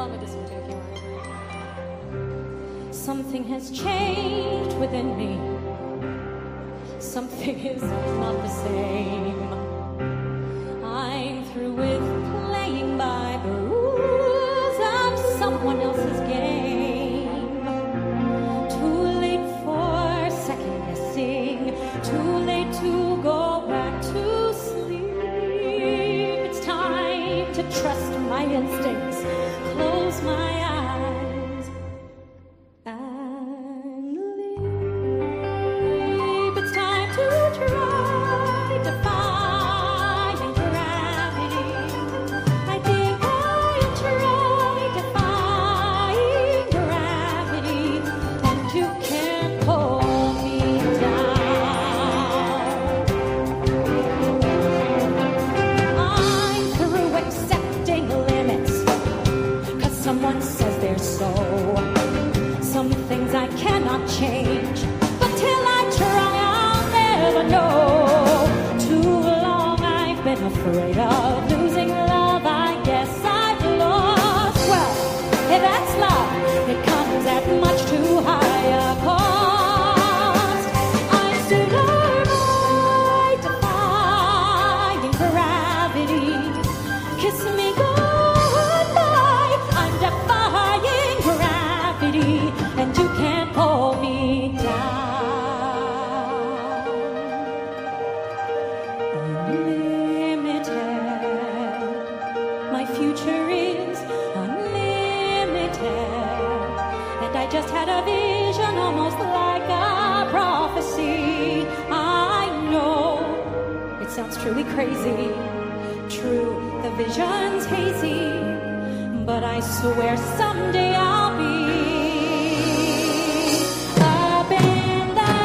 along with this one too if you want. Something has changed within me. Something is not the same. I'm through with playing by the rules of someone else's game. Too late for second guessing. Too late to go back to sleep. It's time to trust my instincts. Close my eyes and leave. It's time to try defying gravity. I think I'll try defying gravity, and you can't pull me down. I'm through accepting limits, 'cause someone says they're so. Some things I cannot change, but till I try I'll never know. Too long I've been afraid of losing love. I guess I've lost. Well, if that's love, it comes at much too high a cost. I'm still alive, defying gravity. Kiss me goodbye. I'm defying gravity, and you can't pull me down. Unlimited. My future is unlimited. And I just had a vision, almost like a prophecy. I know it sounds truly crazy. True, the vision's hazy, but I swear someday I'll be up in the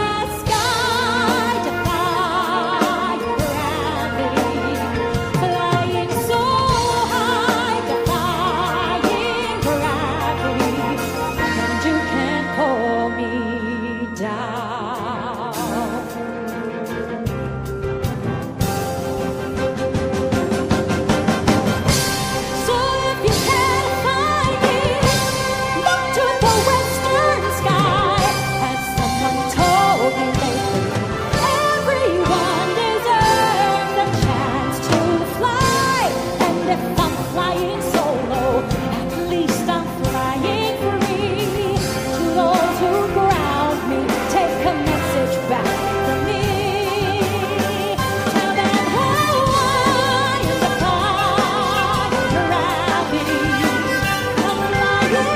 sky, defying gravity, flying so high, defying gravity, and you can't pull me down. So if you can't find me, look to the western sky. As someone told me lately, everyone deserves a chance to fly. And if I'm flying solo, at least I'm flying free. To those who ground me, take a message back from me. Tell them how I am defying gravity. I'm flying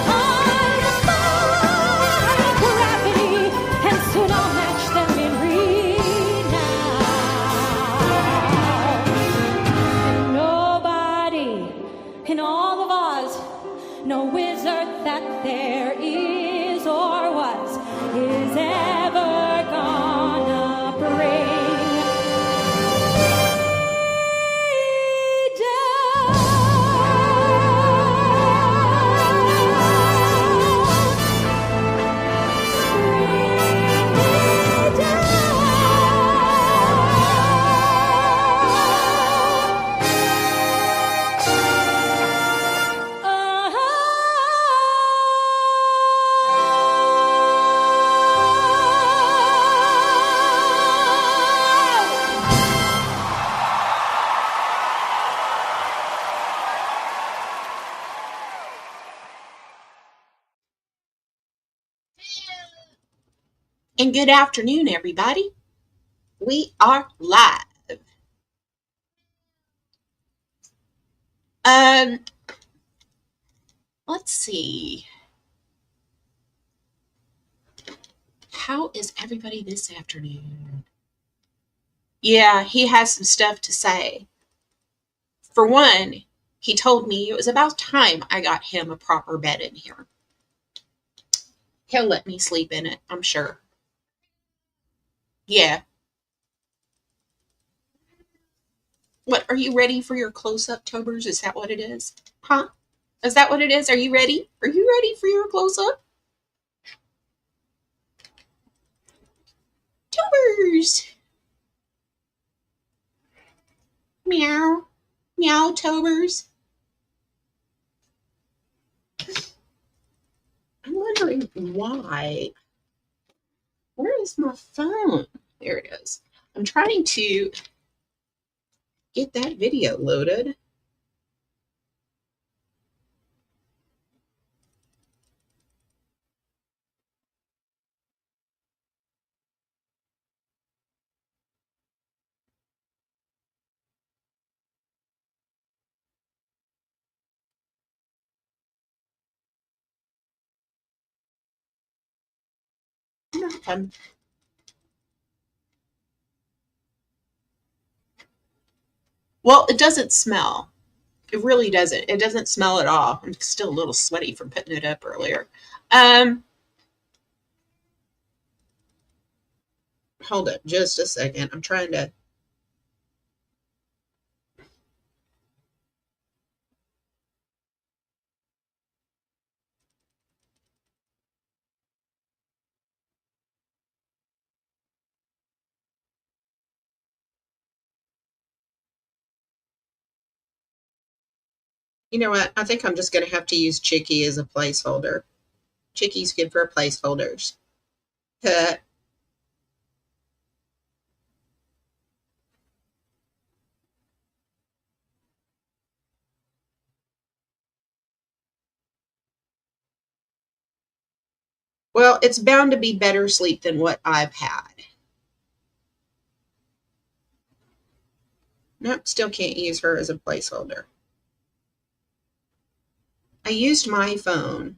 high, defying gravity, and soon I'll match them in renown. And nobody in all of Oz, no wizard that there is or was, is ever gonna bring me down. And good afternoon, everybody. We are live. Let's see. How is everybody this afternoon? Yeah, he has some stuff to say. For one, he told me it was about time I got him a proper bed in here. He'll let me sleep in it, I'm sure. Yeah. What, are you ready for your close-up, Tobers? Is that what it is? Huh? Is that what it is? Are you ready? Are you ready for your close-up? Tobers! Meow. Meow, Tobers. wondering why. Where is my phone? There it is. I'm trying to get that video loaded. Well, it doesn't smell. It really doesn't. It doesn't smell at all. I'm still a little sweaty from putting it up earlier. Hold up just a second. I'm trying to. You know what? I think I'm just going to have to use Chicky as a placeholder. Chicky's good for placeholders. Well, it's bound to be better sleep than what I've had. Nope, still can't use her as a placeholder. I used my phone.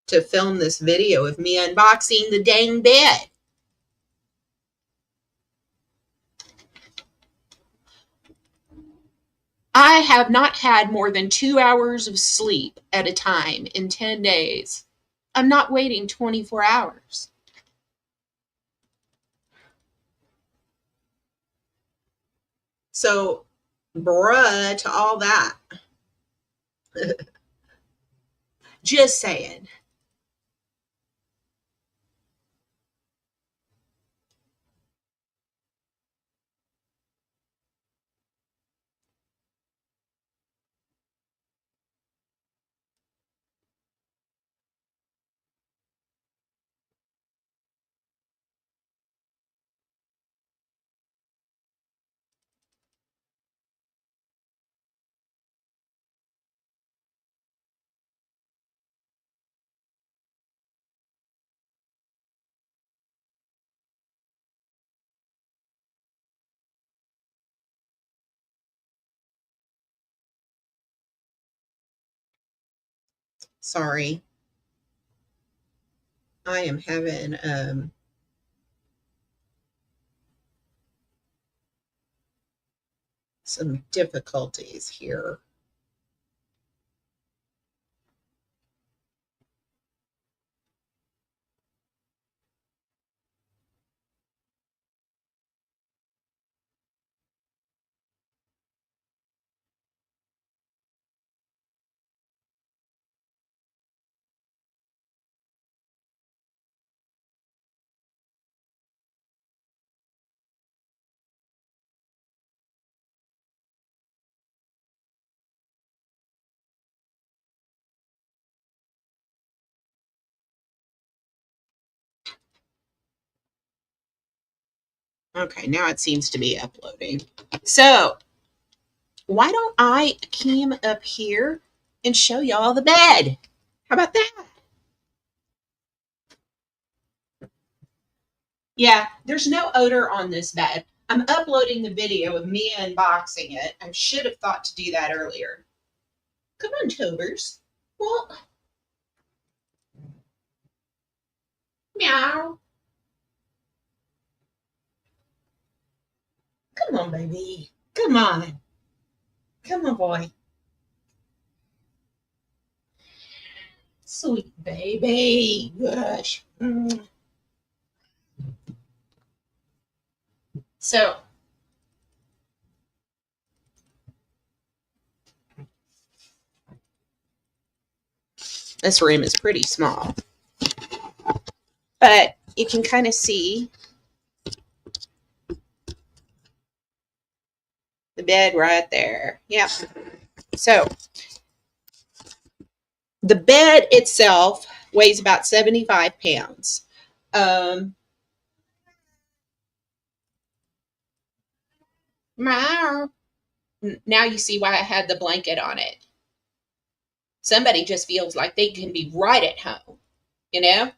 To film this video of me unboxing the dang bed. I have not had more than 2 hours of sleep at a time in 10 days. I'm not waiting 24 hours. So, bruh to all that. Just saying. Sorry. I am having some difficulties here. Okay, now it seems to be uploading. So, why don't I came up here and show y'all the bed? How about that? Yeah, there's no odor on this bed. I'm uploading the video of me unboxing it. I should have thought to do that earlier. Come on, Tobers. Well, meow. Come on, baby. Come on. Come on, boy. Sweet baby. Gosh. So, this room is pretty small. But you can kind of see the bed right there. Yeah. So the bed itself weighs about 75 pounds. Um, now you see why I had the blanket on it. Somebody just feels like they can be right at home, you know?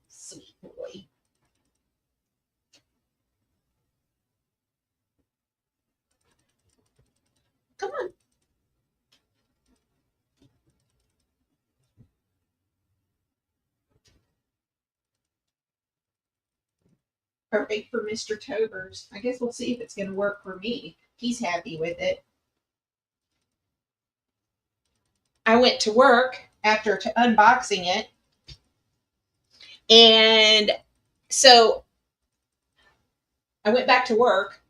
Sweet boy. Come on. Perfect for Mr. Tobers. I guess we'll see if it's going to work for me. He's happy with it. I went to work after unboxing it. And so I went back to work.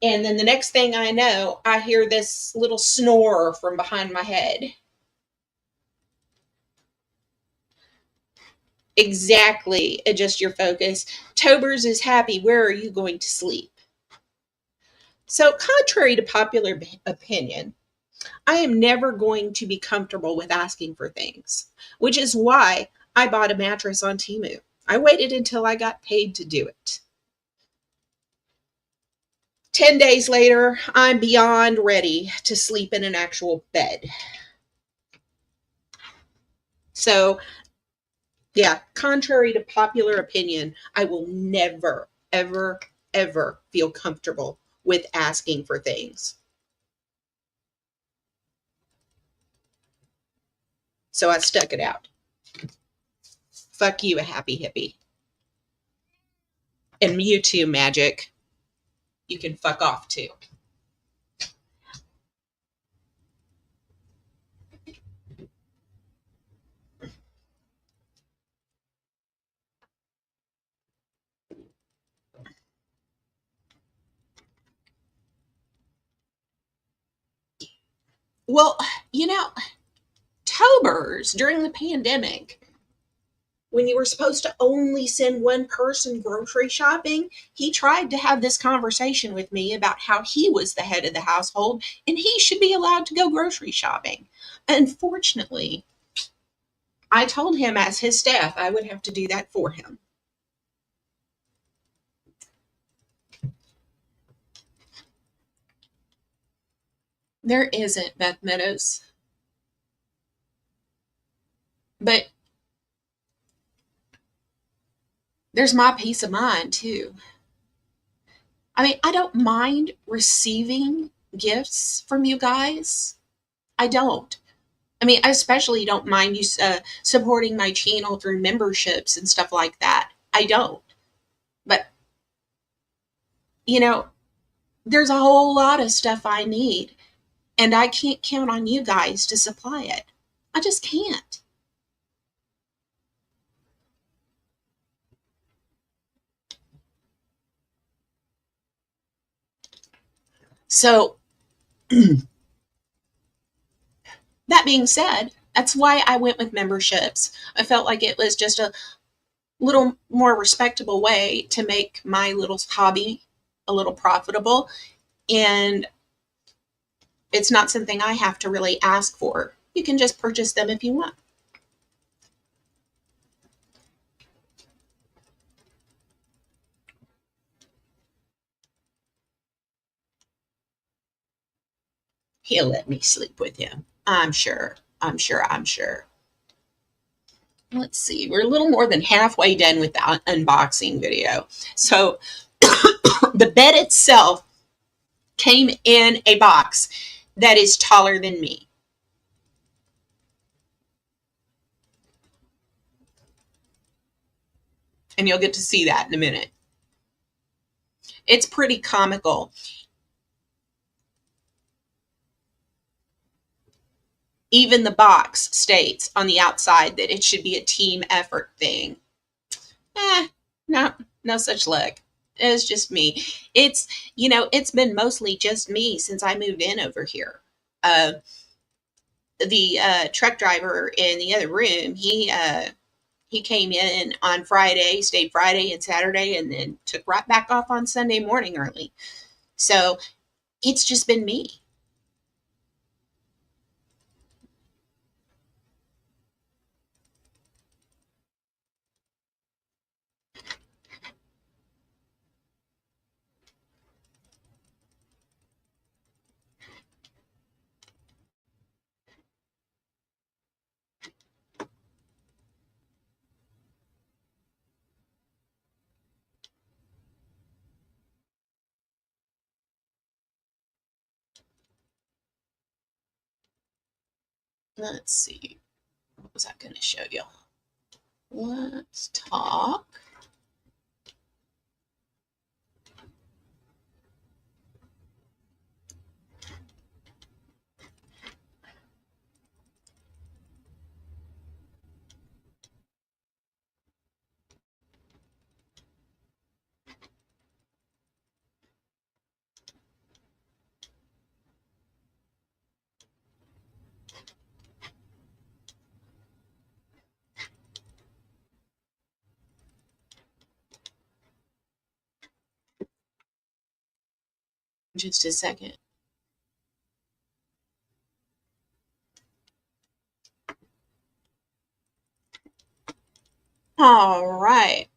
And then the next thing I know, I hear this little snore from behind my head. Exactly. Adjust your focus. Tobers is happy. Where are you going to sleep? So, contrary to popular opinion, I am never going to be comfortable with asking for things, which is why I bought a mattress on TEMU. I waited until I got paid to do it. 10 days later, I'm beyond ready to sleep in an actual bed. So, yeah, contrary to popular opinion, I will never, ever, ever feel comfortable with asking for things. So I stuck it out. Fuck you, a happy hippie. And you too, Magic. You can fuck off too. Well, you know, Tobers during the pandemic, when you were supposed to only send one person grocery shopping, he tried to have this conversation with me about how he was the head of the household and he should be allowed to go grocery shopping. Unfortunately, I told him as his staff I would have to do that for him. There isn't, Beth Meadows. But there's my peace of mind too. I mean, I don't mind receiving gifts from you guys. I don't. I mean, I especially don't mind you supporting my channel through memberships and stuff like that. I don't. But, you know, there's a whole lot of stuff I need, and I can't count on you guys to supply it. I just can't. So, that being said, that's why I went with memberships. I felt like it was just a little more respectable way to make my little hobby a little profitable. And it's not something I have to really ask for. You can just purchase them if you want. He'll let me sleep with him. I'm sure. I'm sure. I'm sure. Let's see. We're a little more than halfway done with the unboxing video. So the bed itself came in a box that is taller than me. And you'll get to see that in a minute. It's pretty comical. Even the box states on the outside that it should be a team effort thing. No, no such luck. It's just me. It's, it's been mostly just me since I moved in over here. the truck driver in the other room, he came in on Friday, stayed Friday and Saturday, and then took right back off on Sunday morning early. So it's just been me. Let's see. What was I going to show you? Let's talk. Just a second. All right.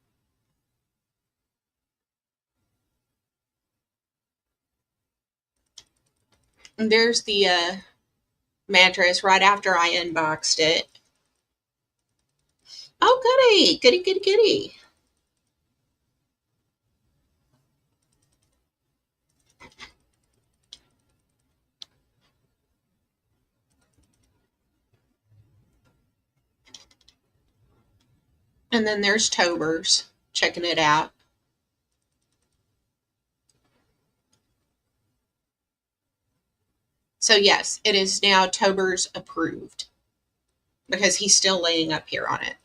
And there's the mattress right after I unboxed it. Oh, goody, goody, goody, goody. And then there's Tober's checking it out. So yes, it is now Tober's approved because he's still laying up here on it.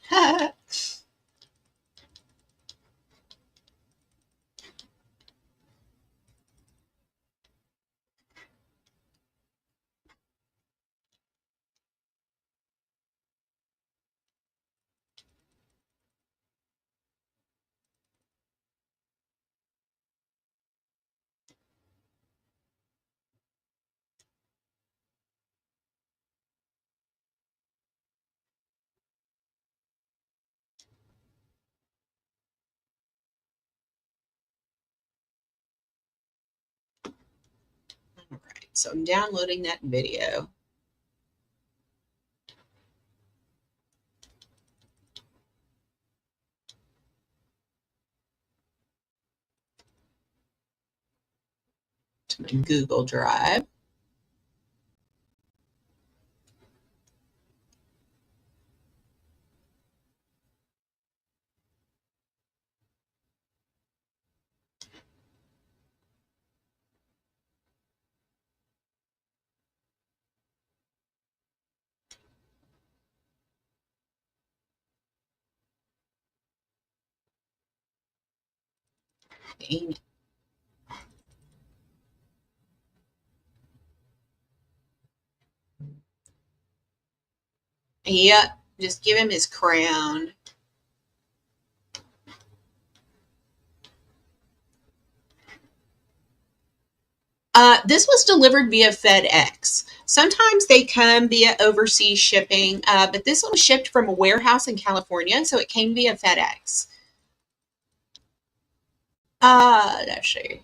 All right, so I'm downloading that video. To my Google Drive. Yep, just give him his crown. This was delivered via FedEx. Sometimes they come via overseas shipping, but this one was shipped from a warehouse in California, so it came via FedEx. Let's see.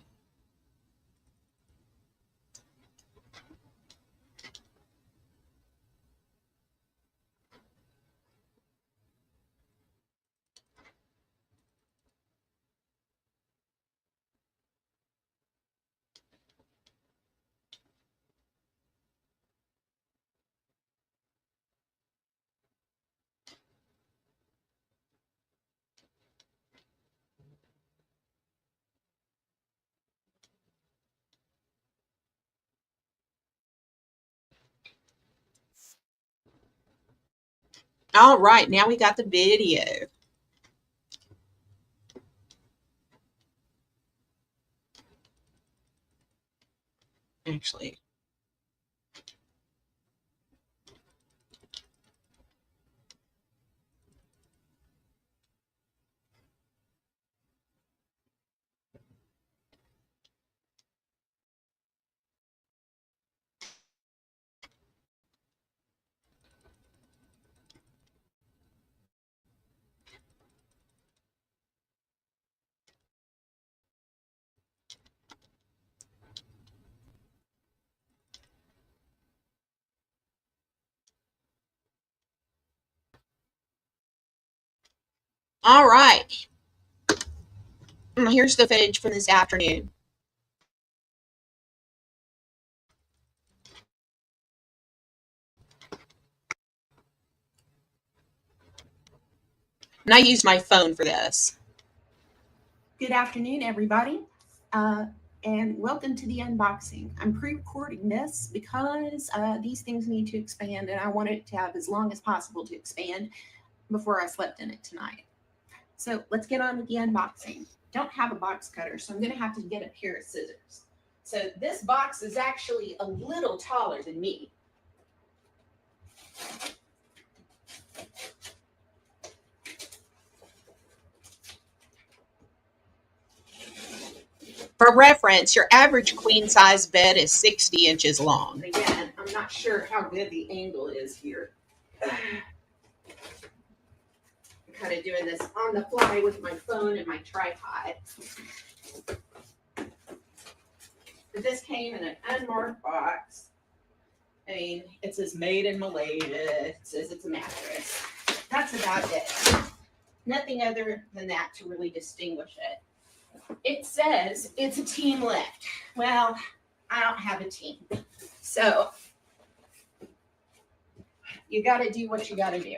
All right, now we got the video. Actually, All right. Here's the footage from this afternoon. And I use my phone for this. Good afternoon, everybody, uh, and welcome to the unboxing. I'm pre-recording this because these things need to expand, and I want it to have as long as possible to expand before I slept in it tonight. So let's get on with the unboxing. Don't have a box cutter, so I'm going to have to get a pair of scissors. So this box is actually a little taller than me. For reference, your average queen size bed is 60 inches long. Again, I'm not sure how good the angle is here. I'm kind of doing this on the fly with my phone and my tripod. But this came in an unmarked box. I mean, it says made in Malaysia. It says it's a mattress. That's about it. Nothing other than that to really distinguish it. It says it's a team lift. Well, I don't have a team. So you got to do what you got to do.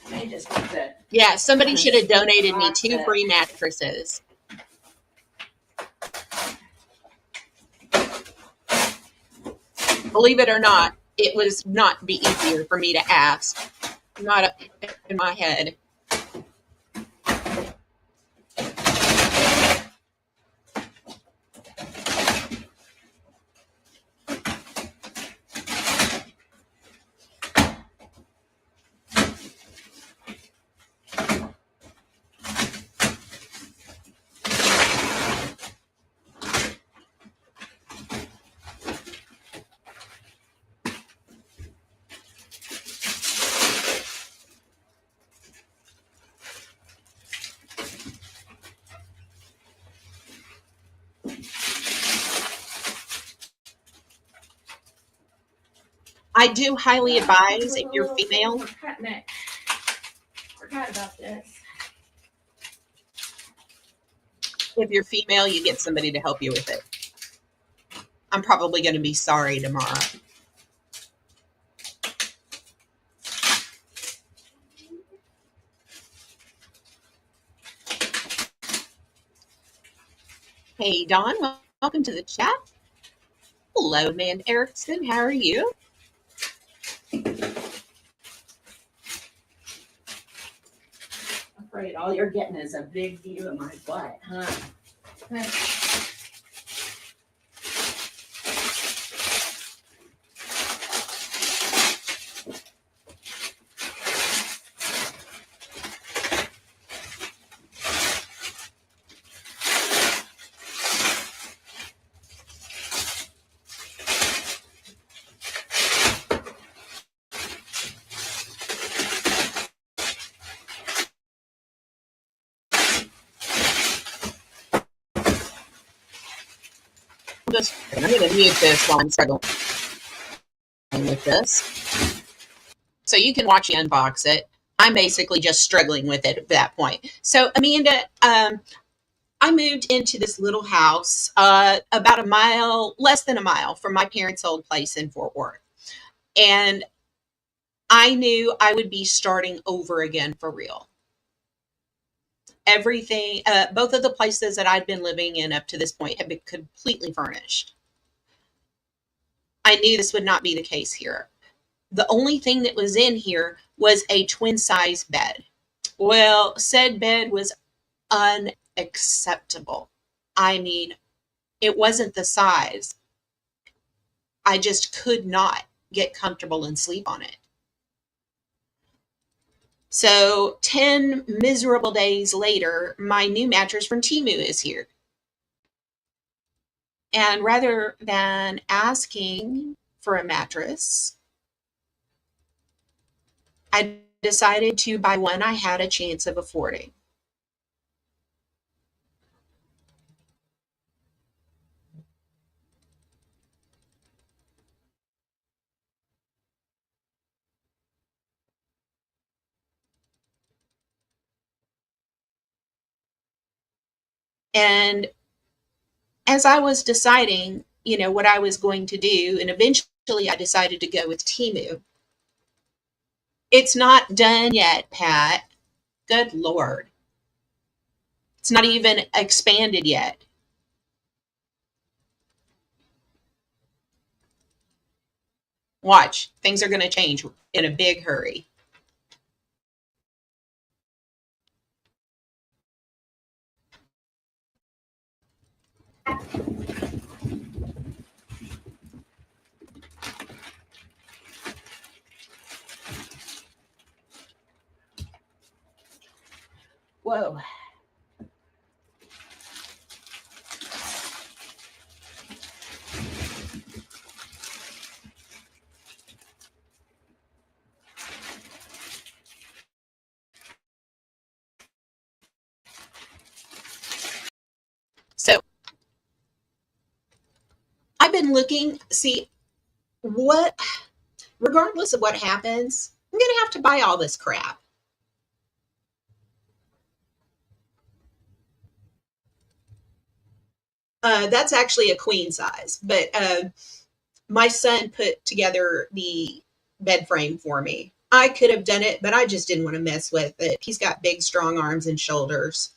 They just want to. Yeah, somebody should have donated me 2 free mattresses. Believe it or not, it was not be easier for me to ask. Not in my head. I do highly advise if you're female. Forgot about this. If you're female, you get somebody to help you with it. I'm probably going to be sorry tomorrow. Hey, Dawn, welcome to the chat. Hello, man Erickson. How are you? Afraid all you're getting is a big view of my butt, huh? I'm going to mute this while I'm struggling with this. So you can watch me unbox it. I'm basically just struggling with it at that point. So Amanda, I moved into this little house about a mile, less than a mile from my parents' old place in Fort Worth. And I knew I would be starting over again for real. Everything, both of the places that I'd been living in up to this point had been completely furnished. I knew this would not be the case here. The only thing that was in here was a twin size bed. Well, said bed was unacceptable. I mean, it wasn't the size. I just could not get comfortable and sleep on it. So 10 miserable days later, my new mattress from TEMU is here. And rather than asking for a mattress, I decided to buy one I had a chance of affording. And as I was deciding, what I was going to do, and eventually I decided to go with TEMU. It's not done yet, Pat. Good Lord. It's not even expanded yet. Watch, things are going to change in a big hurry. Whoa. So I've been looking, see what, regardless of what happens, I'm going to have to buy all this crap. That's actually a queen size, but my son put together the bed frame for me. I could have done it, but I just didn't want to mess with it. He's got big, strong arms and shoulders.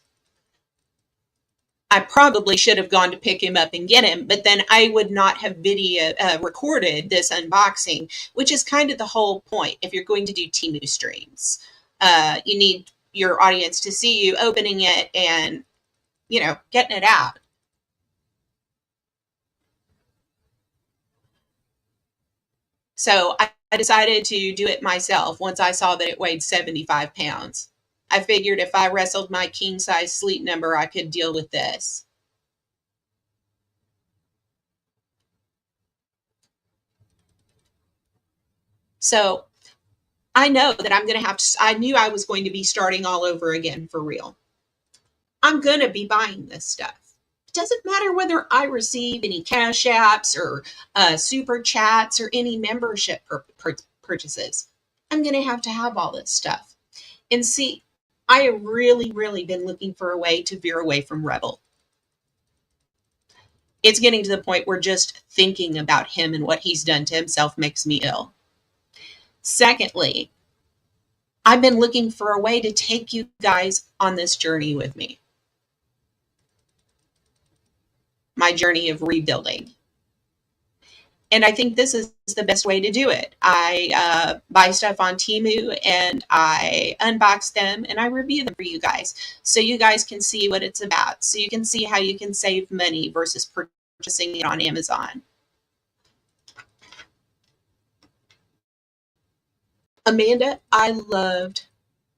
I probably should have gone to pick him up and get him, but then I would not have video recorded this unboxing, which is kind of the whole point. If you're going to do TEMU streams, you need your audience to see you opening it and, getting it out. So I decided to do it myself once I saw that it weighed 75 pounds. I figured if I wrestled my king size sleep number, I could deal with this. So I know that I'm going to have to, I knew I was going to be starting all over again for real. I'm going to be buying this stuff. It doesn't matter whether I receive any cash apps or super chats or any membership purchases. I'm going to have all this stuff. And see, I have really, really been looking for a way to veer away from Rebel. It's getting to the point where just thinking about him and what he's done to himself makes me ill. Secondly, I've been looking for a way to take you guys on this journey with me. My journey of rebuilding. And I think this is the best way to do it. I buy stuff on TEMU and I unbox them and I review them for you guys. So you guys can see what it's about. So you can see how you can save money versus purchasing it on Amazon. Amanda, I loved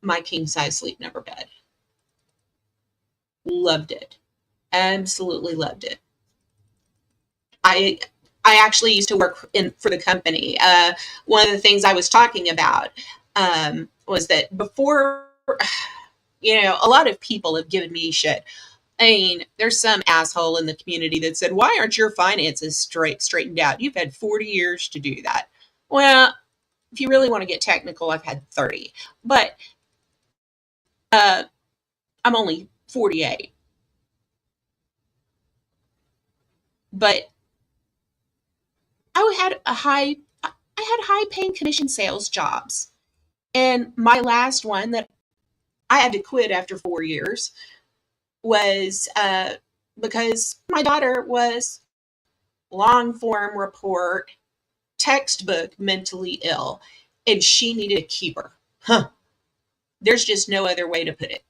my king size sleep number bed. Loved it. Absolutely loved it. I actually used to work for the company. One of the things I was talking about was that before, a lot of people have given me shit. I mean, there's some asshole in the community that said, "Why aren't your finances straightened out? You've had 40 years to do that." Well, if you really want to get technical, I've had 30, but I'm only 48. But I had high paying commission sales jobs. And my last one that I had to quit after 4 years was because my daughter was long form report, textbook mentally ill, and she needed a keeper. Huh. There's just no other way to put it.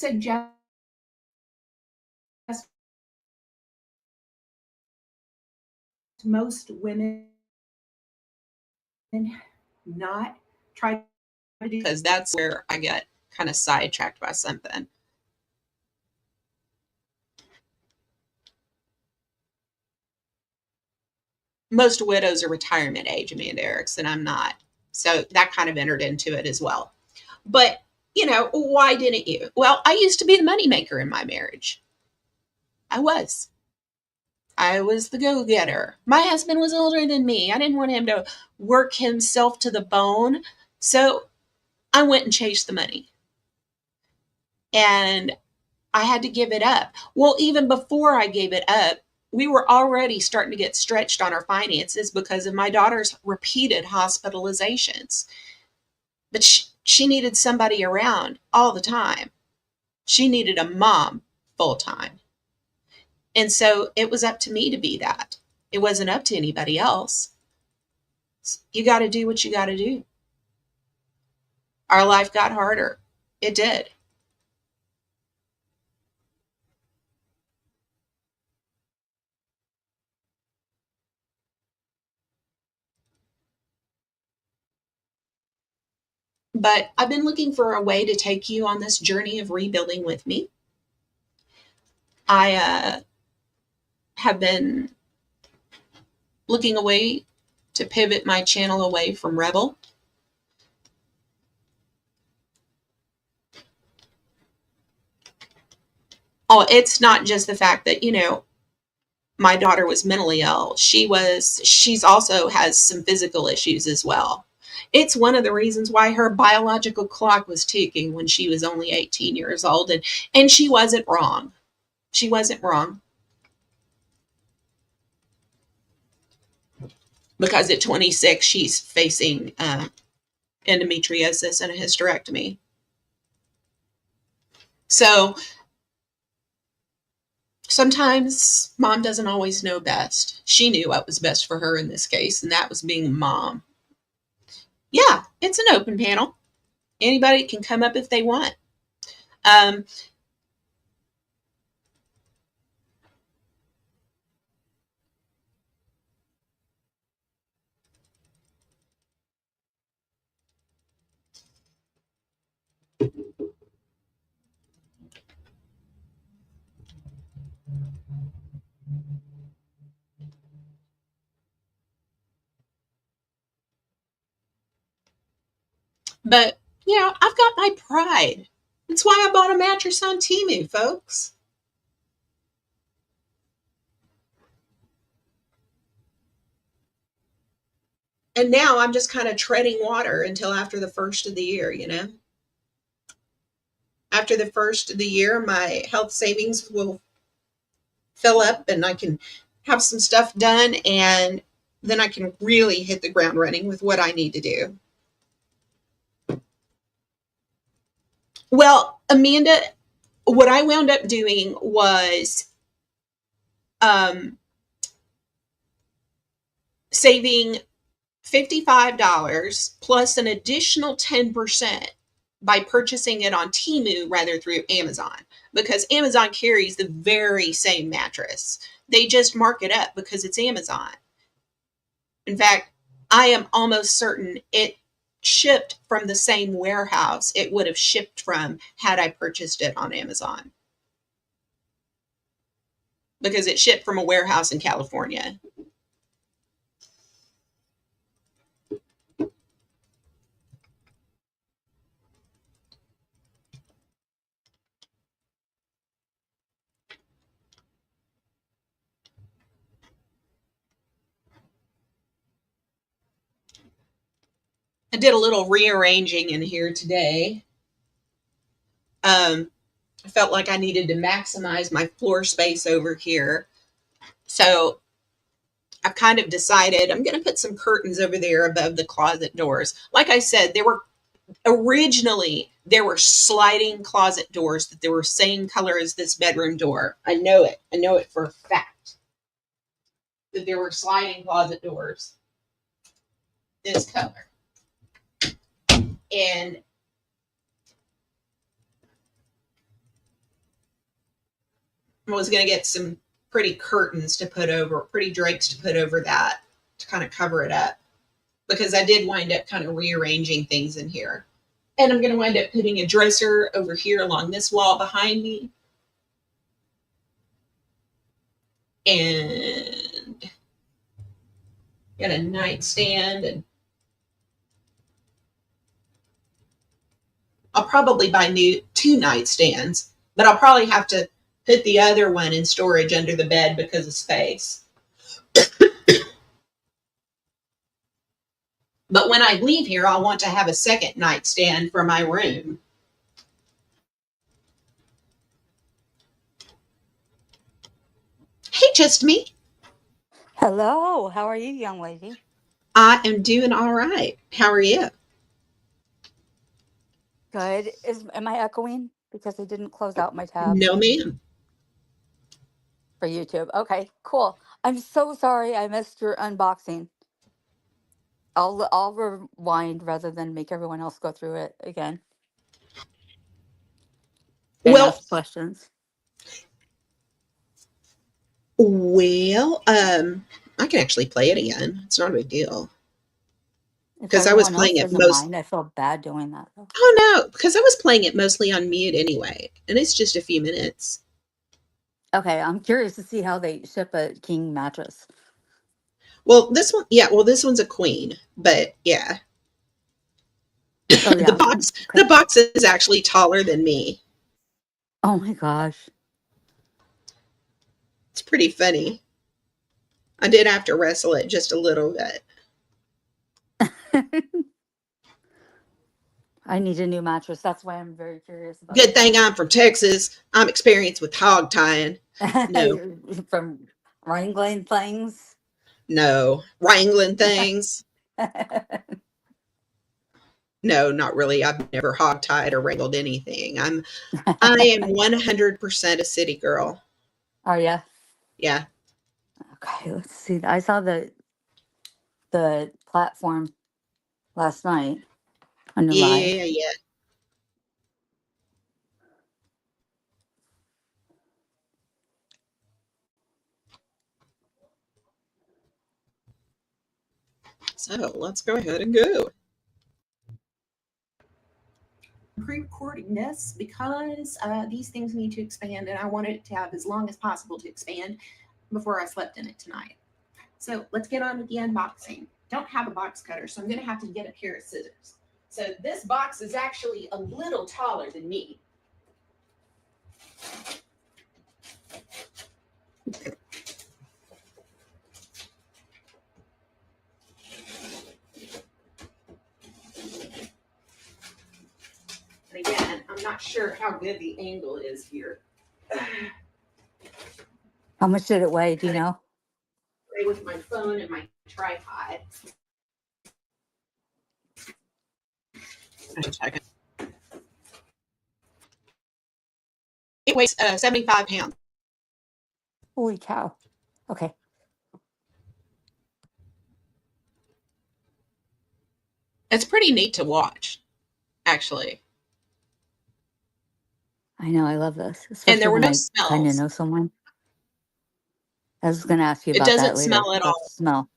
suggest most women not try to do, because that's where I get kind of sidetracked by something. Most widows are retirement age, Amanda Erickson. I'm not. So that kind of entered into it as well. But, why didn't you? Well, I used to be the moneymaker in my marriage. I was. I was the go-getter. My husband was older than me. I didn't want him to work himself to the bone. So I went and chased the money. And I had to give it up. Well, even before I gave it up, we were already starting to get stretched on our finances because of my daughter's repeated hospitalizations. But she needed somebody around all the time. She needed a mom full time. And so it was up to me to be that. It wasn't up to anybody else. You got to do what you got to do. Our life got harder. It did. But I've been looking for a way to take you on this journey of rebuilding with me. I have been looking away to pivot my channel away from Rebel. Oh, it's not just the fact that, my daughter was mentally ill. She's also has some physical issues as well. It's one of the reasons why her biological clock was ticking when she was only 18 years old. And she wasn't wrong. She wasn't wrong. Because at 26, she's facing endometriosis and a hysterectomy. So sometimes mom doesn't always know best. She knew what was best for her in this case, and that was being mom. Yeah, it's an open panel. Anybody can come up if they want. But, I've got my pride. That's why I bought a mattress on TEMU, folks. And now I'm just kind of treading water until after the first of the year, After the first of the year, my health savings will fill up and I can have some stuff done, and then I can really hit the ground running with what I need to do. Well, Amanda, what I wound up doing was saving $55 plus an additional 10% by purchasing it on TEMU rather through Amazon, because Amazon carries the very same mattress. They just mark it up because it's Amazon. In fact, I am almost certain it shipped from the same warehouse it would have shipped from had I purchased it on Amazon, because it shipped from a warehouse in California. I did a little rearranging in here today. I felt like I needed to maximize my floor space over here. So I've kind of decided I'm going to put some curtains over there above the closet doors. Like I said, originally there were sliding closet doors that they were same color as this bedroom door. I know it. I know it for a fact that there were sliding closet doors this color. And I was going to get some pretty curtains to put over, pretty drapes to put over that to kind of cover it up, because I did wind up kind of rearranging things in here. And I'm going to wind up putting a dresser over here along this wall behind me. And got a nightstand, and I'll probably buy two nightstands, but I'll probably have to put the other one in storage under the bed because of space. But when I leave here, I'll want to have a second nightstand for my room. Hey, just me. Hello, how are you, young lady? I am doing all right. How are you? Good. Am I echoing? Because I didn't close out my tab No, ma'am. for YouTube. Okay, cool. I'm so sorry I missed your unboxing. I'll rewind rather than make everyone else go through it again and Well, ask questions. I can actually play it again. It's not a big deal. If Because I was everyone else playing it doesn't mind, I feel bad doing that though. Oh no, because I was playing it mostly on mute anyway, and it's just a few minutes. Okay, I'm curious to see how they ship a king mattress. Well, this one's a queen, but yeah. So yeah. The box is actually taller than me. Oh my gosh. It's pretty funny. I did have to wrestle it just a little bit. I need a new mattress. That's why I'm very curious about Good thing I'm from Texas. I'm experienced with hog tying. No. From wrangling things. No. Wrangling things. No, not really. I've never hog tied or wrangled anything. I am 100% a city girl. Are you? Yeah. Okay, let's see. I saw the platform last night on the live. Yeah. So let's go ahead and go. Pre-recording this because these things need to expand, and I wanted it to have as long as possible to expand before I slept in it tonight. So let's get on with the unboxing. Don't have a box cutter, so I'm going to have to get a pair of scissors. So this box is actually a little taller than me. And again, I'm not sure how good the angle is here. How much did it weigh? Do you know? With my phone and my tripod. It weighs 75 pounds. Holy cow. Okay. It's pretty neat to watch, actually. I know, I love this. Especially And there were when no I smells. kind of know someone. I was going to ask you It about that doesn't later. smell at About all. the smell.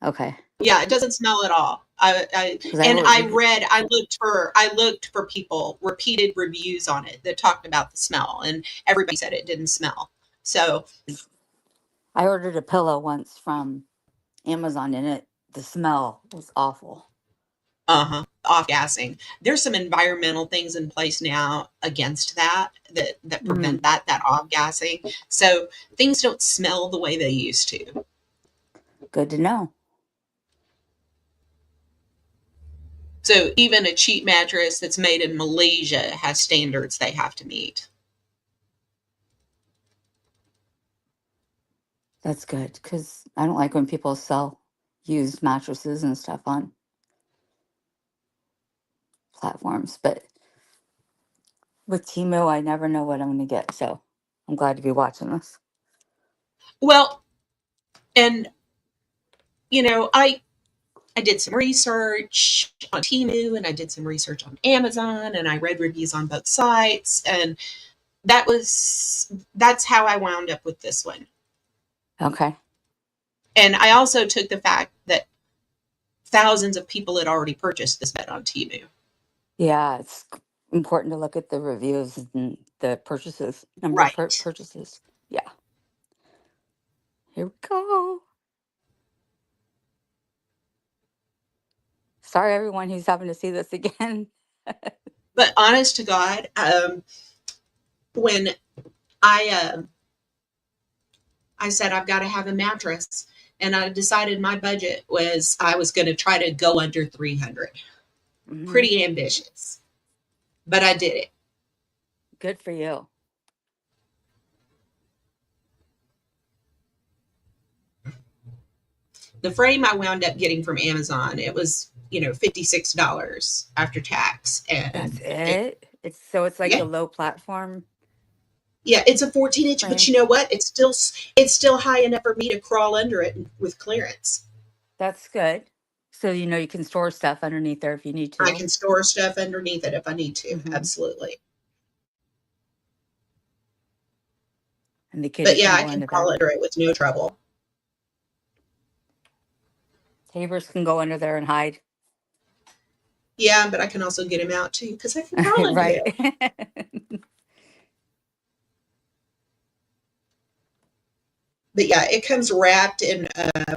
Okay. Yeah, it doesn't smell at all. I looked for people, repeated reviews on it that talked about the smell, and everybody said it didn't smell. So I ordered a pillow once from Amazon, and the smell was awful. Off-gassing. There's some environmental things in place now against that prevent that off-gassing. So things don't smell the way they used to. Good to know. So even a cheap mattress that's made in Malaysia has standards they have to meet. That's good, because I don't like when people sell used mattresses and stuff on platforms. But with TEMU, I never know what I'm going to get. So I'm glad to be watching this. Well, and I did some research on TEMU, and I did some research on Amazon, and I read reviews on both sites, and that's how I wound up with this one. Okay. And I also took the fact that thousands of people had already purchased this bed on TEMU. Yeah, it's important to look at the reviews and the purchases, number of Right. purchases. Yeah. Here we go. Sorry, everyone who's having to see this again. But honest to God, when I I said I've got to have a mattress, and I decided my budget was I was going to try to go under 300. Hmm. Pretty ambitious, but I did it. Good for you. The frame I wound up getting from Amazon, it was, $56 after tax, That's and it's like yeah, the low platform yeah, it's a 14-inch, but frame. you know what? It's still high enough for me to crawl under it with clearance. That's good. So you can store stuff underneath there if you need I to. can store stuff underneath it if I need to. Hmm. Absolutely. And the But kitty yeah, can I go can under crawl there. under it with no trouble. Neighbors can go under there and hide. Yeah, but I can also get him out too because I can crawl under Right. there. But yeah, it comes wrapped in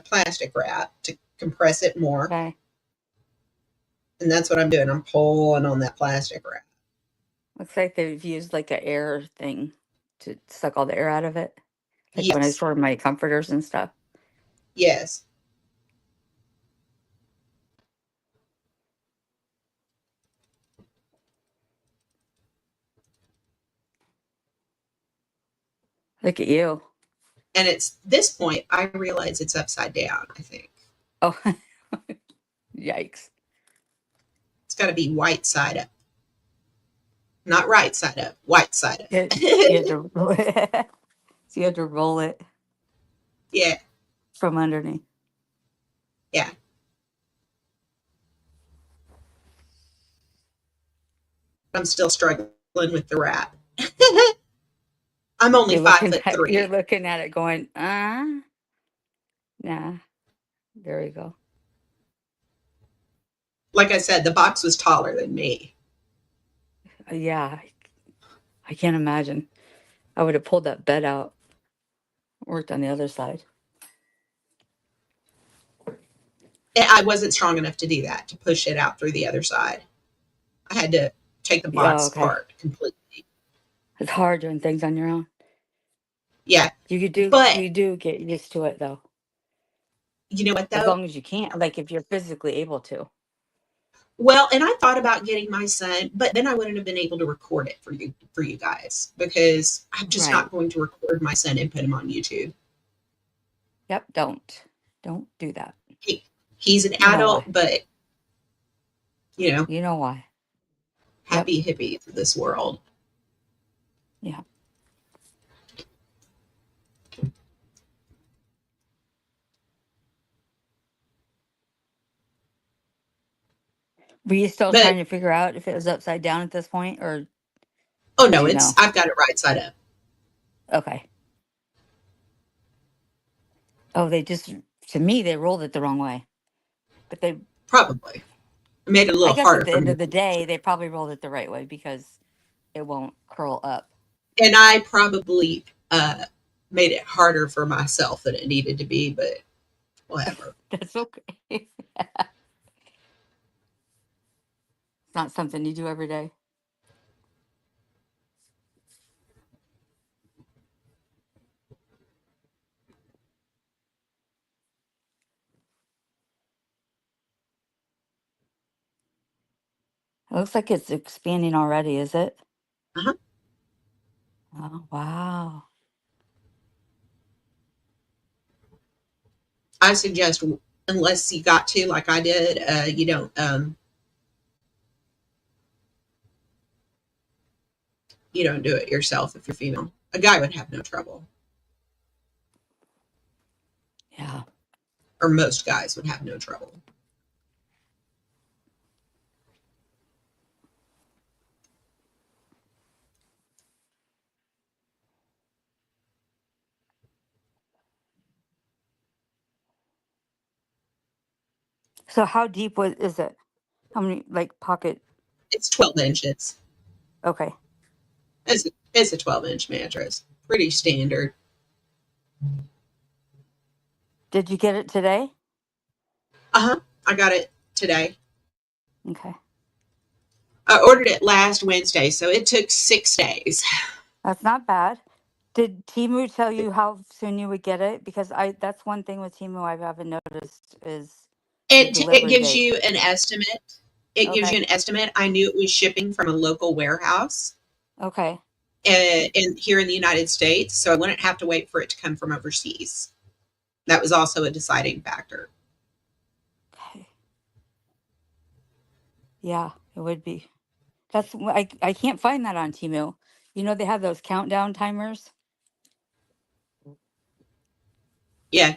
plastic wrap to compress it more. Okay. And that's what I'm doing. I'm pulling on that plastic wrap. Looks like they've used like an air thing to suck all the air out of it. Like when I Yes. store my comforters and stuff. Yes. Look at you. And it's this point I realize it's upside down, I think. Oh, yikes. It's got to be white side up. Not right side up, white side You up. you had to so you had to roll it Yeah. from underneath. Yeah. I'm still struggling with the wrap. I'm only You're five looking foot at you're three. looking at it going, nah. There you go. Like I said, the box was taller than me. Yeah, I can't imagine. I would have pulled that bed out, worked on the other side. And I wasn't strong enough to do that, to push it out through the other side. I had to take the Yeah, box okay. apart completely. It's hard doing things on your own. Yeah. You But do get used to it though. you know what As though? long as you can, like if you're physically able to. Well, and I thought about getting my son, but then I wouldn't have been able to record it for you guys because I'm just Right. not going to record my son and put him on YouTube. Yep, don't do that. He, he's an You know why. adult, but you know, You know why. Yep. happy hippie for this world. Yeah. Were you still But trying to figure out if it was upside down at this point, or oh do no, you it's know? I've got it right side up. Okay. Oh, to me, they rolled it the wrong way. But Probably. I made it a I little guess at harder the for end me. of the day, they probably rolled it the right way because it won't curl up. And I probably made it harder for myself than it needed to be, but whatever. That's okay. It's not something you do every day. It looks like it's expanding already, is it? Uh-huh. Oh, wow. I suggest, unless you got to, like I did, you don't do it yourself if you're female. A guy would have no trouble, Yeah. or most guys would have no trouble. So how deep is it? How many like pocket? It's 12 inches. Okay. It's a 12-inch mattress. Pretty standard. Did you get it today? Uh-huh. I got it today. Okay. I ordered it last Wednesday, so it took 6 days. That's not bad. Did Timu tell you how soon you would get it? Because that's one thing with Timu I haven't noticed is the It delivery gives date. you an estimate. It gives Okay. you an estimate. I knew it was shipping from a local warehouse Okay. here in the United States, so I wouldn't have to wait for it to come from overseas. That was also a deciding factor. Okay. Yeah, it would be. I can't find that on Timu. You know they have those countdown timers. Yeah.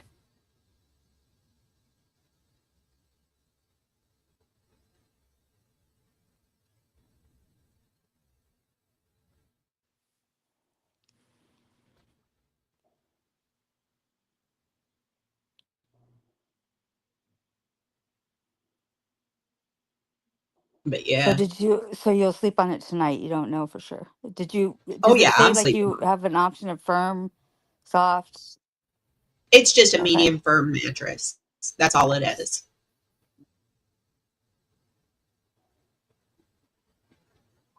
But So yeah. so you'll sleep on it tonight. You don't know for sure. Oh Does it yeah, say I'm like sleeping you on it. have an option of firm, soft? It's just a Okay. medium firm mattress. That's all it is.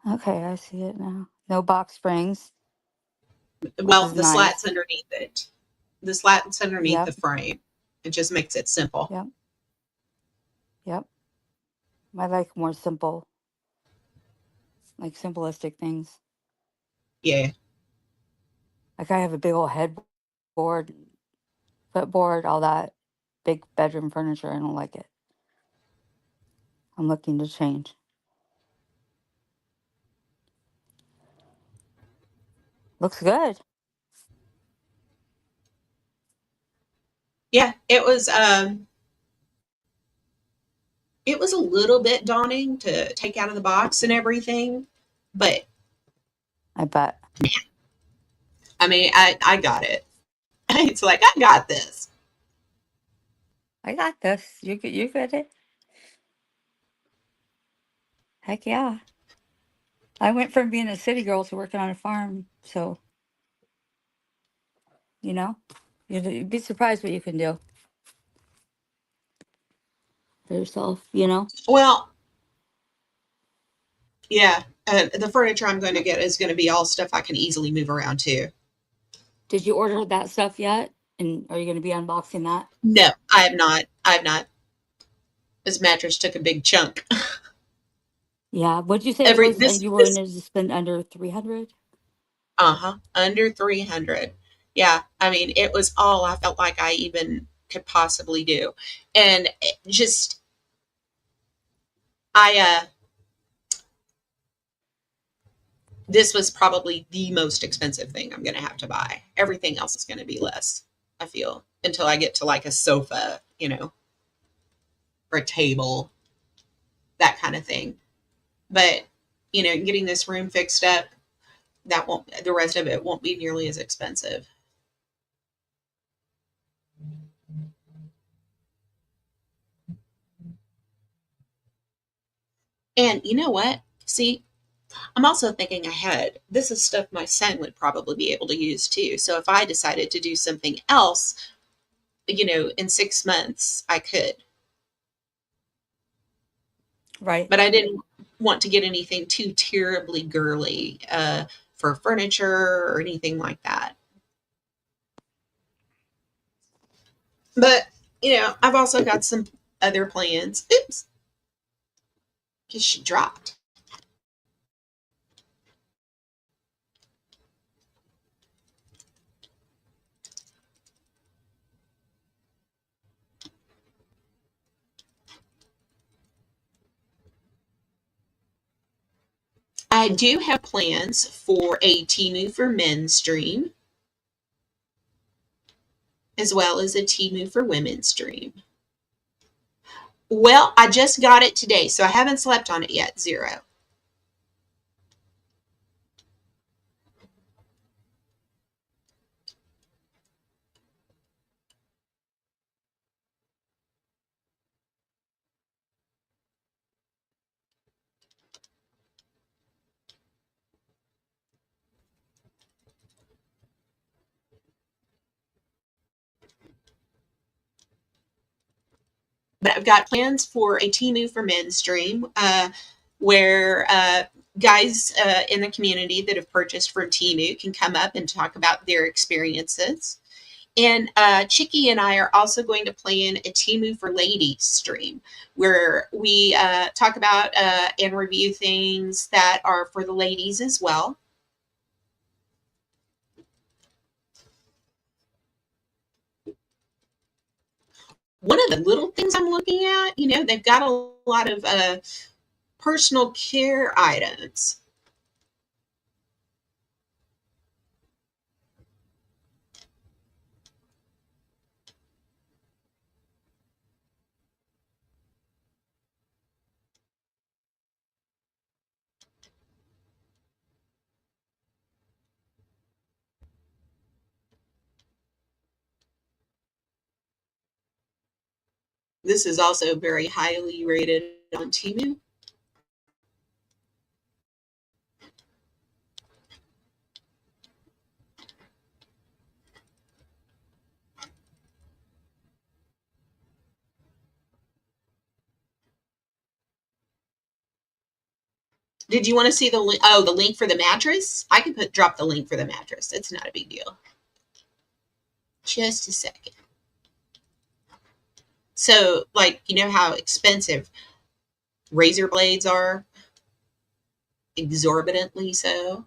Okay, I see it now. No box springs, which Well, is the slat's nice. underneath it. The slat's underneath the Yep. frame. It just makes it simple. Yep. Yep. I like more simple, like simplistic things. Yeah. Like I have a big old headboard, footboard, all that big bedroom furniture. I don't like it. I'm looking to change. Looks good. Yeah, it was a little bit daunting to take out of the box and everything, but I bet. I mean, I got it. It's like I got this. I got this. You got it. Heck yeah. I went from being a city girl to working on a farm. So, you know, you'd be surprised what you can do for yourself, you know? Well, yeah, the furniture I'm going to get is going to be all stuff I can easily move around too. Did you order that stuff yet? And are you going to be unboxing that? No, I have not. I have not. This mattress took a big chunk. Yeah. What'd you say it Every was? You were this going to spend under 300? under 300. Yeah, I mean, it was all I felt like I even could possibly do, and it just I this was probably the most expensive thing I'm going to have to buy. Everything else is going to be less, I feel, until I get to like a sofa, or a table, that kind of thing. But, getting this room fixed up, the rest of it won't be nearly as expensive. And you know what? See, I'm also thinking ahead. This is stuff my son would probably be able to use too. So if I decided to do something else, in 6 months, I could. Right. But I didn't want to get anything too terribly girly for furniture or anything like that. But, I've also got some other plans. Oops, because she dropped. I do have plans for a TEMU for men stream, as well as a TEMU for women stream. Well, I just got it today, so I haven't slept on it yet. 0. but I've got plans for a TEMU for Men stream, where guys in the community that have purchased from TEMU can come up and talk about their experiences. And Chicky and I are also going to plan a TEMU for Ladies stream where we talk about and review things that are for the ladies as well. One of the little things I'm looking at, they've got a lot of personal care items. This is also very highly rated on TEMU. Did you want to see the link? Oh, the link for the mattress? I can drop the link for the mattress. It's not a big deal. Just a second. So, like, you know how expensive razor blades are? Exorbitantly so.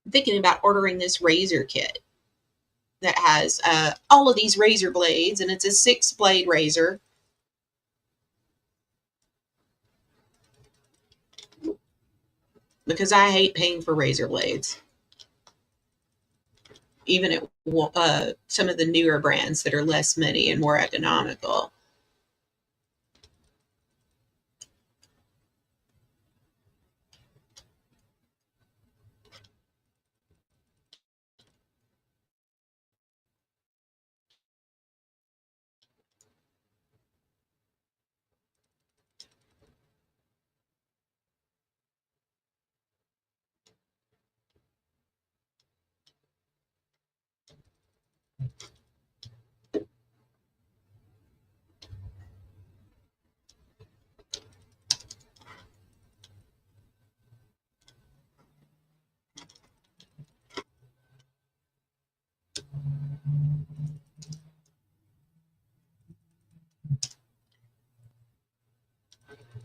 I'm thinking about ordering this razor kit that has all of these razor blades, and it's a 6-blade razor. Because I hate paying for razor blades. Even at some of the newer brands that are less money and more economical.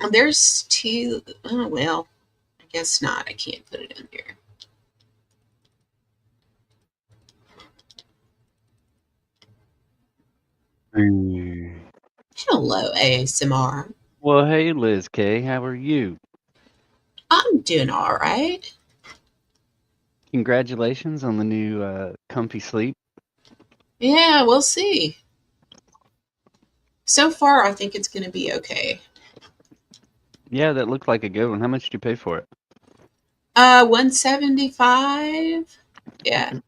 And there's two, oh, well, I guess not. I can't put it in here. Hello, ASMR. Well, hey, Liz K, how are you? I'm doing all right. Congratulations on the new comfy sleep. Yeah, we'll see. So far, I think it's going to be okay. Yeah, that looked like a good one. How much did you pay for it? $175. Yeah.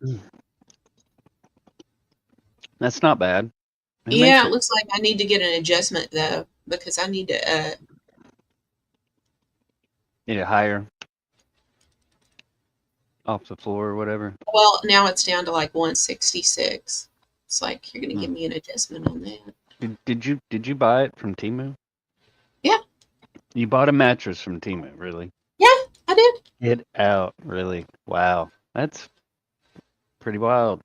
That's not bad. Yeah, it looks like I need to get an adjustment though, because I need to higher off the floor or whatever. well, now it's down to like 166. It's like you're gonna give me an adjustment on that. Did you buy it from TEMU? Yeah. You bought a mattress from TEMU, really? Yeah, I did. Get out, really? Wow, that's pretty wild.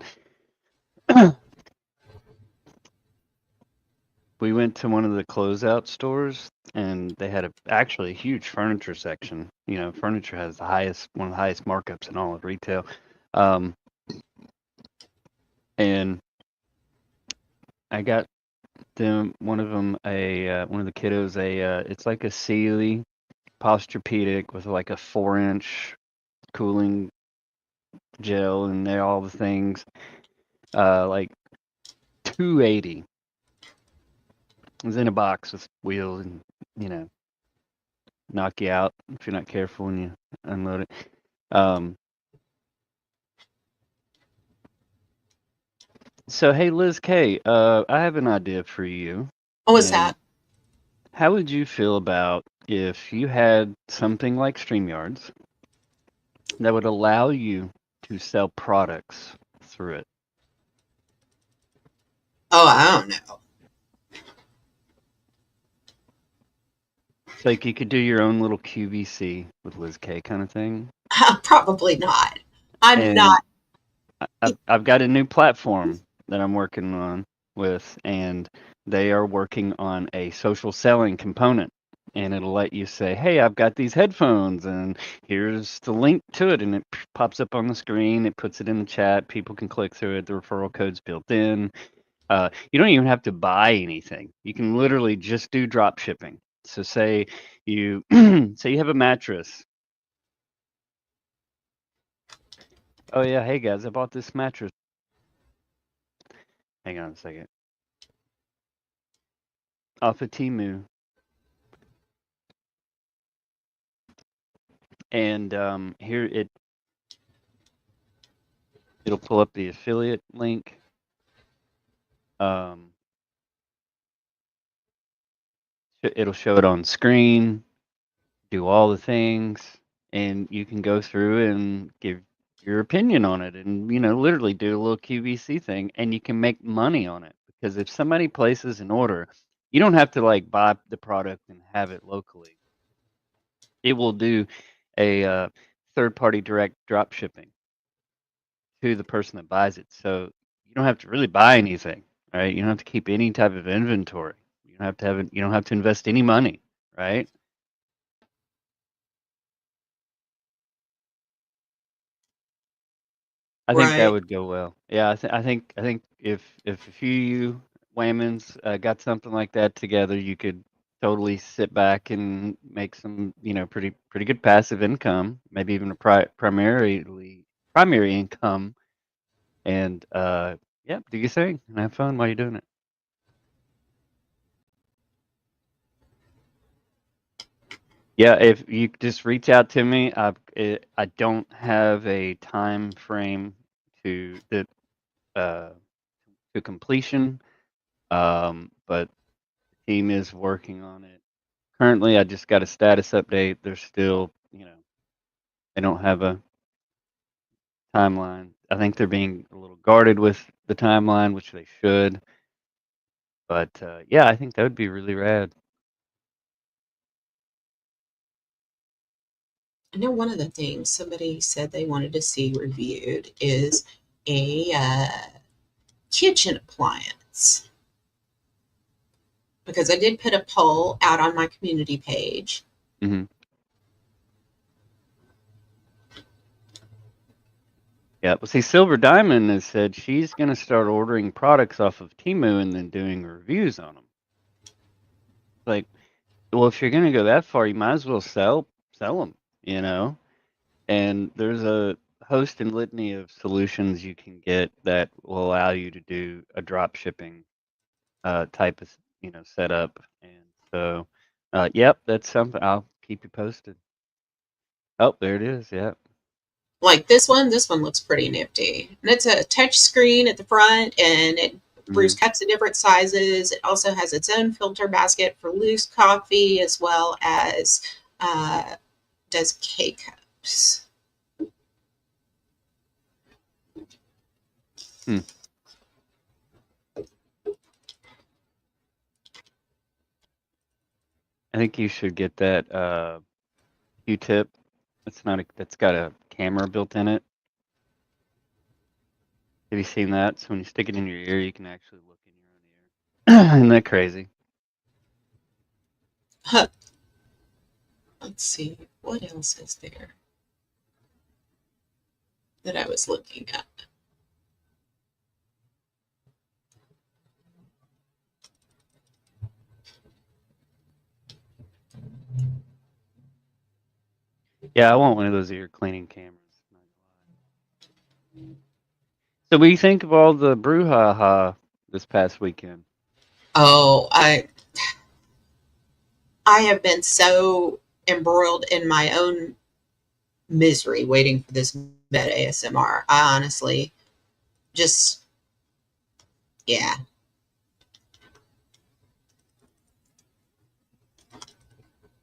We went to one of the closeout stores, and they had actually a huge furniture section. You know, furniture has one of the highest markups in all of retail. And I got one of the kiddos it's like a Sealy Posturepedic with like a 4-inch cooling gel and there, all the things, like $280. It was in a box with wheels and, knock you out if you're not careful when you unload it. So, hey, Liz K, I have an idea for you. What was And that? how would you feel about if you had something like StreamYards that would allow you to sell products through it? Oh, I don't know. It's like you could do your own little QVC with Liz K kind of thing. Probably not. I'm And not. I've got a new platform that I'm working on with, and they are working on a social selling component. And it'll let you say, hey, I've got these headphones, and here's the link to it. And it pops up on the screen. It puts it in the chat. People can click through it. The referral code's built in. You don't even have to buy anything. You can literally just do drop shipping. So say you say you have a mattress. Oh yeah, hey guys, I bought this mattress. Hang on a second. Off of TEMU. And here it'll pull up the affiliate link. Um, it'll show it on screen, do all the things, and you can go through and give your opinion on it, and literally do a little QVC thing, and you can make money on it. Because if somebody places an order, you don't have to like buy the product and have it locally. It will do a third-party direct drop shipping to the person that buys it. So you don't have to really buy anything, right? You don't have to keep any type of inventory. You don't have to have it, you don't have to invest any money, right? I think that Right. would go well. Yeah, I think if a few you Whammons got something like that together, you could totally sit back and make some, pretty good passive income, maybe even a primary income, and yeah, do your thing and have fun while you're doing it. Yeah, if you just reach out to me, I don't have a time frame to the uh, to completion, but the team is working on it. Currently, I just got a status update. They're still, they don't have a timeline. I think they're being a little guarded with the timeline, which they should. But yeah, I think that would be really rad. I know one of the things somebody said they wanted to see reviewed is a kitchen appliance. Because I did put a poll out on my community page. Hmm. Yeah, well, see, Silver Diamond has said she's going to start ordering products off of TEMU and then doing reviews on them. Like, well, if you're going to go that far, you might as well sell them, you know? And there's a host and litany of solutions you can get that will allow you to do a drop shipping type of, setup. And so, yep, that's something I'll keep you posted. Oh, there it is. Yep. Like this one looks pretty nifty. And it's a touch screen at the front and it brews Mm-hmm. cups of different sizes. It also has its own filter basket for loose coffee as well as does K cups. Hmm. I think you should get that Q-tip. That's got a camera built in it. Have you seen that? So when you stick it in your ear, you can actually look in your own ear. Isn't that crazy? Let's see, what else is there that I was looking at? Yeah, I want one of those ear cleaning cameras. So what do you think of all the brouhaha this past weekend? Oh, I have been so embroiled in my own misery waiting for this bed ASMR. I honestly just, yeah.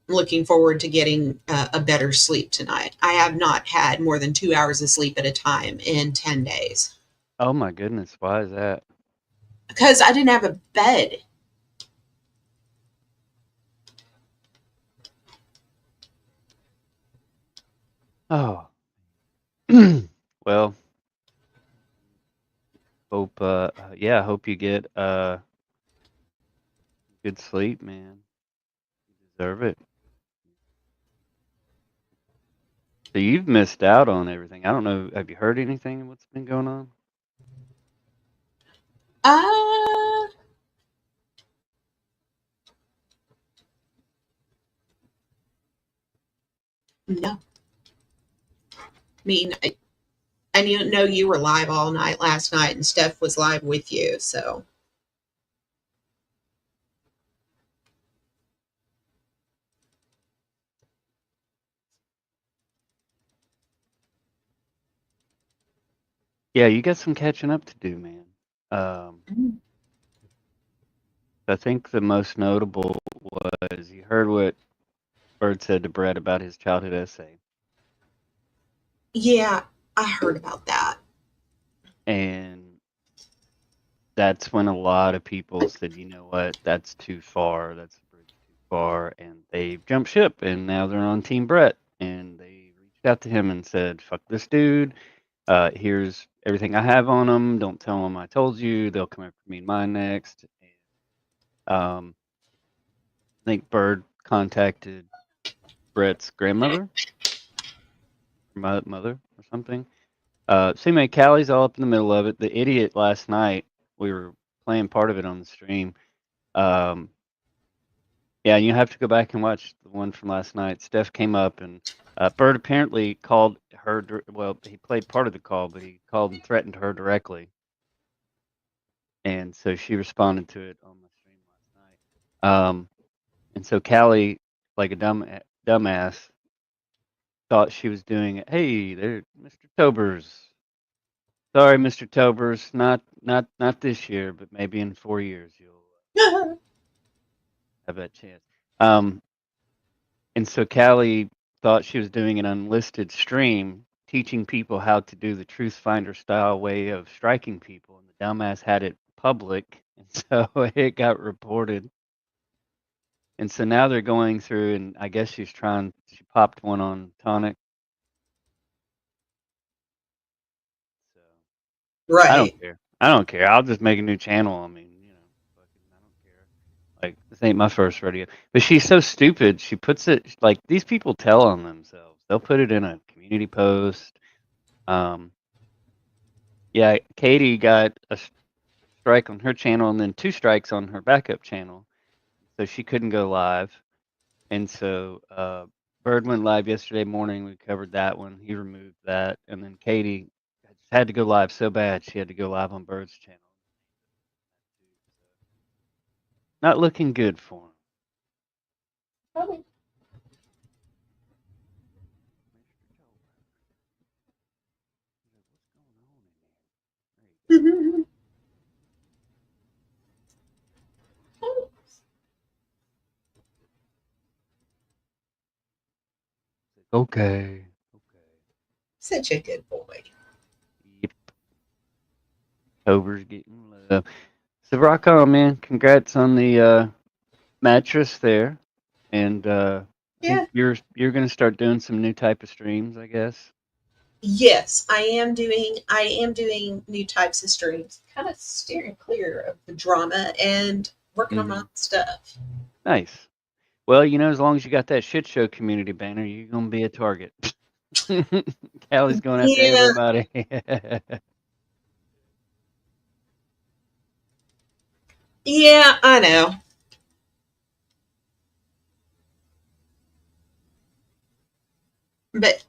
looking forward to getting a better sleep tonight. I have not had more than 2 hours of sleep at a time in 10 days Oh my goodness, why is that? because I didn't have a bed. Oh. Well, hope yeah, hope you get good sleep, man. You deserve it. So you've missed out on everything. I don't know, have you heard anything what's been going on? Uh, no. I mean, I didn't know you were live all night last night, and Steph was live with you. So, Yeah, you got some catching up to do, man. Um, I think the most notable was you heard what Bird said to Brett about his childhood essay. yeah, I heard about that. And that's when a lot of people said, you know what, that's too far, that's a bridge too far, and they've jumped ship, and now they're on Team Brett, and they reached out to him and said, fuck this dude, here's everything I have on him, don't tell them I told you, they'll come after me and mine next. And, I think Bird contacted Brett's grandmother, or mother, or something. So anyway, Callie's all up in the middle of it. The idiot last night, we were playing part of it on the stream. Um, yeah, you have to go back and watch the one from last night. Steph came up and Bird apparently called her. Well, he played part of the call, but he called and threatened her directly, and so she responded to it on the stream last night. And so Callie, like a dumbass, thought she was doing it. Hey, there, Mr. Tobers. Sorry, Mr. Tobers, not this year, but maybe in 4 years you'll have that chance. And so Callie thought she was doing an unlisted stream, teaching people how to do the Truth Finder style way of striking people, and the dumbass had it public, and so it got reported. And so now they're going through, and I guess she popped one on Tonic. So I Right. don't care. I don't care. I'll just make a new channel. I mean, fucking, I don't care. Like, this ain't my first rodeo. But she's so stupid. She puts it like these people tell on themselves. They'll put it in a community post. Yeah, Katie got a strike on her channel and then 2 strikes on her backup channel, so she couldn't go live. And so Bird went live yesterday morning. We covered that one. He removed that, and then Katie had to go live so bad she had to go live on Bird's channel. Not looking good for him. Probably. Okay. Such a good boy. Yep. Tober's getting love. So rock on, man. Congrats on the mattress there. And I think Yeah. you're gonna start doing some new type of streams, I guess. Yes, I am doing new types of streams. Kind of steering clear of the drama and working on my own stuff. Nice. Well, as long as you got that shit show community banner, you're gonna be a target. Callie's going after Yeah. everybody. Yeah, I know. But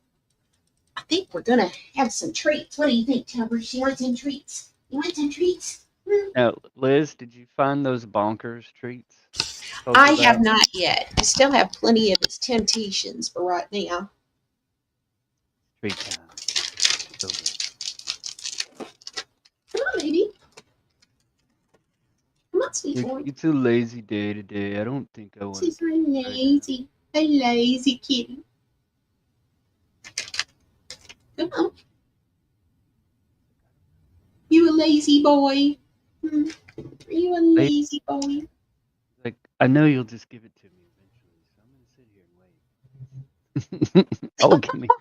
I think we're gonna have some treats. What do you think, Tubbers? You want some treats? You want some treats? Now, Liz, did you find those bonkers treats I told I you have about? not yet. I still have plenty of its temptations for right now. Treat time. So good. Come on, baby. Come on, sweet boy. It's a lazy day today. I don't think I want She's to so do it right now. lazy. A lazy kitty. Come on. You a lazy boy? Hmm. Are you a lazy boy? Like, I know you'll just give it to me eventually, so I'm gonna sit here and wait. Oh, give me,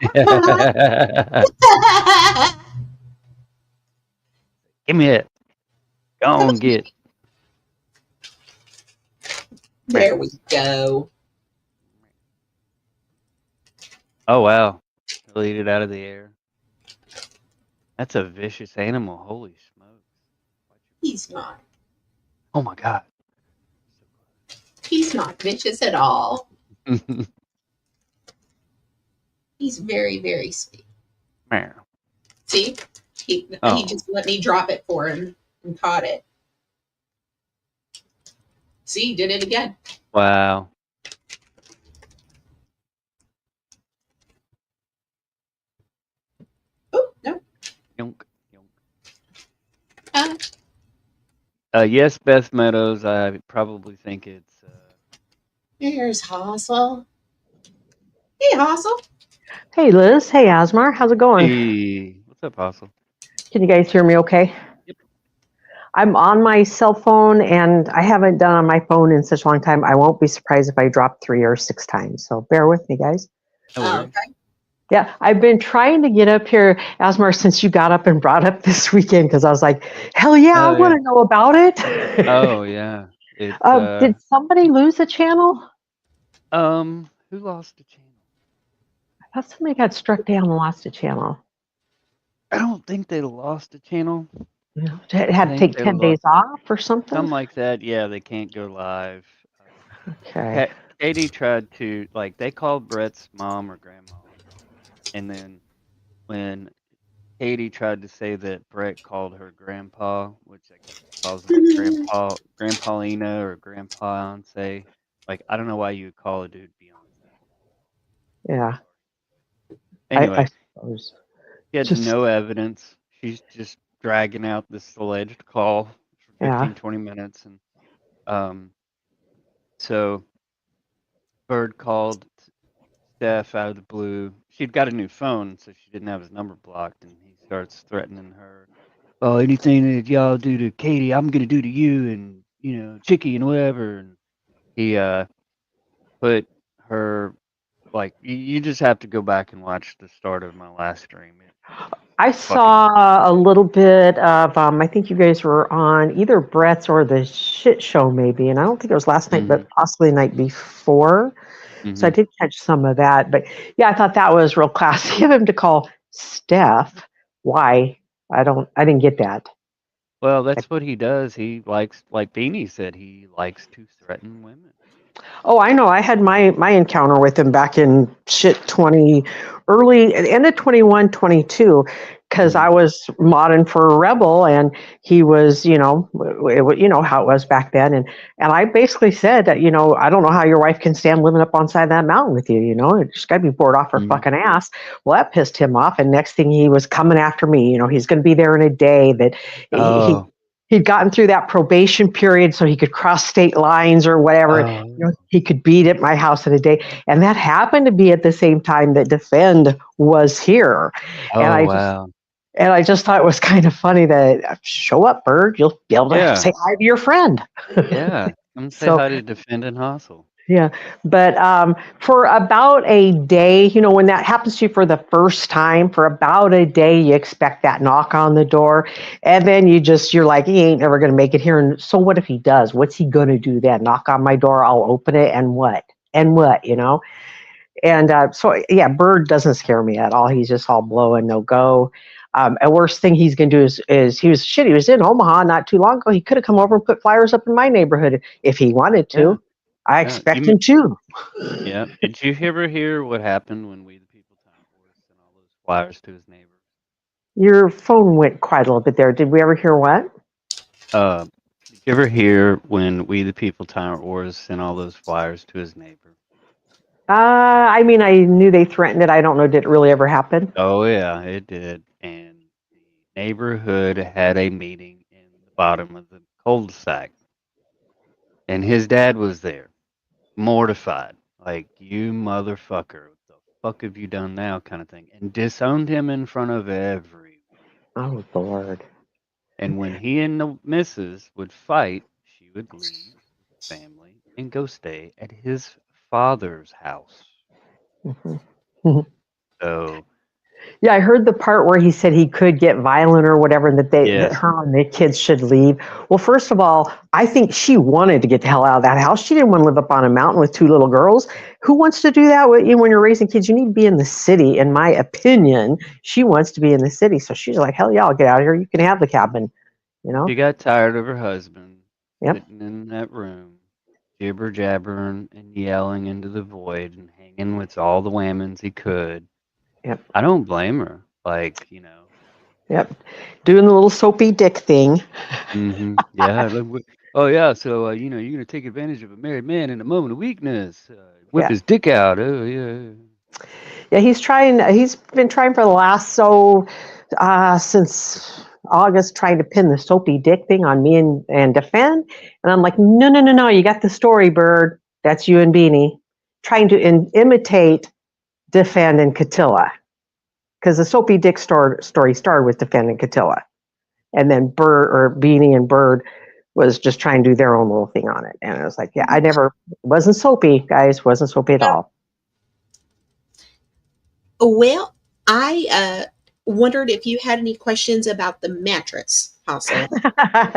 give me it. Go Come on, on. get. There we go. Oh wow, he'll eat it out of the air. That's a vicious animal. Holy smokes! He's not. Oh my god. He's not vicious at all. He's very, very sweet. Meow. See? He Oh just let me drop it for him and caught it. See, he did it again. wow. Oh, no. Yonk, yonk. Yes, Beth Meadows. I probably think it's. Here's Hossel. Hey, Hossel. Hey Liz, hey Asmar, how's it going? Hey, what's up, Hassel? Can you guys hear me okay? Yep. I'm on my cell phone and I haven't done on my phone in such a long time. I won't be surprised if I drop 3 or 6 times. So bear with me, guys. No Oh, worries. okay. Yeah, I've been trying to get up here, Asmar, since you got up and brought up this weekend because I was like, hell yeah, I Oh want yeah. to know about it. Oh yeah. It. Did somebody lose a channel? Who lost a channel? I thought somebody got struck down and lost a channel. I don't think they lost a channel. You know, it I had to think take they 10 lost days off or something. something like that. Yeah, they can't go live. Okay. Katie tried to they called Brett's mom or grandma, and then when Katie tried to say that Brett called her grandpa, which I guess calls him like Grandpaulina or Grandpa-ance. Like I don't know why you would call a dude Beyonce. Yeah, I Anyway, suppose. she had Just, no evidence. She's just dragging out this alleged call for yeah. 15, 20 minutes, and um, so Bird called Steph out of the blue. She'd got a new phone, so she didn't have his number blocked, and he starts threatening her. Oh, anything that y'all do to Katie, I'm gonna do to you, and Chicky and whatever. And he put her you just have to go back and watch the start of my last stream. I Fucking saw a little bit of, I think you guys were on either Brett's or the shit show, maybe. And I don't think it was last night, mm-hmm, but possibly the night before. So I mm-hmm. did catch some of that. But yeah, I thought that was real classy of him to call Steph. Why? I didn't get that. Well, that's what he does. He likes, like Beanie said, he likes to threaten women. Oh, I know. I had my encounter with him back in shit 20, end of 21, 22, because Mm-hmm, I was modding for Rebel and he was, you know how it was back then. And I basically said that, I don't know how your wife can stand living up on side of that mountain with you, she's got to be bored off her mm-hmm. fucking ass. Well, that pissed him off. And next thing he was coming after me, he's going to be there in a day that he, Oh, he'd gotten through that probation period so he could cross state lines or whatever. oh, He could beat at my house in a day. And that happened to be at the same time that Defend was here. And oh, wow. I just thought it was kind of funny that show up, Bird, you'll be able to Yeah, say hi to your friend. yeah. Come say So hi to Defendant Hustle. yeah, but for about a day, when that happens to you for the first time, for about a day, you expect that knock on the door, and then you're like, he ain't never going to make it here. And so, what if he does? What's he going to do then? Knock on my door, I'll open it, and what? And what? And so, yeah, Bird doesn't scare me at all. He's just all blow and no go. And worst thing he's going to do is he was in Omaha not too long ago. He could have come over and put flyers up in my neighborhood if he wanted Yeah, to. I yeah. expect him to. Yeah. Did you ever hear what happened when We the People Time Force sent all those flyers to his neighbors? Your phone went quite a little bit there. Did we ever hear what? Did you ever hear when We the People Time Wars sent all those flyers to his neighbor? I mean, I knew they threatened it. I don't know. Did it really ever happen? Oh yeah, it did. And the neighborhood had a meeting in the bottom of the cul-de-sac, and his dad was there, mortified. like, you motherfucker, what the fuck have you done now, kind of thing, and disowned him in front of everyone. Oh Lord. And when he and the missus would fight, she would leave with the family and go stay at his father's house. Mhm. So, Yeah, I heard the part where he said he could get violent or whatever, and that that yes. her and the kids should leave. Well, first of all, I think she wanted to get the hell out of that house. She didn't want to live up on a mountain with two little girls. Who wants to do that when you're raising kids? You need to be in the city, in my opinion. She wants to be in the city, so she's like, hell yeah, I'll get out of here. You can have the cabin, you know? She got tired of her husband Yep. sitting in that room, jibber jabbering and yelling into the void and hanging with all the whammons he could. Yep. I don't blame her. Like, Yep. Doing the little soapy dick thing. Yeah. Oh, yeah. So, you're going to take advantage of a married man in a moment of weakness, whip Yeah. his dick out. Oh, yeah. Yeah, he's been trying for the last since August, trying to pin the soapy dick thing on me and defend. And I'm like, no, no, no, no, you got the story, Bird. That's you and Beanie. Trying to imitate Defend and Catilla. Because the soapy dick story started with Defend and Catilla. And then Beanie and Bird was just trying to do their own little thing on it. And I was like, yeah, wasn't soapy, guys, wasn't soapy at all. Well, I wondered if you had any questions about the mattress, Hassel.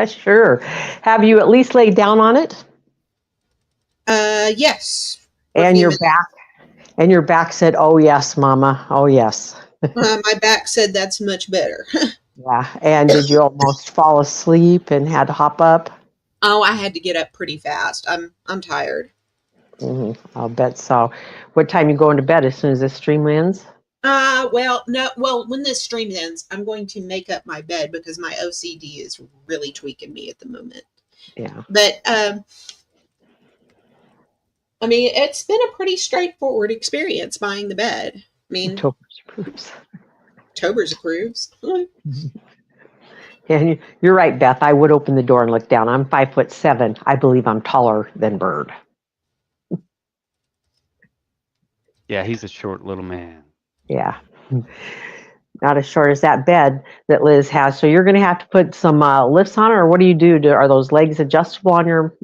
Sure. Have you at least laid down on it? Yes. For a And few your minutes. back said, "Oh yes, Mama. Oh yes." My back said that's much better. Yeah. And did you almost fall asleep and had to hop up? Oh, I had to get up pretty fast. I'm tired. I'll bet so. What time you going to bed? As soon as this stream ends? Well, no, well, when this stream ends, I'm going to make up my bed because my OCD is really tweaking me at the moment. Yeah. But I mean, it's been a pretty straightforward experience buying the bed. I mean, Tober's proofs. Tober's approves. And you're right, Beth. I would open the door and look down. I'm 5'7". I believe I'm taller than Bird. Yeah, he's a short little man. Yeah. Not as short as that bed that Liz has. So you're going to have to put some lifts on it, or what do you do? Are those legs adjustable on your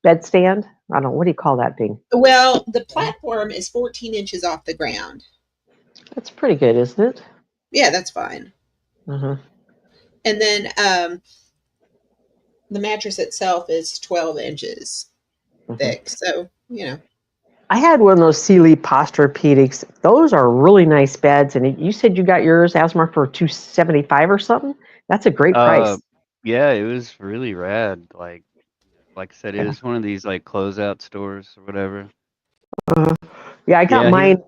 bed stand? I don't know. What do you call that thing? Well, the platform is 14 inches off the ground. That's pretty good, isn't it? Yeah, that's fine. Uh-huh. And then the mattress itself is 12 inches thick. So, I had one of those Sealy Posturepedics. Those are really nice beds. And you said you got yours, Asmar, for $275 or something? That's a great price. Yeah, it was really rad. Like I said, it Yeah. is one of these like closeout stores or whatever. Yeah, I got mine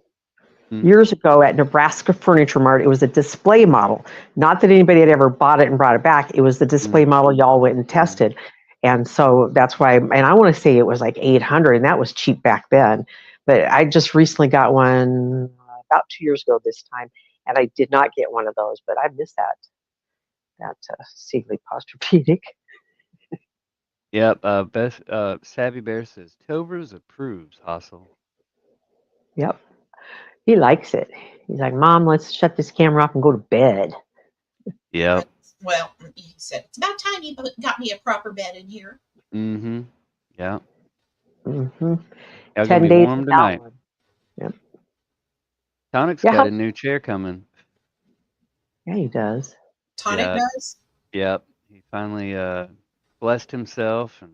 years ago at Nebraska Furniture Mart. It was a display model. Not that anybody had ever bought it and brought it back. It was the display model y'all went and tested. And so that's why, and I want to say it was like $800, and that was cheap back then. But I just recently got one about 2 years ago this time, and I did not get one of those, but I missed that Sealy Posturepedic. Yep. Savvy Bear says Tovers approves, Hassel. Yep. He likes it. He's like, Mom, let's shut this camera off and go to bed. Yep. Well, he said, it's about time you got me a proper bed in here. Mm-hmm. Yeah. Mm-hmm. It's 10 gonna be days warm without tonight. one. Yep. Tonic's Yeah, got a new chair coming. Yeah, he does. Tonic does? Yep. He finally blessed himself and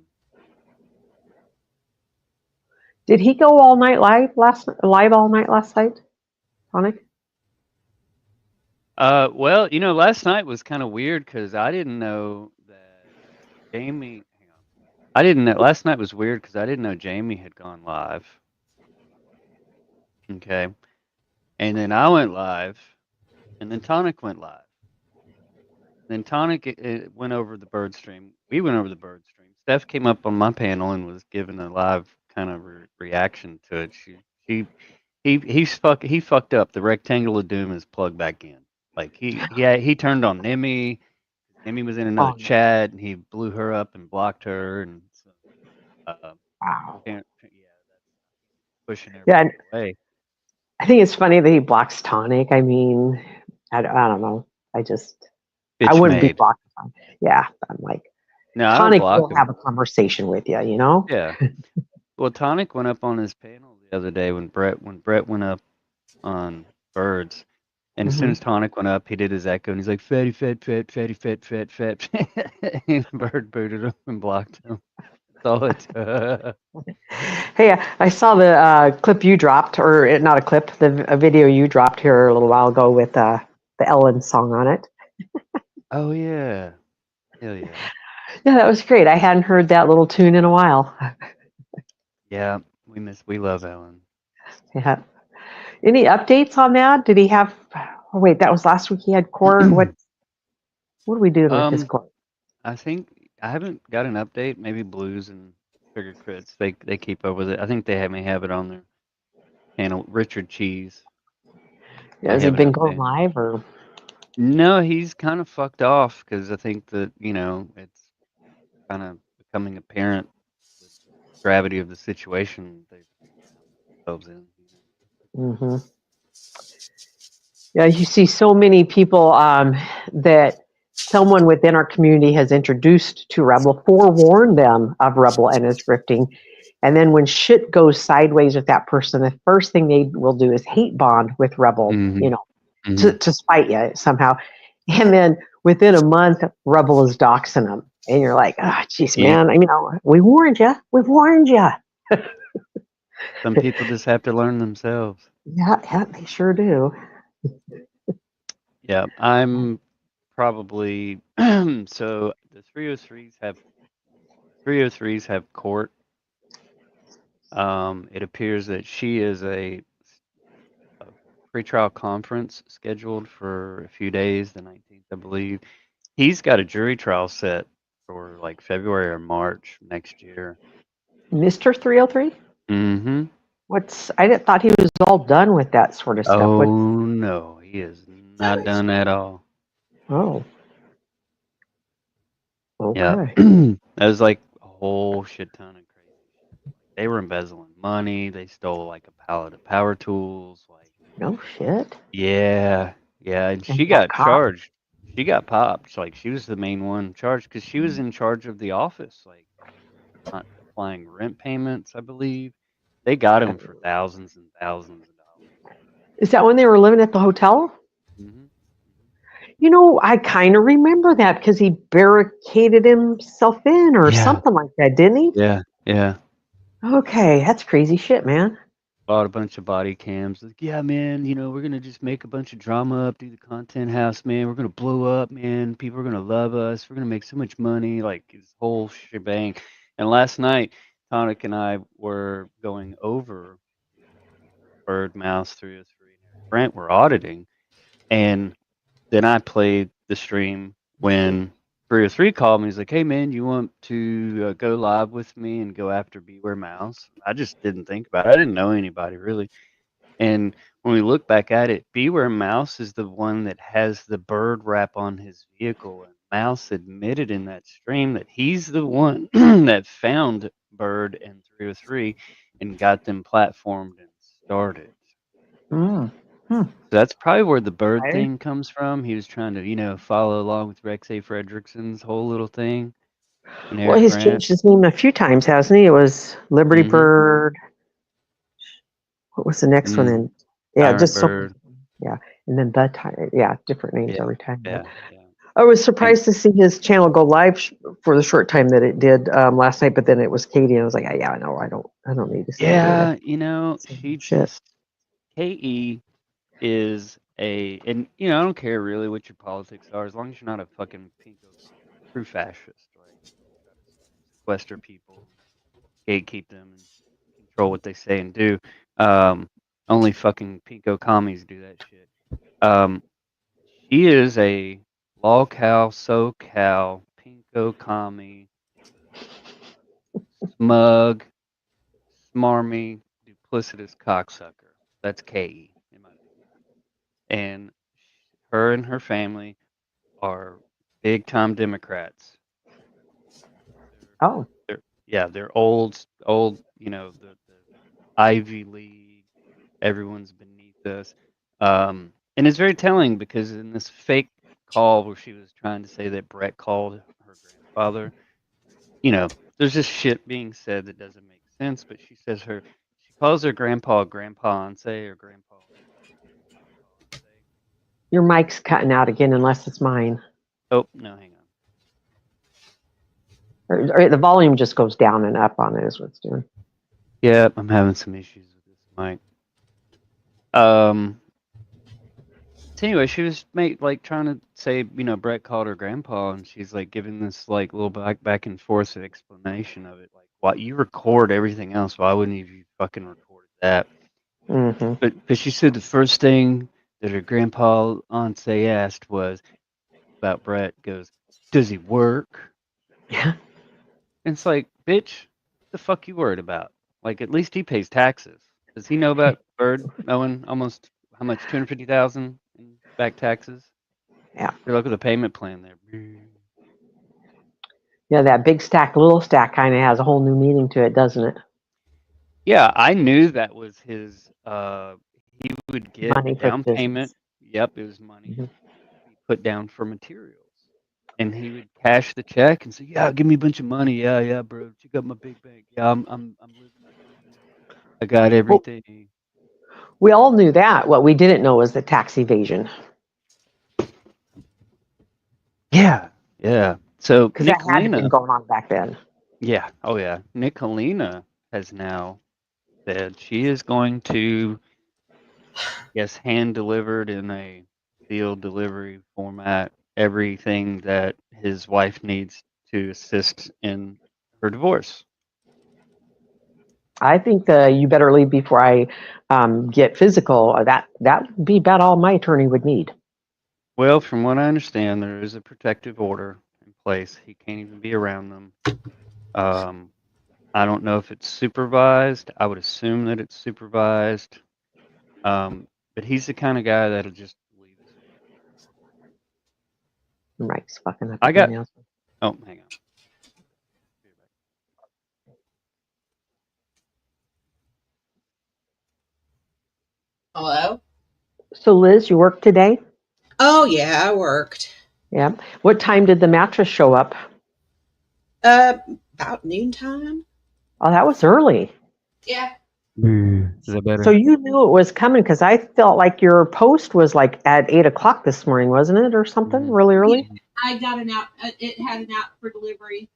Did he go all night live all night last night, Tonic? well, last night was kind of weird because I didn't know that Jamie. Hang on. I didn't know. Last night was weird because I didn't know Jamie had gone live. Okay. And then I went live, and then Tonic went live. Then Tonic went over the bird stream. We went over the bird stream. Steph came up on my panel and was giving a live kind of reaction to it. He fucked up. The rectangle of doom is plugged back in. Like he turned on Nemi. Nemi was in another chat, and he blew her up and blocked her. And so, wow. yeah, pushing Yeah, everybody and away. I think it's funny that he blocks Tonic. I mean, I don't know. I Bitch wouldn't be made. blocking Tonic. Yeah, I'm like, No, I don't Tonic block will have him. a conversation with you, you know? Yeah. Well, Tonic went up on his panel the other day when Brett went up on birds. And as soon Hmm. as Tonic went up, he did his echo, and he's like, "Fatty, fat, fat, fatty, fat, fat, fat." And Bird booted him and blocked him. Saw it. Hey, I saw the clip you dropped, or not a clip, a video you dropped here a little while ago with the Ellen song on it. Oh yeah, hell yeah, Yeah, that was great. I hadn't heard that little tune in a while. yeah. We love Ellen. Yeah. Any updates on that? Did he have? Oh wait, that was last week. He had court. What are we doing with his um, court? I think I haven't got an update. Maybe Blues and Sugar Crits. They keep up with it. I think may have it on their channel. Richard Cheese may Has he have an been going update. live or? No, he's kind of fucked off because I think that it's kind of becoming apparent with the gravity of the situation they've found themselves in. Hmm. Yeah, you see so many people that someone within our community has introduced to Rebel, forewarned them of Rebel and his grifting. And then when shit goes sideways with that person, the first thing they will do is hate bond with Rebel, Mm-hmm. Mm-hmm. to spite you somehow. And then within a month, Rebel is doxing them. And you're like, oh, geez, Yeah. man, we warned you. We warned you. Some people just have to learn themselves. Yeah, they sure do. Yeah, I'm probably so the 303s have court. It appears that she is a pretrial conference scheduled for a few days, the 19th, I believe. He's got a jury trial set for like February or March next year. Mr. 303? Mm-hmm. I thought he was all done with that sort of stuff. Oh no, he is not done at all. Oh, Yeah. okay. That was like a whole shit ton of crazy shit. Like they were embezzling money, they stole like a pallet of power tools, like No shit. yeah, yeah, and And she got got caught. charged. She got popped. Like she was the main one charged because she was in charge of the office, like not applying rent payments, I believe. They got him for thousands and thousands of Is that when they were living at the hotel? dollars. Hmm. I kind of remember that because he barricaded himself in or Yeah, something like that, didn't he? yeah, yeah. Okay, that's crazy shit, man. Bought a bunch of body cams. Like, yeah, man, we're gonna just make a bunch of drama up, do the content house, man. We're gonna blow up, man. People are gonna love us. We're gonna make so much money, like this whole shebang. And last night, Tonic and I were going over Bird Mouse 303 and Eric Brent were auditing, and then I played the stream when 303 called me. He's like, "Hey, man, you want to go live with me and go after Beware Mouse?" I just didn't think about it. I didn't know anybody really. And when we look back at it, Beware Mouse is the one that has the bird wrap on his vehicle. And Mouse admitted in that stream that he's the one that found Bird and 303 and got them platformed and started. Mm. Hmm. So that's probably where the bird Okay. thing comes from. He was trying to, follow along with Rex A. Fredrickson's whole little thing and Well, Eric he's Grant. changed his name a few times, hasn't he? It was Liberty Mm-hmm. Bird. What was the next one? Mm-hmm. And yeah, Tyrant just so Bird. yeah. And then yeah, different names Yeah. every time. Yeah. Yeah. I was And surprised to see his channel go live for the short time that it did last night, but then it was Katie, and I was like, yeah, no, I don't need to see any of that yeah, same she shit. just KE is and I don't care really what your politics are, as long as you're not a fucking pinko true fascist, like try to sequester people, gatekeep them, and control what they say and do. Um, Only fucking pinko commies do that shit. Um, she is a lolcow, SoCal, pinko commie, smug, smarmy, duplicitous cocksucker. That's KE, in my opinion. And her and her family are big time Democrats. They're, Oh, they're yeah, they're old, the Ivy League. Everyone's beneath us. And it's very telling because in this fake call where she was trying to say that Brett called her grandfather, there's just shit being said that doesn't make sense. But she calls her grandpa Grandpa-ance or Grandpa. Your mic's cutting out again, unless it's mine. Oh, no, hang on. Or the volume just goes down and up on it is what it's doing. Yeah, I'm having some issues with this mic. So anyway, she was trying to say, Brett called her grandpa, and she's like giving this like little back and forth explanation of it. Like, why you record everything else? Why wouldn't you fucking record that? Mm-hmm. But she said the first thing that her grandpa aunt asked was about Brett. Goes, does he work? Yeah. And it's like, bitch, the fuck you worried about? Like, at least he pays taxes. Does he know about Bird owing almost how much, 250,000 in back taxes? Yeah. You're looking at the payment plan there. Yeah, that big stack, little stack kind of has a whole new meaning to it, doesn't it? Yeah, I knew that was his. He would get Money a for the down business. payment. Yep, it was money Mm-hmm. he put down for materials, and he would cash the check and say, "Yeah, give me a bunch of money. Yeah, bro. Check out my big bank. Yeah, I'm living the dream. I got everything." We all knew that. What we didn't know was the tax evasion. Yeah. So Because that had to have been Nicolina, going on back then. yeah, oh yeah, Nicolina has now said she is going to, yes, hand delivered in a field delivery format everything that his wife needs to assist in her divorce. I think you better leave before I get physical. That would be about all my attorney would need. Well, from what I understand, there is a protective order in place. He can't even be around them. I don't know if it's supervised. I would assume that it's supervised. But he's the kind of guy that'll just leave his Your mic's fucking up I got. again. Oh, hang on. Hello? So, Liz, you worked today? Oh, yeah, I worked. Yeah. What time did the mattress show up? About noontime. Oh, that was early. Yeah. Is that better? So you knew it was coming because I felt like your post was like at 8 o'clock this morning, wasn't it, or something really early? Yeah, I got an out. It had an out for delivery.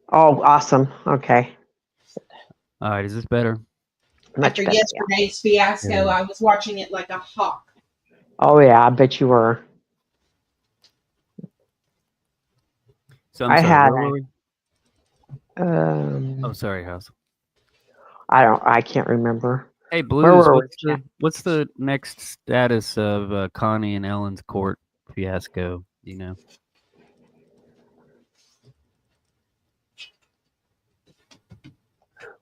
Oh, awesome. Okay. All right, is this better? Much After better, yesterday's fiasco, I was watching it like a hawk. Oh, yeah, I bet you were. So I had. Oh, sorry, House. I can't remember. Hey, Blues, were what's the next status of Connie and Ellen's court fiasco? Do you know?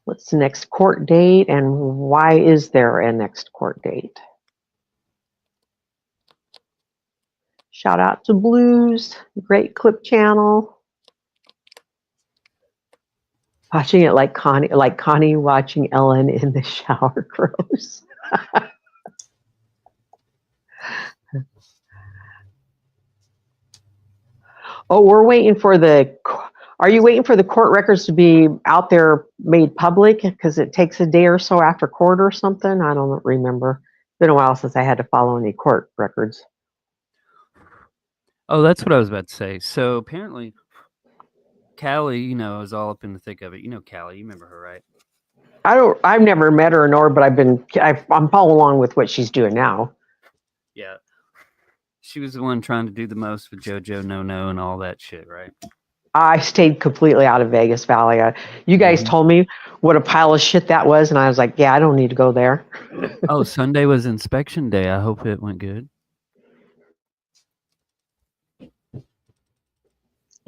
What's the next court date and why is there a next court date? Shout out to Blues, great clip channel. Watching it like Connie watching Ellen in the shower. Gross. Oh, we're waiting for are you waiting for the court records to be out there made public? Because it takes a day or so after court or something? I don't remember. It's been a while since I had to follow any court records. Oh, that's what I was about to say. So apparently, Callie, is all up in the thick of it. You know Callie, you remember her, right? I've never met her nor, but I'm following along with what she's doing now. Yeah. She was the one trying to do the most with JoJo No and all that shit, right? I stayed completely out of Vegas Valley. You guys told me what a pile of shit that was, and I was like, yeah, I don't need to go there. Oh, Sunday was inspection day. I hope it went good.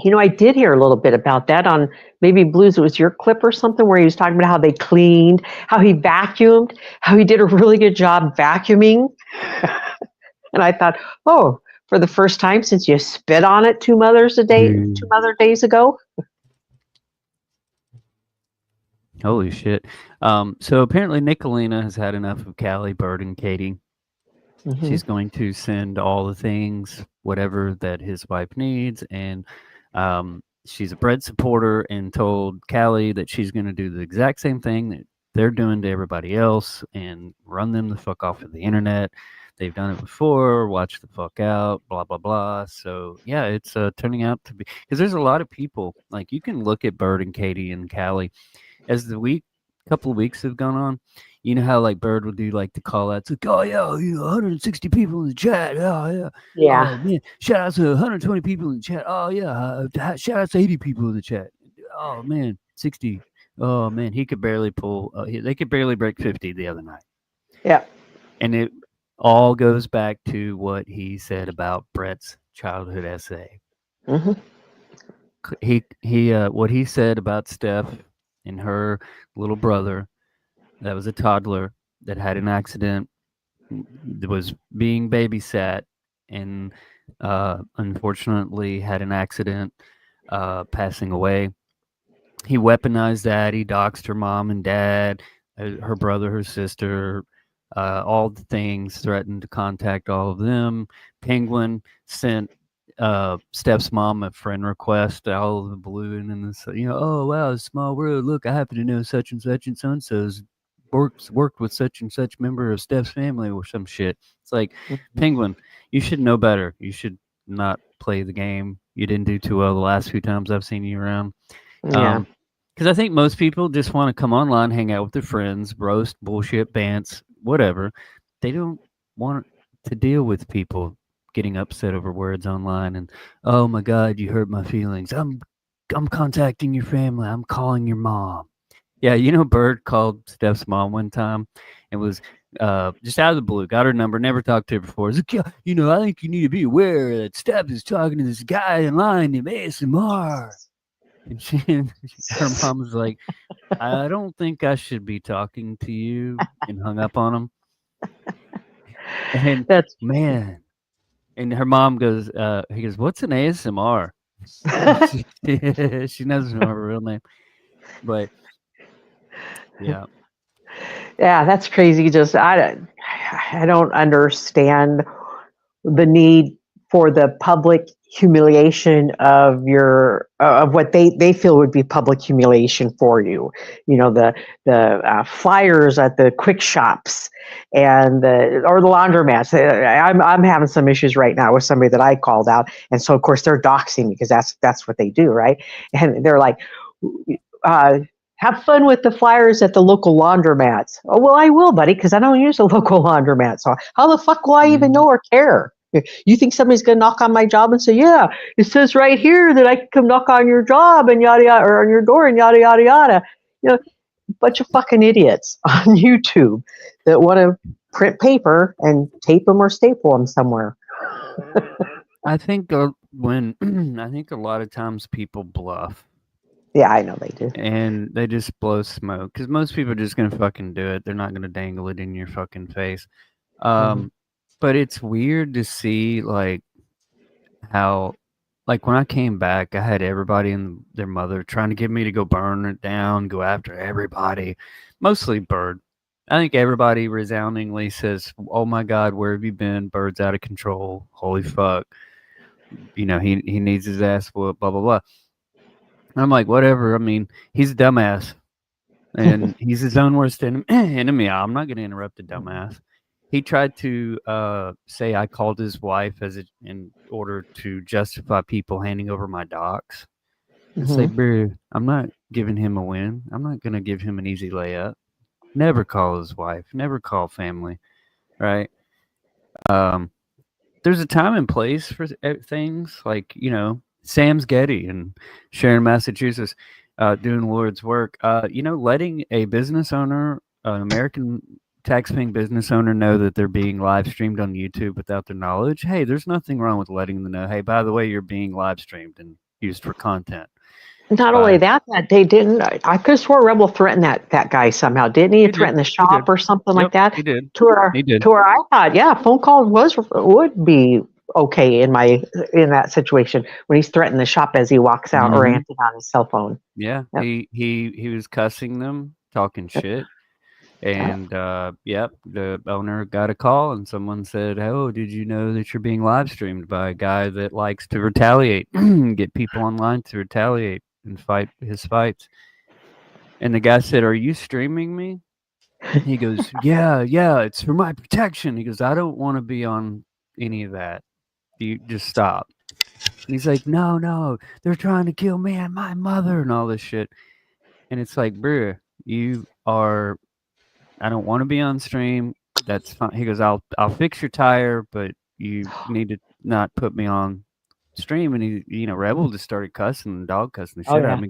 I did hear a little bit about that on maybe Blues. It was your clip or something where he was talking about how they cleaned, how he vacuumed, how he did a really good job vacuuming. And I thought, oh, for the first time since you spit on it 2 Mother days ago. Holy shit. So apparently Nicolina has had enough of Callie, Bird, and Katie. Hmm. She's going to send all the things, whatever that his wife needs, and she's a bread supporter and told Callie that she's going to do the exact same thing that they're doing to everybody else and run them the fuck off of the internet. They've done it before. Watch the fuck out. Blah blah blah. So yeah, it's turning out to be because there's a lot of people like you can look at Bird and Katie and Callie as the couple of weeks have gone on, you know how like Bird would do like the call outs like, oh yeah, 160 people in the chat. Oh yeah. Yeah. Oh man, shout out to 120 people in the chat. Oh yeah, shout out to 80 people in the chat. Oh man, 60. Oh man, he could barely pull. They could barely break 50 the other night, Yeah. and it all goes back to what he said about Brett's childhood essay. Hmm. He what he said about Steph and her little brother that was a toddler that had an accident, that was being babysat, and unfortunately had an accident, passing away. He weaponized that. He doxed her mom and dad, her brother, her sister, all the things, threatened to contact all of them. Penguin sent Steph's mom a friend request out of the blue, and then this, oh wow, small world. Look, I happen to know such and such and so and so's worked with such and such member of Steph's family or some shit. It's like Penguin, you should know better. You should not play the game. You didn't do too well the last few times I've seen you around. Yeah. Because I think most people just want to come online, hang out with their friends, roast, bullshit, bants, whatever. They don't want to deal with people getting upset over words online and, oh my God, you hurt my feelings. I'm contacting your family. I'm calling your mom. Yeah, Bird called Steph's mom one time and was just out of the blue, got her number, never talked to her before. He's like, yeah, I think you need to be aware that Steph is talking to this guy in line named ASMR. And her mom was like, I don't think I should be talking to you, and hung up on him. And That's man, and her mom goes, he goes, what's an ASMR? She doesn't know her real name, but yeah. yeah, that's crazy. Just I don't understand the need for the public humiliation of your of what they feel would be public humiliation for you. The flyers at the quick shops and or the laundromats. I'm having some issues right now with somebody that I called out, and so of course they're doxing me because that's what they do, right? And they're like, have fun with the flyers at the local laundromats. Oh, well, I will, buddy, because I don't use a local laundromat. So how the fuck will I even know or care? You think somebody's going to knock on my job and say, yeah, it says right here that I can come knock on your job and yada, yada, or on your door and yada, yada, yada. Bunch of fucking idiots on YouTube that want to print paper and tape them or staple them somewhere. I think I think a lot of times people bluff. Yeah, I know they do. And they just blow smoke because most people are just gonna fucking do it. They're not gonna dangle it in your fucking face. But it's weird to see like how, like when I came back, I had everybody and their mother trying to get me to go burn it down, go after everybody, mostly Bird. I think everybody resoundingly says, "Oh my God, where have you been? Bird's out of control. Holy fuck! He needs his ass whooped." Blah blah blah. I'm like, whatever. I mean, he's a dumbass, and he's his own worst enemy. I'm not going to interrupt the dumbass. He tried to say I called his wife in order to justify people handing over my docs. And say, bro, I'm not giving him a win. I'm not going to give him an easy layup. Never call his wife. Never call family. Right? There's a time and place for things like, Sam's Getty and Sharon, Massachusetts, doing Lord's work. Letting a business owner, an American tax-paying business owner, know that they're being live streamed on YouTube without their knowledge. Hey, there's nothing wrong with letting them know. Hey, by the way, you're being live streamed and used for content. Not only that they didn't. I could have swore Rebel threatened that guy somehow, didn't he? Threaten the shop or something like that. He did. To where I thought, yeah, phone call would be okay in that situation when he's threatening the shop as he walks out or Mhm. answering on his cell phone. Yeah, Yep. he was cussing them, talking Yep. shit, Yep. and yep, the owner got a call, and someone said, "Oh, did you know that you're being live streamed by a guy that likes to retaliate, get people online to retaliate and fight his fights?" And the guy said, "Are you streaming me?" He goes, "Yeah, yeah, it's for my protection." He goes, "I don't want to be on any of that. You just stop." And he's like, "No, no, they're trying to kill me and my mother and all this shit." And it's like, "Bruh, you are. I don't want to be on stream. That's fine." He goes, "I'll fix your tire, but you need to not put me on stream." And Rebel just started cussing and dog cussing the Oh shit out of yeah. him.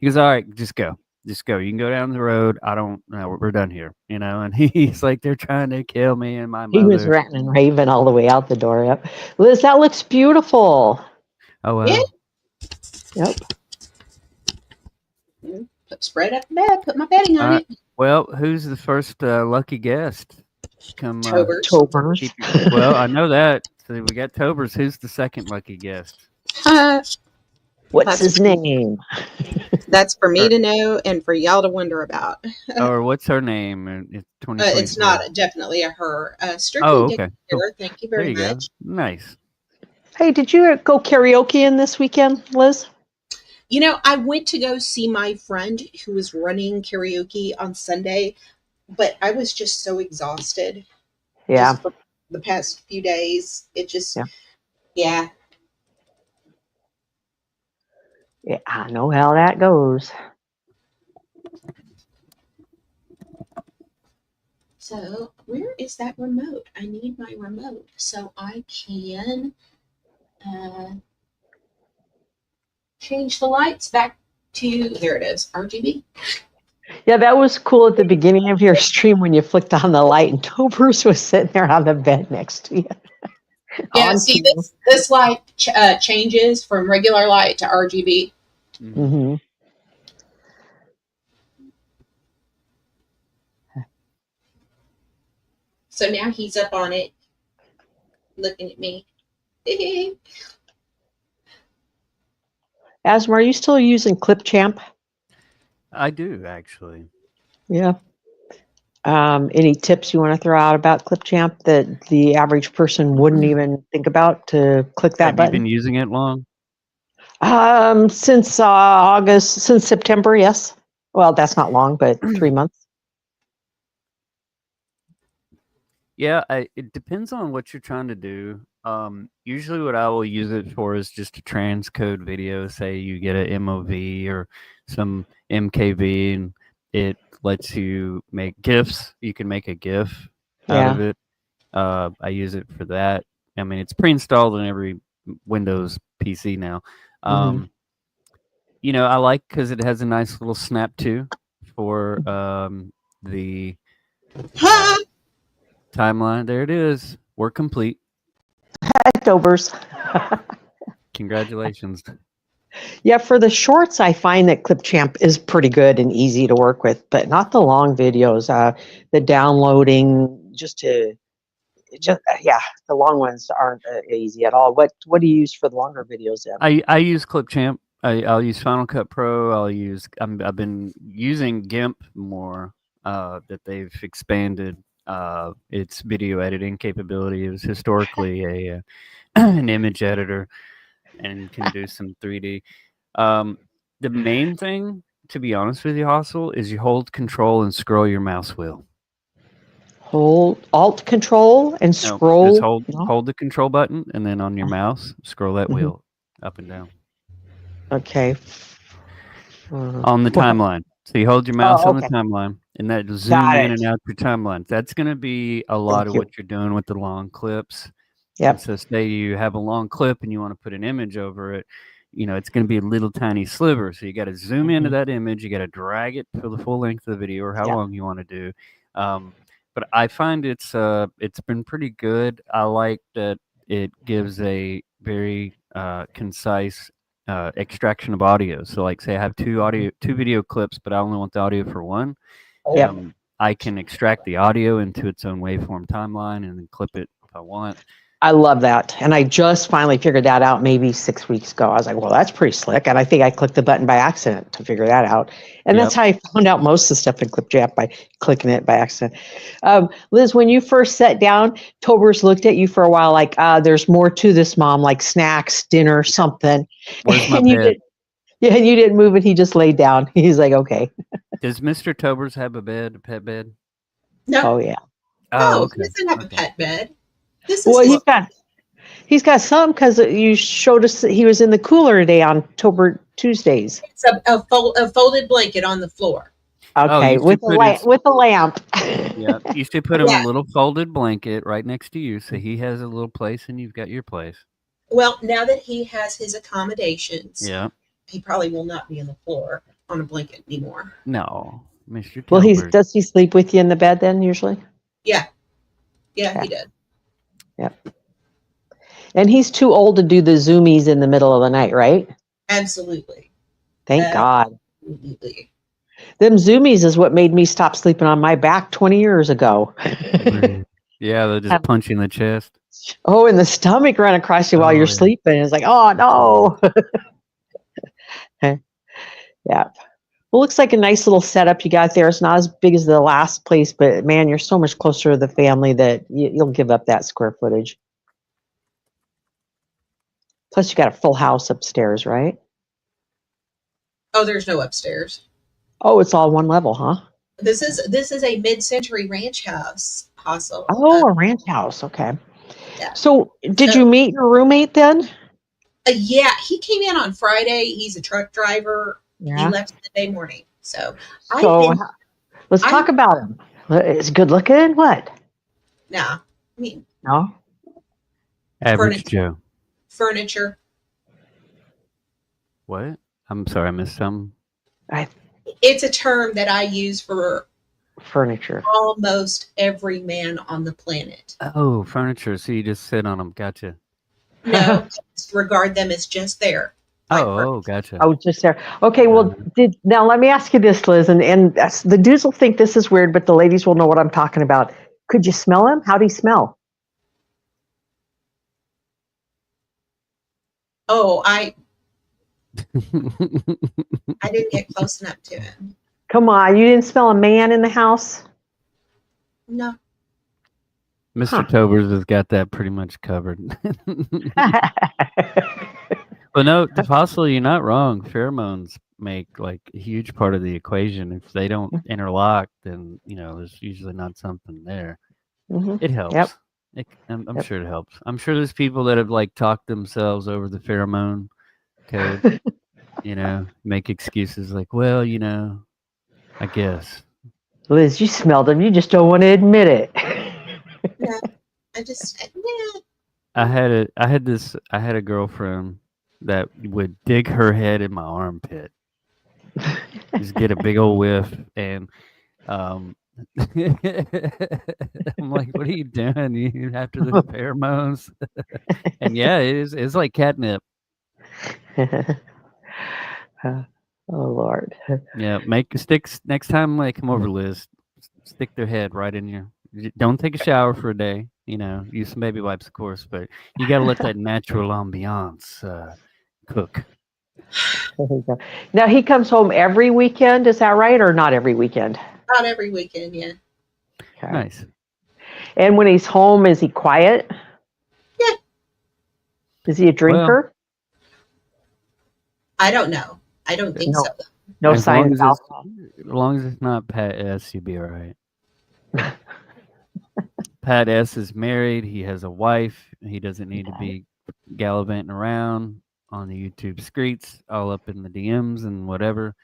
He goes, "All right, just go." Just go. You can go down the road. I don't know. We're done here, And he's like, they're trying to kill me and my He was mother. ranting and raving all the way out the door. Yep. Liz, that looks beautiful. Oh Yeah. well. Yep. Spread up the bed, put my bedding on it. Well, who's the first lucky guest? Come Tobers. Tobers. Well, I know that. So we got Tobers. Who's the second lucky guest? What's That's his name? That's for me to know and for y'all to wonder about. Or what's her name? It's 2024. It's not definitely a her. Strictly Oh, Dick okay. Cool. Taylor. Thank you There very you go. much. Nice. Hey, did you go karaoke in this weekend, Liz? I went to go see my friend who was running karaoke on Sunday, but I was just so exhausted. Yeah. Just for the past few days. It just, Yeah. yeah. Yeah, I know how that goes. So, where is that remote? I need my remote so I can change the lights back to, there it is, RGB. Yeah, that was cool at the beginning of your stream when you flicked on the light and Tobers was sitting there on the bed next to you. Yeah, On see, cue. this light changes from regular light to RGB. Mm-hmm. So now he's up on it, looking at me. Asma, are you still using Clipchamp? I do actually. Yeah. Any tips you want to throw out about Clipchamp that the average person wouldn't even think about to click that Have button? you been using it long? Since since September, yes. Well, that's not long, but 3 months. Yeah, it depends on what you're trying to do. Usually what I will use it for is just a transcode video. Say you get a MOV or some MKV and it lets you make GIFs. You can make a GIF out of Yeah. it. I use it for that. I mean, it's pre-installed in every Windows PC now. Mhm. I like because it has a nice little snap to for the timeline. There it is. We're complete. Leftovers. Congratulations. Yeah, for the shorts, I find that Clipchamp is pretty good and easy to work with, but not the long videos. The downloading, the long ones aren't easy at all. What do you use for the longer videos then? I use Clipchamp. I'll use Final Cut Pro. I've been using GIMP more. That they've expanded its video editing capability. It was historically a an image editor and can do some 3D. The main thing, to be honest with you, Hostel, is you hold Control and scroll your mouse wheel. Hold Alt Control and No, scroll. just No? hold the Control button and then on your mouse scroll that Mhm. wheel up and down Okay. on the Well, timeline. So you hold your mouse on the okay. timeline and that will zoom Got in it. and out your timeline. That's going to be a lot Thank of you. what you're doing with the long clips. And Yep. so say you have a long clip and you want to put an image over it, it's going to be a little tiny sliver. So you got to zoom into that image. You got to drag it for the full length of the video or how Yep. long you want to do. But I find it's been pretty good. I like that it gives a very concise extraction of audio. So like say I have two video clips, but I only want the audio for one. Yep. I can extract the audio into its own waveform timeline and then clip it if I want. I love that. And I just finally figured that out maybe 6 weeks ago. I was like, well, that's pretty slick. And I think I clicked the button by accident to figure that out. And Yep. that's how I found out most of the stuff in ClipJap, by clicking it by accident. Liz, when you first sat down, Tobers looked at you for a while like, there's more to this, Mom, like snacks, dinner, something. Where's my And you bed? did. Yeah, and you didn't move, and he just laid down. He's like, okay. Does Mr. Tobers have a bed, a pet bed? No, Oh, yeah. Oh, no, okay. he doesn't have a Okay. pet bed. This Well, is his, he's got some because you showed us that he was in the cooler today on Tuesdays. it's a folded blanket on the floor. Okay, you should with put his, with the lamp. yeah, you should put him Yeah. a little folded blanket right next to you, so he has a little place and you've got your place. Well, now that he has his accommodations, Yeah. he probably will not be on the floor on a blanket anymore. No, Mr. Well, Tobers. does he sleep with you in the bed then usually? Yeah, he Okay. did. Yep. And he's too old to do the zoomies in the middle of the night, right? Absolutely. Thank God. Absolutely. Them zoomies is what made me stop sleeping on my back 20 years ago. Yeah, they'll just punch you in the chest. Oh, and the stomach run across you while Oh, you're yeah. sleeping. It's like, oh no. Yeah. Well, looks like a nice little setup you got there. It's not as big as the last place, but man, you're so much closer to the family that you'll give up that square footage. Plus, you got a full house upstairs, right? Oh, there's no upstairs. Oh, it's all one level, huh? This is a mid-century ranch house, Hassel. Oh, a ranch house. Okay. Yeah. So, did So- you meet your roommate then? Yeah, he came in on Friday. He's a truck driver. He left Sunday morning. So, Let's talk about him. Is he good looking? What? nah, I mean, No. Average Furniture. Joe. furniture. What? I'm sorry, I missed some. It's a term that I use for Furniture. almost every man on the planet. Oh, furniture. So you just sit on them. Gotcha. No, just regard them as just there. Like Oh, gotcha. Oh, just there. Okay, well, now let me ask you this, Liz, and the dudes will think this is weird, but the ladies will know what I'm talking about. Could you smell him? How'd he smell? Oh, I didn't get close enough to him. Come on, you didn't smell a man in the house? No. Mr. Tobers has got that pretty much covered. But no, possibly you're not wrong. Pheromones make like a huge part of the equation. If they don't interlock, then there's usually not something there. Mhm. It helps. Yep. I'm sure it helps. I'm sure there's people that have like talked themselves over the pheromone code. Make excuses like, well, I guess. Liz, you smelled him. You just don't want to admit it. Yeah. Yeah. I had a girlfriend that would dig her head in my armpit. Just get a big old whiff, and I'm like, what are you doing? You after the pheromones? And yeah, it's like catnip. Oh Lord. Yeah, make sticks next time they come over, Liz. Stick their head right in your. Don't take a shower for a day. Use some baby wipes, of course, but you got to let that natural ambiance cook. Now he comes home every weekend. Is that right, or not every weekend? Not every weekend, yeah. Okay. Nice. And when he's home, is he quiet? Yeah. Is he a drinker? I don't know. I don't think so. No As sign long of as alcohol. as long as it's not Pat S, you'll be all right. Pat S is married. He has a wife. He doesn't need to be gallivanting around on the YouTube streets, all up in the DMs and whatever.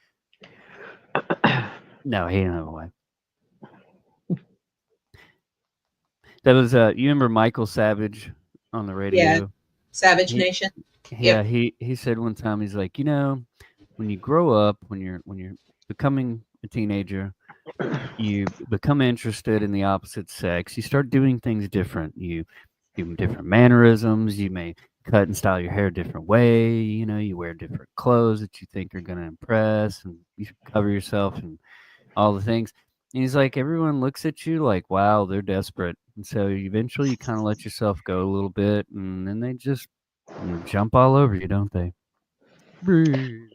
No, he didn't have a wife. That was you remember Michael Savage on the radio? Yeah. Savage Nation. Yeah, he said one time, he's like, when you grow up, when you're becoming a teenager, you become interested in the opposite sex. You start doing things different. You do different mannerisms. You may cut and style your hair a different way. You wear different clothes that you think are going to impress, and you cover yourself and all the things. He's like, everyone looks at you like, wow, they're desperate. And so eventually you kind of let yourself go a little bit, and then they just jump all over you, don't they? Brrr.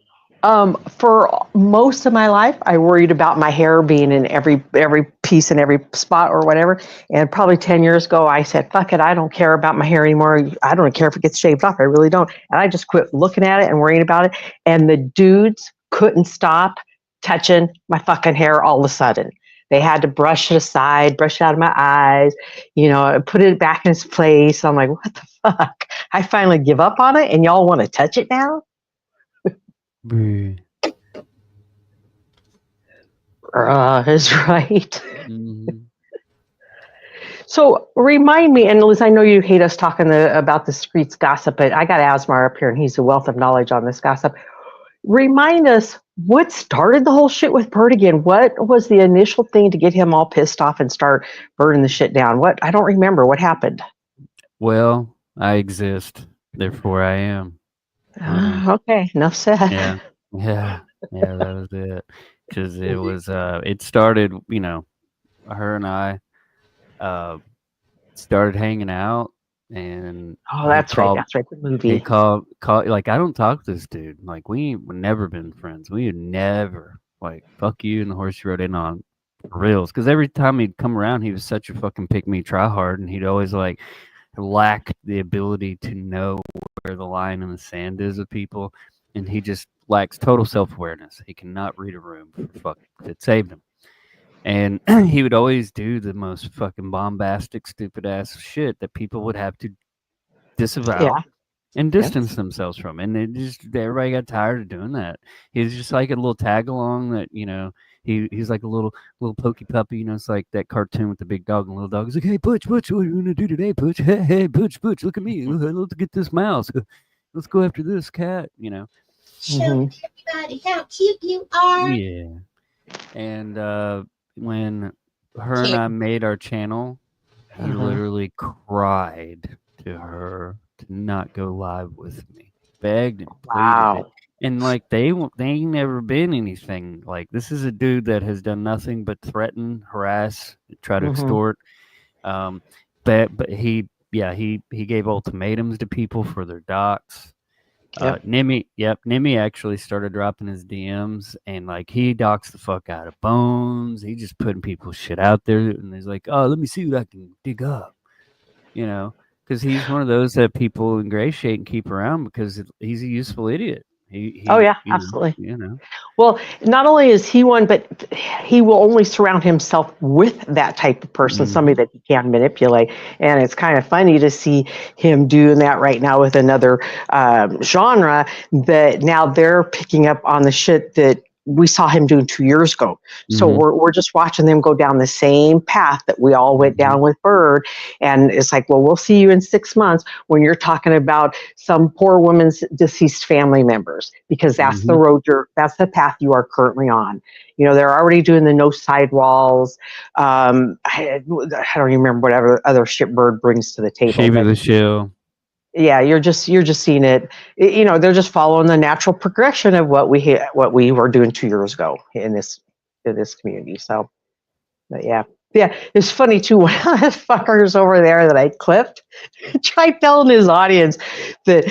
For most of my life, I worried about my hair being in every piece in every spot or whatever. And probably 10 years ago, I said, "Fuck it, I don't care about my hair anymore. I don't care if it gets shaved off. I really don't." And I just quit looking at it and worrying about it. And the dudes couldn't stop touching my fucking hair all of a sudden. They had to brush it aside, brush it out of my eyes, put it back in its place. I'm like, what the fuck? I finally give up on it, and y'all want to touch it now? Brrr. Is right. Mm-hmm. So remind me, and Liz, I know you hate us talking about the streets gossip, but I got Asmar up here, and he's a wealth of knowledge on this gossip. Remind us what started the whole shit with Bert again. What was the initial thing to get him all pissed off and start burning the shit down? What I don't remember. What happened? Well, I exist, therefore I am. Okay, enough said. Yeah, yeah, that was it. Because it was, it started, her and I started hanging out, and Oh, that's right. That's right. The movie. he called, like, I don't talk to this dude. Like, we've never been friends. We had never, like, fuck you and the horse you rode in on for reals. Because every time he'd come around, he was such a fucking pick me, try hard, and he'd always, like, lack the ability to know where the line in the sand is with people, and he just lacks total self-awareness. He cannot read a room for fuck. It saved him. And he would always do the most fucking bombastic, stupid ass shit that people would have to disavow and distance themselves from. And everybody got tired of doing that. He's just like a little tag along that, he's like a little pokey puppy, it's like that cartoon with the big dog and little dog. He's like, "Hey, Butch, what are you gonna do today, Butch? Hey, Butch, look at me. Let's get this mouse. Let's go after this cat, Show everybody how cute you are. Yeah. And when her and I made our channel, he literally cried to her to not go live with me. Begged and pleaded it. And like they ain't never been anything. Like, this is a dude that has done nothing but threaten, harass, try to extort. But he gave ultimatums to people for their docs. Nimmy actually started dropping his DMs, and like he docs the fuck out of Bones. He just putting people's shit out there, and he's like, "Oh, let me see what I can dig up," because he's one of those that people ingratiate and keep around because he's a useful idiot. Absolutely. Well, not only is he one, but he will only surround himself with that type of person, somebody that he can manipulate. And it's kind of funny to see him doing that right now with another genre that now they're picking up on the shit that we saw him doing 2 years ago. So we're just watching them go down the same path that we all went down with Bird. And it's like, well, we'll see you in 6 months when you're talking about some poor woman's deceased family members, because that's the road that's the path you are currently on. They're already doing the no sidewalls. I don't even remember whatever other shit Bird brings to the table. Shave of the show. Yeah, you're just seeing it. They're just following the natural progression of what we were doing 2 years ago in this community. So, but yeah, it's funny too. One of the fuckers over there that I clipped tried telling his audience that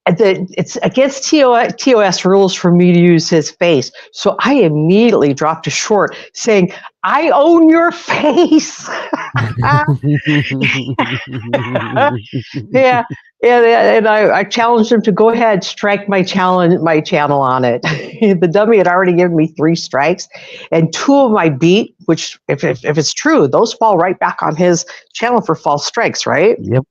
it's against TOS rules for me to use his face. So I immediately dropped a short saying, "I own your face." Yeah. And I challenged him to go ahead, strike my channel on it. The dummy had already given me 3 strikes, and 2 of my beat, which if it's true, those fall right back on his channel for false strikes, right? Yep.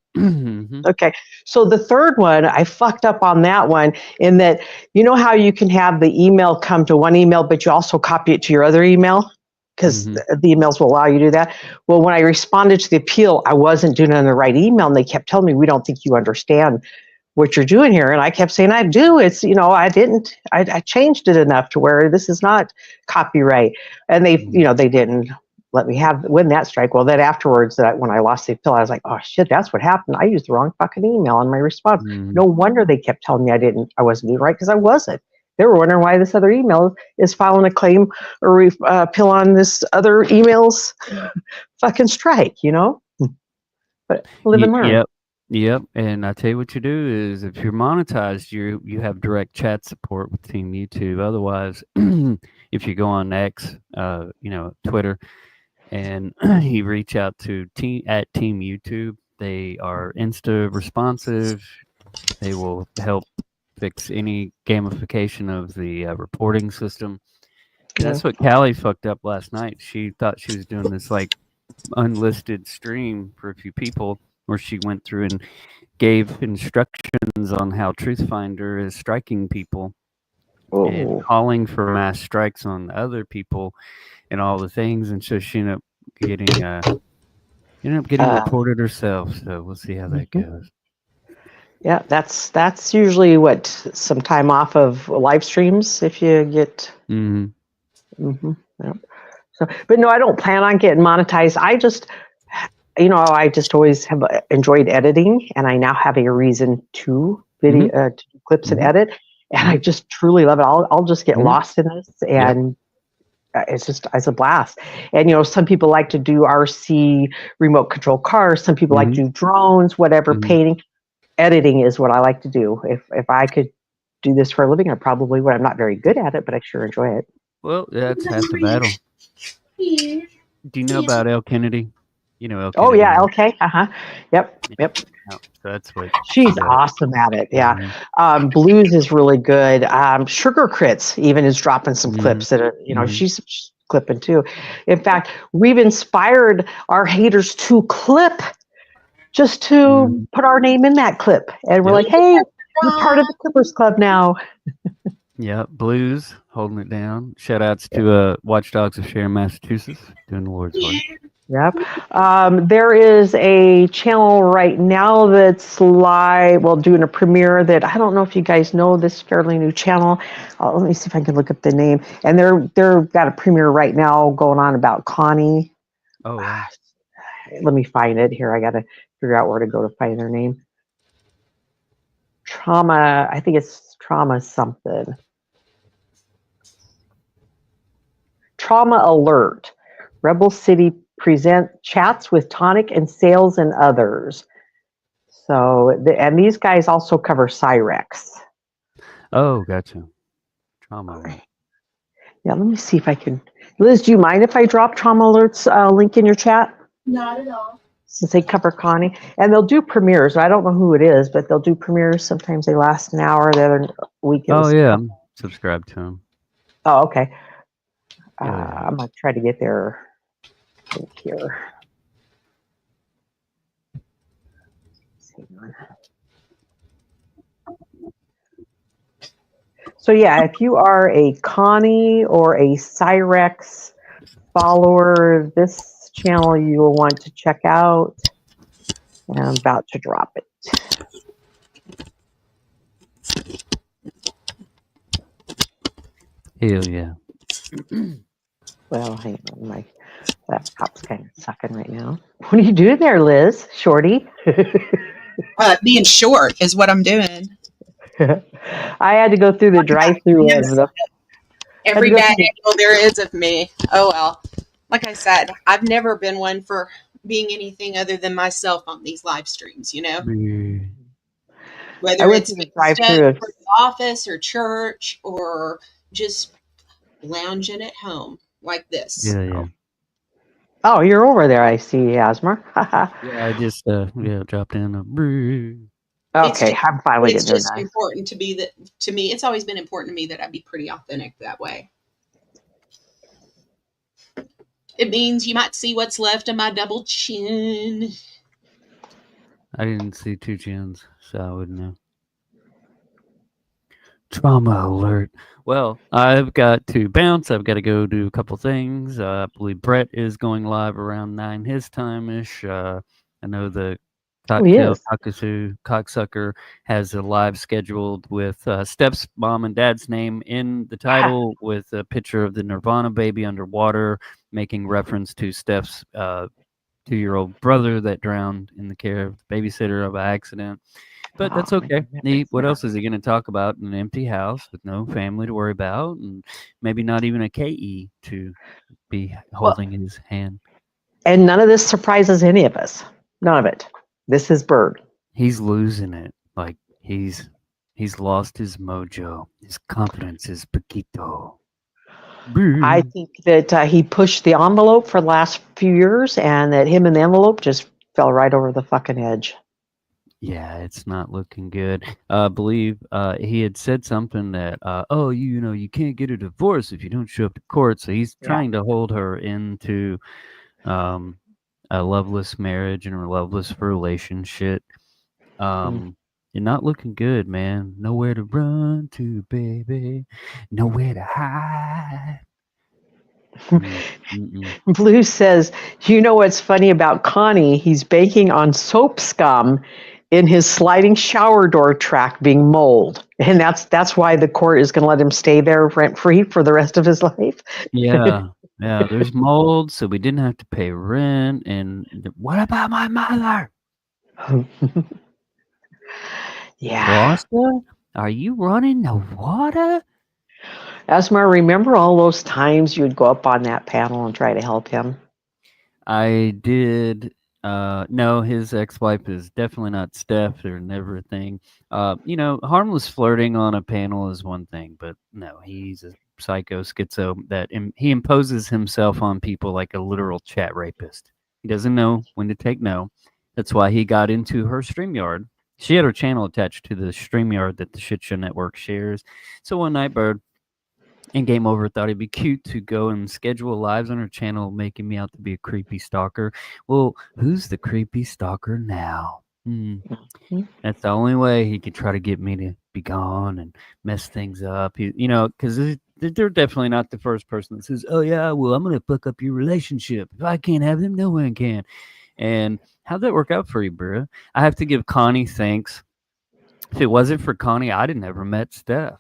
Okay. So the third one, I fucked up on that one in that, how you can have the email come to one email, but you also copy it to your other email? Because the emails will allow you to do that. Well, when I responded to the appeal, I wasn't doing it on the right email, and they kept telling me, "We don't think you understand what you're doing here." And I kept saying, "I do. It's, I changed it enough to where this is not copyright." And they didn't let me win that strike. Well, then afterwards, when I lost the appeal, I was like, "Oh shit, that's what happened. I used the wrong fucking email in my response." No wonder they kept telling me I wasn't doing it right, because I wasn't. they were wondering why this other email is filing a claim or appeal on this other email's fucking strike, But live and learn. Yep. Yep. And I tell you what you do is if you're monetized, you have direct chat support with Team YouTube. Otherwise, if you go on X, Twitter, and you reach out to Team YouTube, they are insta responsive. They will help fix any gamification of the reporting system. Yeah. That's what Callie fucked up last night. She thought she was doing this like unlisted stream for a few people where she went through and gave instructions on how Truthfinder is striking people and calling for mass strikes on other people and all the things. And so she ended up getting reported herself. So we'll see how that goes. Yeah, that's usually what some time off of live streams if you get. Yep. So, but no, I don't plan on getting monetized. I just always have enjoyed editing, and I now have a reason to video to do clips and edit, and I just truly love it. I'll just get lost in this, and it's a blast. And some people like to do RC remote control cars. Some people like to do drones, whatever, painting. Editing is what I like to do. If I could do this for a living, I probably would. I'm not very good at it, but I sure enjoy it. Well, that's half the battle. Do you know about Elle Kennedy? You know Elle Kennedy? Oh yeah, LK. Yep. So that's what she's awesome at it. Yeah. Blues is really good. Sugar Crits even is dropping some clips that are, she's clipping too. In fact, we've inspired our haters to clip just to put our name in that clip. And we're like, hey, you're part of the Clippers Club now. Yeah, Blues holding it down. Shout outs to Watchdogs of Sharon, Massachusetts, doing awards for you. Yep. There is a channel right now that's live, doing a premiere that I don't know if you guys know this fairly new channel. Let me see if I can look up the name. And they're got a premiere right now going on about Connie. Oh, wow. Let me find it here. I got to figure out where to go to find their name. Trauma, I think it's Trauma something. Trauma Alert. Rebel City present chats with Tonic and Sales and others. So, and these guys also cover Cyrex. Oh, gotcha. Trauma Alert. Yeah, let me see if I can. Liz, do you mind if I drop Trauma Alert's link in your chat? Not at all. Since they cover Connie. And they'll do premieres. I don't know who it is, but they'll do premieres. Sometimes they last an hour. The other week. I'm subscribed to them. Oh, okay. I'm going to try to get their link here. So yeah, if you are a Connie or a Cyrex follower, this channel you will want to check out. And I'm about to drop it. Hell yeah. Well, hang on, my laptop's kind of sucking right now. What are you doing there, Liz? Shorty? Being short is what I'm doing. I had to go through the drive-through of the every bad angle there is of me. Oh well. Like I said, I've never been one for being anything other than myself on these live streams, Whether it's for the office or church or just lounging at home like this. Yeah. Oh, you're over there, I see, Asmar. Yeah, I just dropped in. Okay, I'm finally it's getting just important to be that to me. It's always been important to me that I be pretty authentic that way. It means you might see what's left of my double chin. I didn't see two chins, so I wouldn't know. Trauma alert. Well, I've got to bounce. I've got to go do a couple things. I believe Brett is going live around 9 his time-ish. I know the Cocktail Kakusu Cocksucker has a live scheduled with Steph's mom and dad's name in the title with a picture of the Nirvana baby underwater, making reference to Steph's 2-year-old brother that drowned in the care of the babysitter by accident. But that's Oh, okay. man. What else is he going to talk about? An empty house with no family to worry about, and maybe not even a KE to be Well, holding his hand. and none of this surprises any of us. None of it. This is Bird. He's losing it. Like he's lost his mojo. His confidence is poquito. I Bird. think that he pushed the envelope for the last few years, and that him and the envelope just fell right over the fucking edge. Yeah, it's not looking good. I believe he had said something that, oh, you can't get a divorce if you don't show up to court. So he's Yeah. trying to hold her into um, a loveless marriage and a loveless relationship. You're not looking good, man. Nowhere to run to, baby. Nowhere to hide. Blue says, you know what's funny about Connie? He's baking on soap scum in his sliding shower door track being mold. And that's why the court is going to let him stay there rent-free for the rest of his life. Yeah. Yeah, there's mold, so we didn't have to pay rent. And what about my mother? Yeah. Foster, are you running the water? Asmar, remember all those times you would go up on that panel and try to help him? I did. No, his ex-wife is definitely not Steph. They're never a thing. Harmless flirting on a panel is one thing, but no, he's a psycho schizo that he imposes himself on people like a literal chat rapist. He doesn't know when to take no. That's why he got into her StreamYard. She had her channel attached to the StreamYard that the Shit Show Network shares. So one night, Bird and Game Over thought it'd be cute to go and schedule lives on her channel, making me out to be a creepy stalker. Well, who's the creepy stalker now? That's the only way he could try to get me to be gone and mess things up. Because they're definitely not the first person that says, "Oh yeah, well I'm gonna fuck up your relationship. If I can't have them, no one can." And how'd that work out for you, bro? I have to give Connie thanks. If it wasn't for Connie, I'd have never met Steph.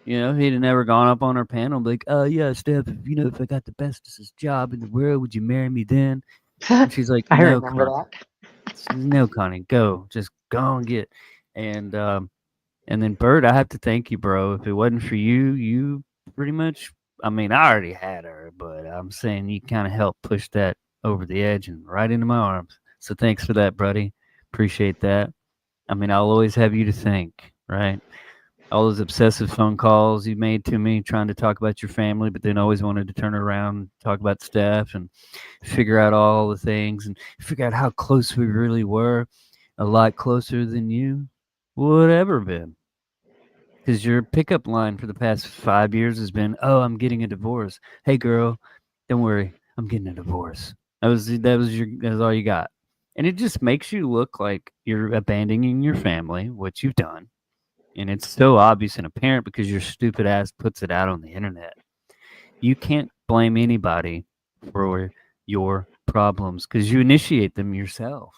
He'd have never gone up on her panel and be like, "Oh yeah, Steph, if I got the bestest job in the world, would you marry me then?" And she's like, I "No, remember Connie. that. No, Connie, go. Just go and get." And then Bert, I have to thank you, bro. If it wasn't for you, you pretty much, I mean, I already had her, but I'm saying you kind of helped push that over the edge and right into my arms. So thanks for that, buddy. Appreciate that. I mean, I'll always have you to thank, right? All those obsessive phone calls you made to me trying to talk about your family, but then always wanted to turn around and talk about Steph and figure out all the things and figure out how close we really were, a lot closer than you would ever been. Because your pickup line for the past 5 years has been, "Oh, I'm getting a divorce. Hey, girl, don't worry, I'm getting a divorce." That was all you got, and it just makes you look like you're abandoning your family, which you've done. And it's so obvious and apparent because your stupid ass puts it out on the internet. You can't blame anybody for your problems because you initiate them yourself.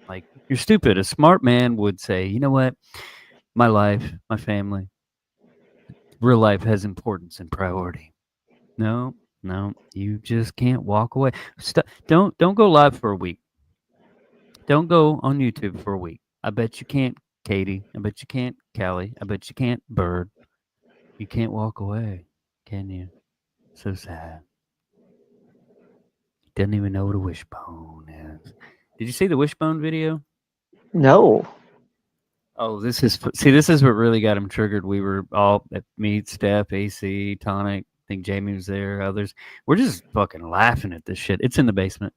Like, you're stupid. A smart man would say, you know what? My life, my family, real life has importance and priority. No, you just can't walk away. Don't go live for a week. Don't go on YouTube for a week. I bet you can't, Katie. I bet you can't, Callie. I bet you can't, Bird. You can't walk away, can you? So sad. Doesn't even know what a wishbone is. Did you see the wishbone video? No. Oh, this is what really got him triggered. We were all at me, Steph, AC, Tonic. I think Jamie was there. Others. We're just fucking laughing at this shit. It's in the basement.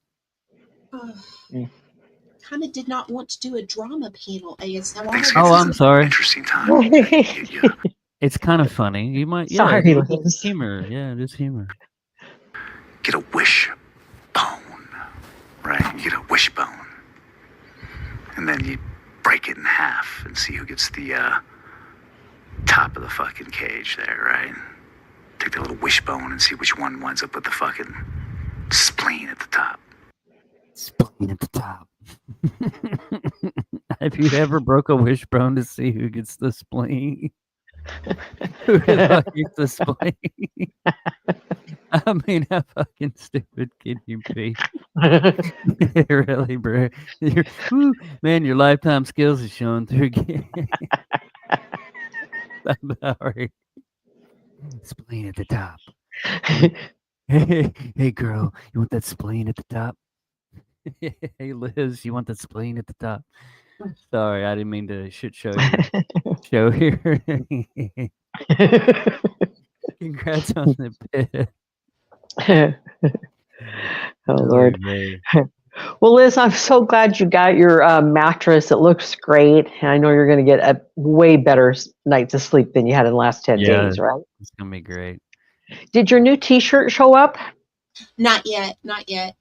Kind of did not want to do a drama panel, ASMR. Oh, I'm sorry. Interesting time. It's kind of funny. You might, Sorry, yeah, Liz. humor. Yeah, just humor. Get a wishbone, right? You get a wishbone, and then you break it in half and see who gets the top of the fucking cage there, right? Take the little wishbone and see which one winds up with the fucking spleen at the top. Spleen at the top. Have you ever broke a wishbone to see who gets the spleen? Who the fuck gets the spleen? I mean, how fucking stupid can you be? Really, bro. Woo, man, your lifetime skills is showing through again. Sorry. Spleen at the top. Hey, girl, you want that spleen at the top? Hey, Liz, you want that spleen at the top? Sorry, I didn't mean to shit show your show here. Congrats on the bid. Oh, Sorry, Lord. babe. Well, Liz, I'm so glad you got your mattress. It looks great. And I know you're going to get a way better night to sleep than you had in the last 10 Yeah, days, right? it's gonna be great. Did your new t-shirt show up? Not yet. Not yet.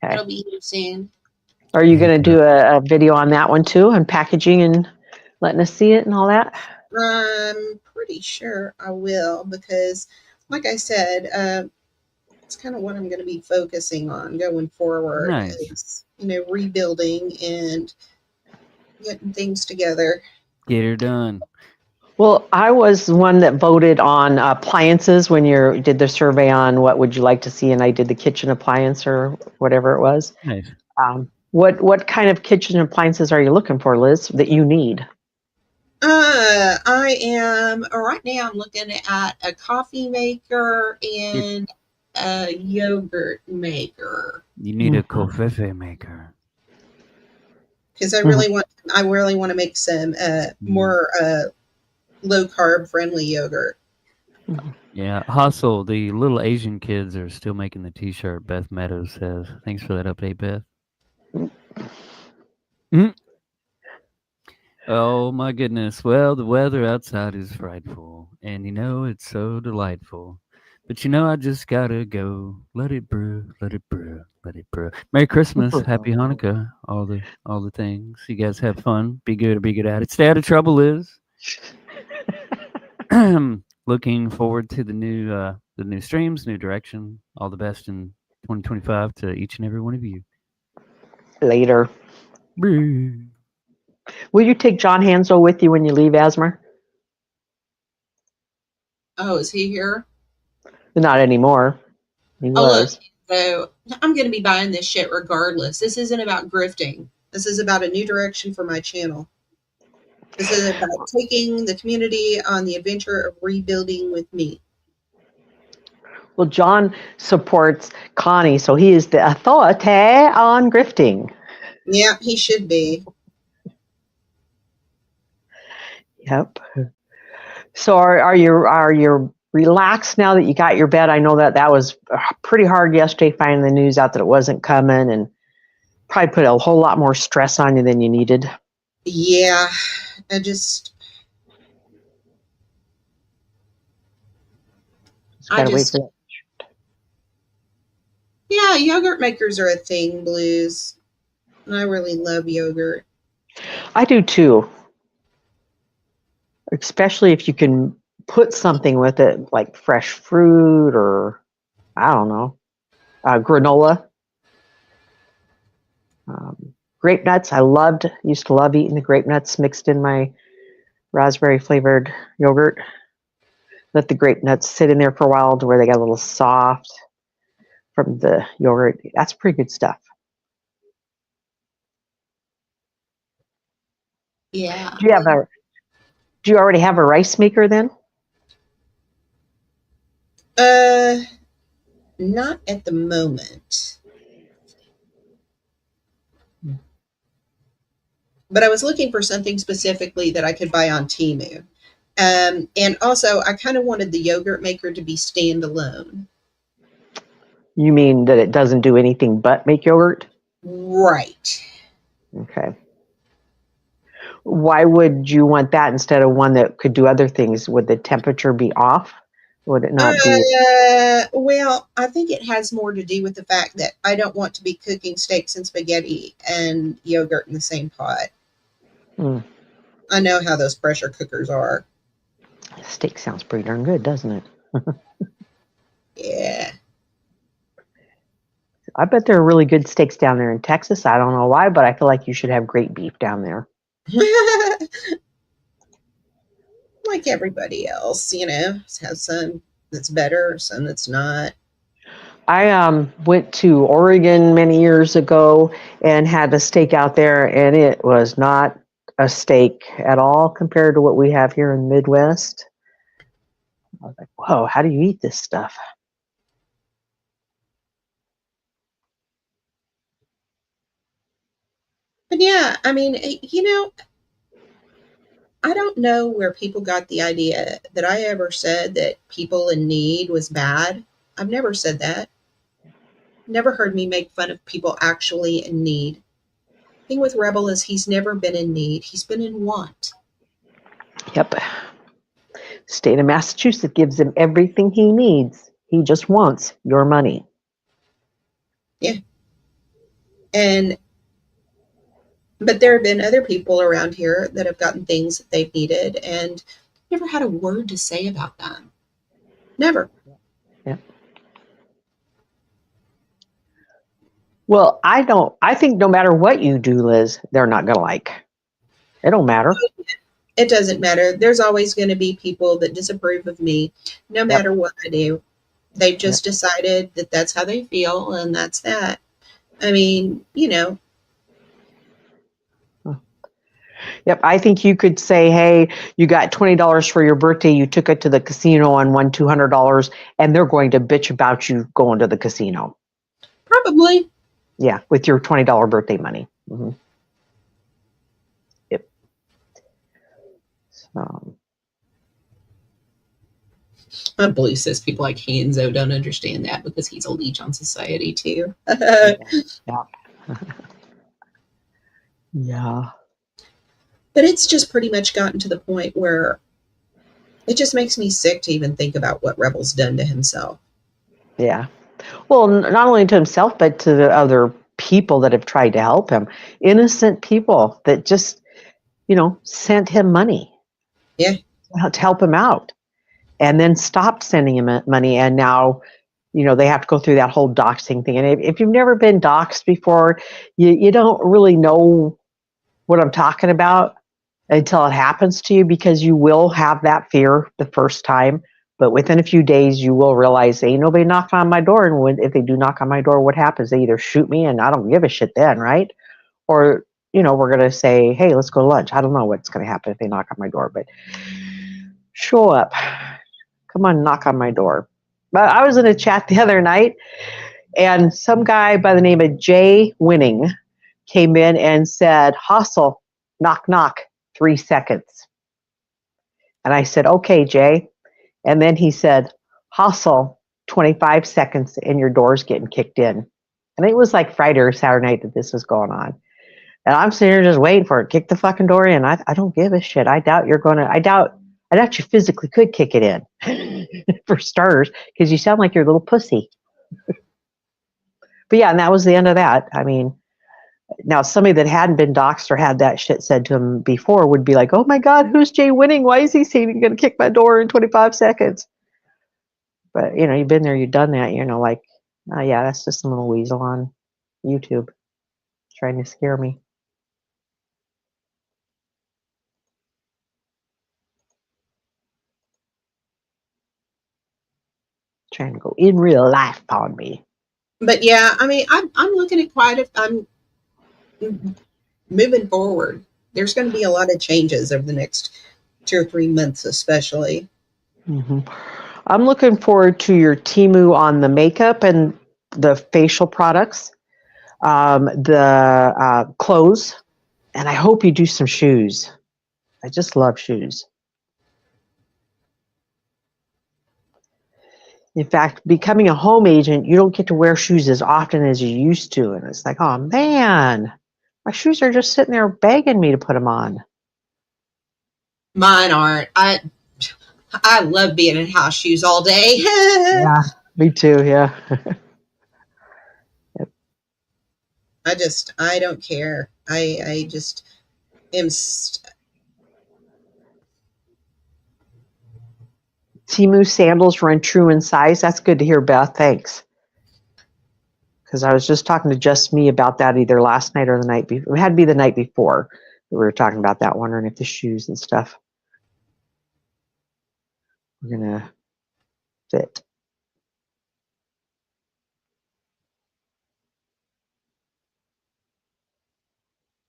Okay. It'll be here soon. Are you going to do a video on that one too, and packaging and letting us see it and all that? I'm pretty sure I will because, like I said, it's kind of what I'm going to be focusing on going forward. Nice. Is, rebuilding and getting things together. Get her done. Well, I was one that voted on appliances when you did the survey on what would you like to see, and I did the kitchen appliance or whatever it was. Nice. What kind of kitchen appliances are you looking for, Liz, that you need? I am right now. I'm looking at a coffee maker and a yogurt maker You need a kofefe maker. because I really want to make some more low carb friendly yogurt. Yeah, Hustle, the little Asian kids are still making the t-shirt, Beth Meadows says. Thanks for that update, Beth. Oh my goodness. Well, the weather outside is frightful, and it's so delightful. But I just gotta go. Let it brew, let it brew, let it brew. Merry Christmas, Happy Hanukkah, all the things. You guys have fun. Be good or be good at it. Stay out of trouble, Liz. Looking forward to the new streams, new direction. All the best in 2025 to each and every one of you. Later. Brew. Will you take John Hansel with you when you leave, Asmer? Oh, is he here? Not anymore. He was. Look, so I'm going to be buying this shit regardless. This isn't about grifting. This is about a new direction for my channel. This is about taking the community on the adventure of rebuilding with me. Well, John supports Connie, so he is the authority on grifting. Yeah, he should be. Yep. So are you relaxed now that you got your bed? I know that was pretty hard yesterday finding the news out that it wasn't coming, and probably put a whole lot more stress on you than you needed. Yeah, I just gotta wait for that. Yeah, yogurt makers are a thing, Blues. And I really love yogurt. I do too. Especially if you can put something with it, like fresh fruit or, I don't know, granola. Grape nuts, used to love eating the grape nuts mixed in my raspberry flavored yogurt. Let the grape nuts sit in there for a while to where they got a little soft from the yogurt. That's pretty good stuff. Yeah. Do you already have a rice maker then? Not at the moment. But I was looking for something specifically that I could buy on TEMU. And also, I kind of wanted the yogurt maker to be standalone. You mean that it doesn't do anything but make yogurt? Right. Okay. Why would you want that instead of one that could do other things? Would the temperature be off? Would it not be? Well, I think it has more to do with the fact that I don't want to be cooking steaks and spaghetti and yogurt in the same pot. I know how those pressure cookers are. Steak sounds pretty darn good, doesn't it? Yeah. I bet there are really good steaks down there in Texas. I don't know why, but I feel like you should have great beef down there. Like everybody else, has some that's better, some that's not. I went to Oregon many years ago and had a steak out there, and it was not a steak at all compared to what we have here in the Midwest. I was like, whoa, how do you eat this stuff? But yeah, I mean, I don't know where people got the idea that I ever said that people in need was bad. I've never said that. Never heard me make fun of people actually in need. The thing with Rebel is he's never been in need. He's been in want. Yep. State of Massachusetts gives him everything he needs. He just wants your money. Yeah. But there have been other people around here that have gotten things that they've needed and never had a word to say about them. Never. Yeah. Well, I think no matter what you do, Liz, they're not going to like. It don't matter. It doesn't matter. There's always going to be people that disapprove of me, no matter what I do. They've just decided that that's how they feel, and that's that. I mean, Yep, I think you could say, hey, you got $20 for your birthday, you took it to the casino and won $200, and they're going to bitch about you going to the casino. probably. Yeah, with your $20 birthday money. Mm-hmm. Yep. So. My belief says people like Hanzo don't understand that because he's a leech on society too. Yeah. Yeah. But it's just pretty much gotten to the point where it just makes me sick to even think about what Rebel's done to himself. Yeah. Well, not only to himself, but to the other people that have tried to help him. Innocent people that just, sent him money. Yeah. To help him out. And then stopped sending him money. And now, they have to go through that whole doxing thing. And if you've never been doxed before, you don't really know what I'm talking about until it happens to you, because you will have that fear the first time. But within a few days, you will realize, ain't nobody knocking on my door. And if they do knock on my door, what happens? They either shoot me, and I don't give a shit then, right? Or, we're going to say, hey, let's go to lunch. I don't know what's going to happen if they knock on my door, but show up. Come on, knock on my door. But I was in a chat the other night, and some guy by the name of Jay Winning came in and said, hustle, knock, knock, 3 seconds. And I said, okay, Jay. And then he said, hustle, 25 seconds, and your door's getting kicked in. And it was like Friday or Saturday night that this was going on. And I'm sitting here just waiting for it. Kick the fucking door in. I don't give a shit. I doubt you physically could kick it in, for starters, because you sound like you're a little pussy. But yeah, and that was the end of that. I mean, now somebody that hadn't been doxxed or had that shit said to him before would be like, oh my God, who's Jay Winning? Why is he saying he's going to kick my door in 25 seconds? But, you've been there, you've done that, like, oh yeah, that's just some little weasel on YouTube trying to scare me. Trying to go in real life on me. But yeah, I mean, I'm looking at I'm moving forward. There's going to be a lot of changes over the next 2 or 3 months, especially. Mm-hmm. I'm looking forward to your TEMU on the makeup and the facial products, the clothes, and I hope you do some shoes. I just love shoes. In fact, becoming a home agent, you don't get to wear shoes as often as you used to. And it's like, oh man, my shoes are just sitting there begging me to put them on. Mine aren't. I love being in house shoes all day. Yeah, me too. Yeah. Yep. I don't care. I just am. TEMU sandals run true in size. That's good to hear, Beth. Thanks. Because I was just talking to just me about that either last night or the night before. It had to be the night before that we were talking about that, wondering if the shoes and stuff were going to fit.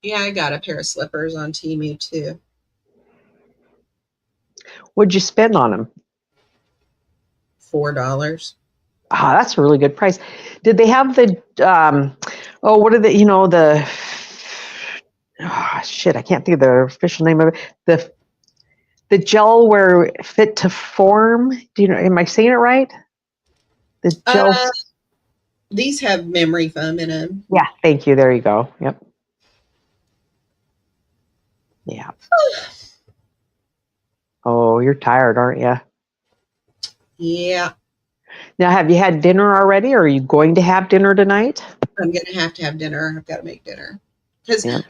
Yeah, I got a pair of slippers on TEMU too. What'd you spend on them? $4. Ah, that's a really good price. Did they have the what are the shit, I can't think of the official name of it. The gel where fit to form. Do you know, am I saying it right? The gel. These have memory foam in them. Yeah, thank you. There you go. Yep. Yeah. Oh, you're tired, aren't you? Yeah, Now, have you had dinner already, or are you going to have dinner tonight? I'm going to have dinner. I've got to make dinner. Because Yep.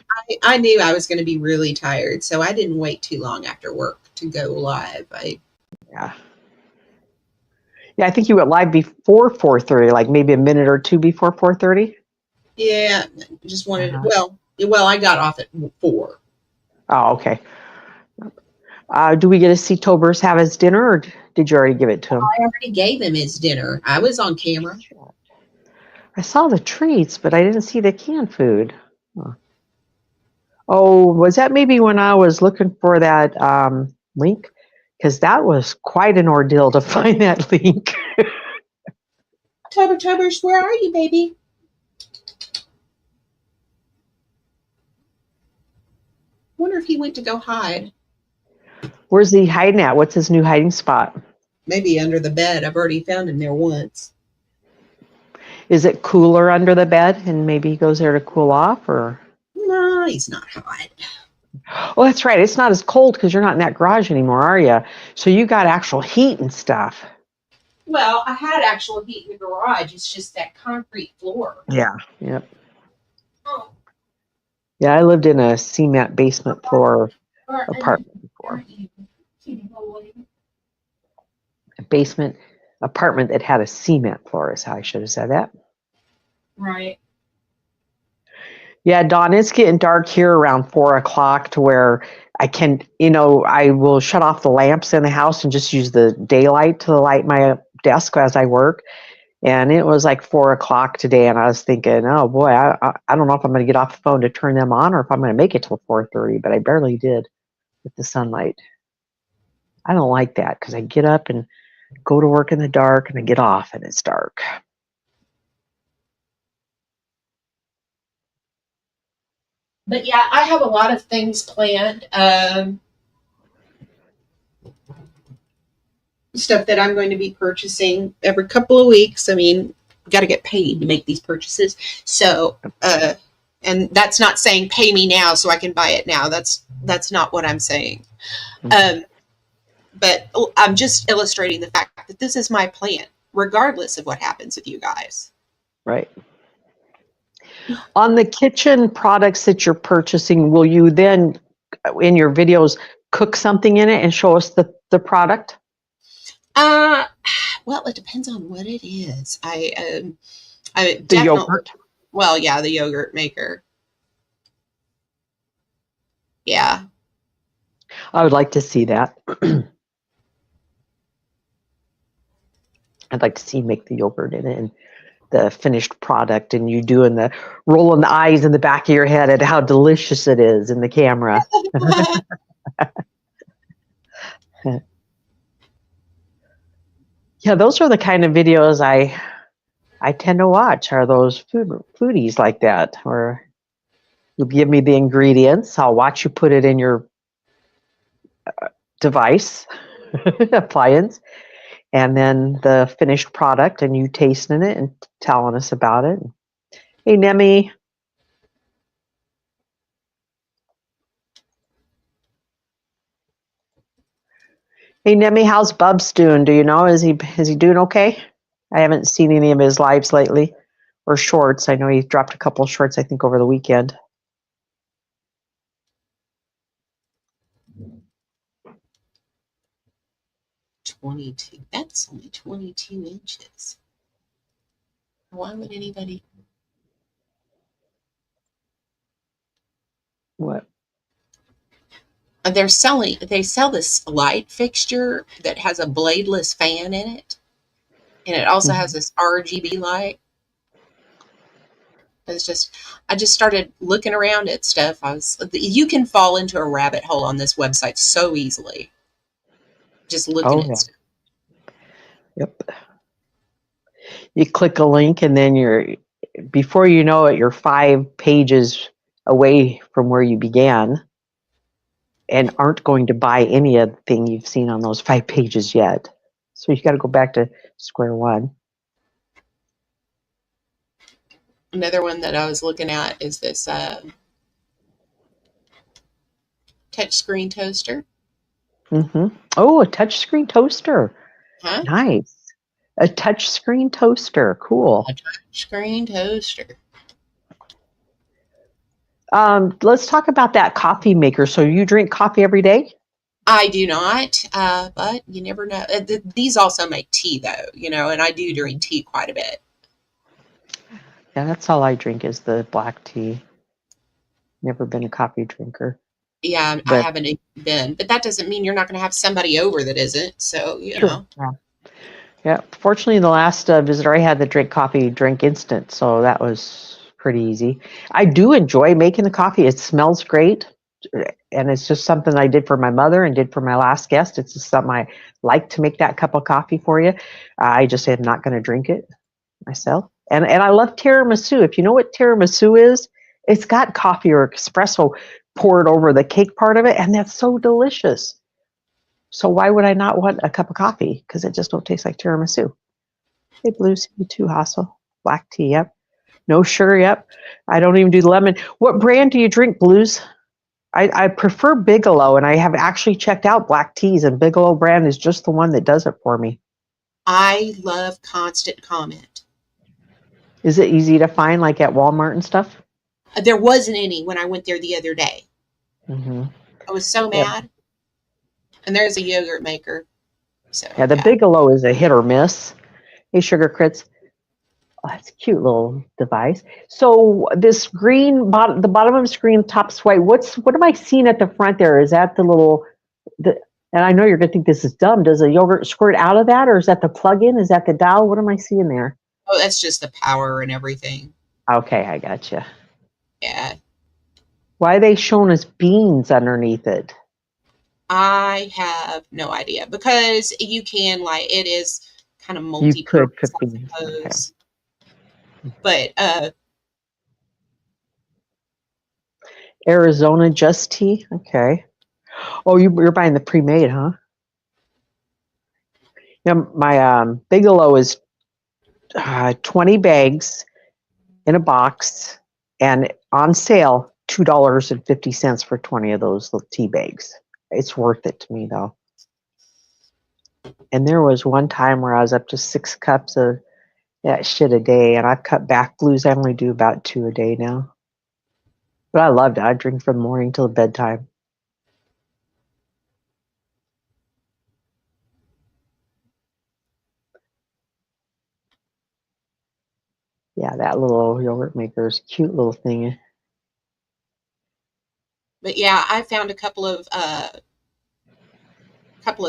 I knew I was going to be really tired, so I didn't wait too long after work to go live. Yeah. Yeah, I think you went live before 4:30, like maybe a minute or two before 4:30. Yeah, just wanted. Uh-huh. Well, I got off at 4. Oh, okay. Do we get to see Tobers have his dinner, or did you already give it to him? I already gave him his dinner. I was on camera. I saw the treats, but I didn't see the canned food. Huh. Oh, was that maybe when I was looking for that link? Because that was quite an ordeal to find that link. Tubers, where are you, baby? Wonder if he went to go hide. Where's he hiding at? What's his new hiding spot? Maybe under the bed. I've already found him there once. Is it cooler under the bed and maybe he goes there to cool off, or? No, he's not hot. Oh, that's right. It's not as cold because you're not in that garage anymore, are you? So you got actual heat and stuff. Well, I had actual heat in the garage. It's just that concrete floor. Yeah. Yep. Oh. Yeah, I lived in a cement basement floor apartment before. A basement apartment that had a cement floor is how I should have said that. Right. Yeah, Dawn, it's getting dark here around 4 o'clock to where I can, I will shut off the lamps in the house and just use the daylight to light my desk as I work. And it was like 4 o'clock today, and I was thinking, oh boy, I don't know if I'm going to get off the phone to turn them on or if I'm going to make it till 4:30, but I barely did with the sunlight. I don't like that because I get up and go to work in the dark and I get off and it's dark. But yeah, I have a lot of things planned. Stuff that I'm going to be purchasing every couple of weeks. I mean, got to get paid to make these purchases. So, and that's not saying pay me now so I can buy it now. That's not what I'm saying. But I'm just illustrating the fact that this is my plan, regardless of what happens with you guys. Right. On the kitchen products that you're purchasing, will you then, in your videos, cook something in it and show us the product? Well, it depends on what it is. I The definitely. yogurt? Well, yeah, the yogurt maker. Yeah. I would like to see that. I'd like to see you make the yogurt in it and the finished product, and you doing the rolling the eyes in the back of your head at how delicious it is in the camera. Yeah, those are the kind of videos I tend to watch, are those foodies like that, where you give me the ingredients, I'll watch you put it in your device, appliance, and then the finished product, and you tasting it and telling us about it. Hey, Nemi. Hey, Nemi, how's Bubs doing? Do you know? Is he doing okay? I haven't seen any of his lives lately, or shorts. I know he dropped a couple of shorts, I think, over the weekend. That's only 22 inches. Why would anybody? What? They sell this light fixture that has a bladeless fan in it. And it also has this RGB light. It's just, I just started looking around at stuff. You can fall into a rabbit hole on this website so easily. Just looking Oh at yeah. stuff. Yep. You click a link and then before you know it, you're 5 pages away from where you began and aren't going to buy any of the thing you've seen on those 5 pages yet. So you got to go back to square one. Another one that I was looking at is this touchscreen toaster. Oh, a touchscreen toaster. Huh? Nice. A touchscreen toaster. Cool. A touchscreen toaster. Let's talk about that coffee maker. So you drink coffee every day? I do not, but you never know. These also make tea, though, and I do drink tea quite a bit. Yeah, that's all I drink is the black tea. Never been a coffee drinker. Yeah, I But haven't been, but that doesn't mean you're not going to have somebody over that isn't. So, sure. Yeah. Fortunately, the last visitor I had that drank coffee drank instant, so that was pretty easy. I do enjoy making the coffee. It smells great, and it's just something I did for my mother and did for my last guest. It's just something I like to make that cup of coffee for you. I just am not going to drink it myself. And I love tiramisu. If you know what tiramisu is, it's got coffee or espresso poured over the cake part of it, and that's so delicious. So why would I not want a cup of coffee? Because it just don't taste like tiramisu. Hey, Blues, you too, Hassel. Black tea, yep. No sugar, yep. I don't even do lemon. What brand do you drink, Blues? I prefer Bigelow, and I have actually checked out black teas, and Bigelow brand is just the one that does it for me. I love Constant Comment. Is it easy to find, like at Walmart and stuff? There wasn't any when I went there the other day. Mm-hmm. I was so Yep. mad. And there's a yogurt maker. So, Yeah, the Bigelow is a hit or miss. Hey, Sugar Crits. Oh, that's a cute little device. So this green bottom, the bottom of the screen, top swipe. What am I seeing at the front there? Is that the little? And I know you're gonna think this is dumb. Does a yogurt squirt out of that, or is that the plug-in? Is that the dial? What am I seeing there? Oh, that's just the power and everything. Okay, I gotcha. Yeah. Why are they showing us beans underneath it? I have no idea because you can it is kind of You could multi-purpose, put I beans. Okay. suppose. But Arizona Just Tea. Okay. Oh, you're buying the pre-made, huh? Yeah, my Bigelow is 20 bags in a box and on sale $2.50 for 20 of those little tea bags. It's worth it to me though. And there was one time where I was up to 6 cups of that shit a day, and I've cut back. Blues, I only do about 2 a day now. But I loved it. I drink from morning till bedtime. Yeah, that little yogurt maker is a cute little thing. but yeah, I found a couple of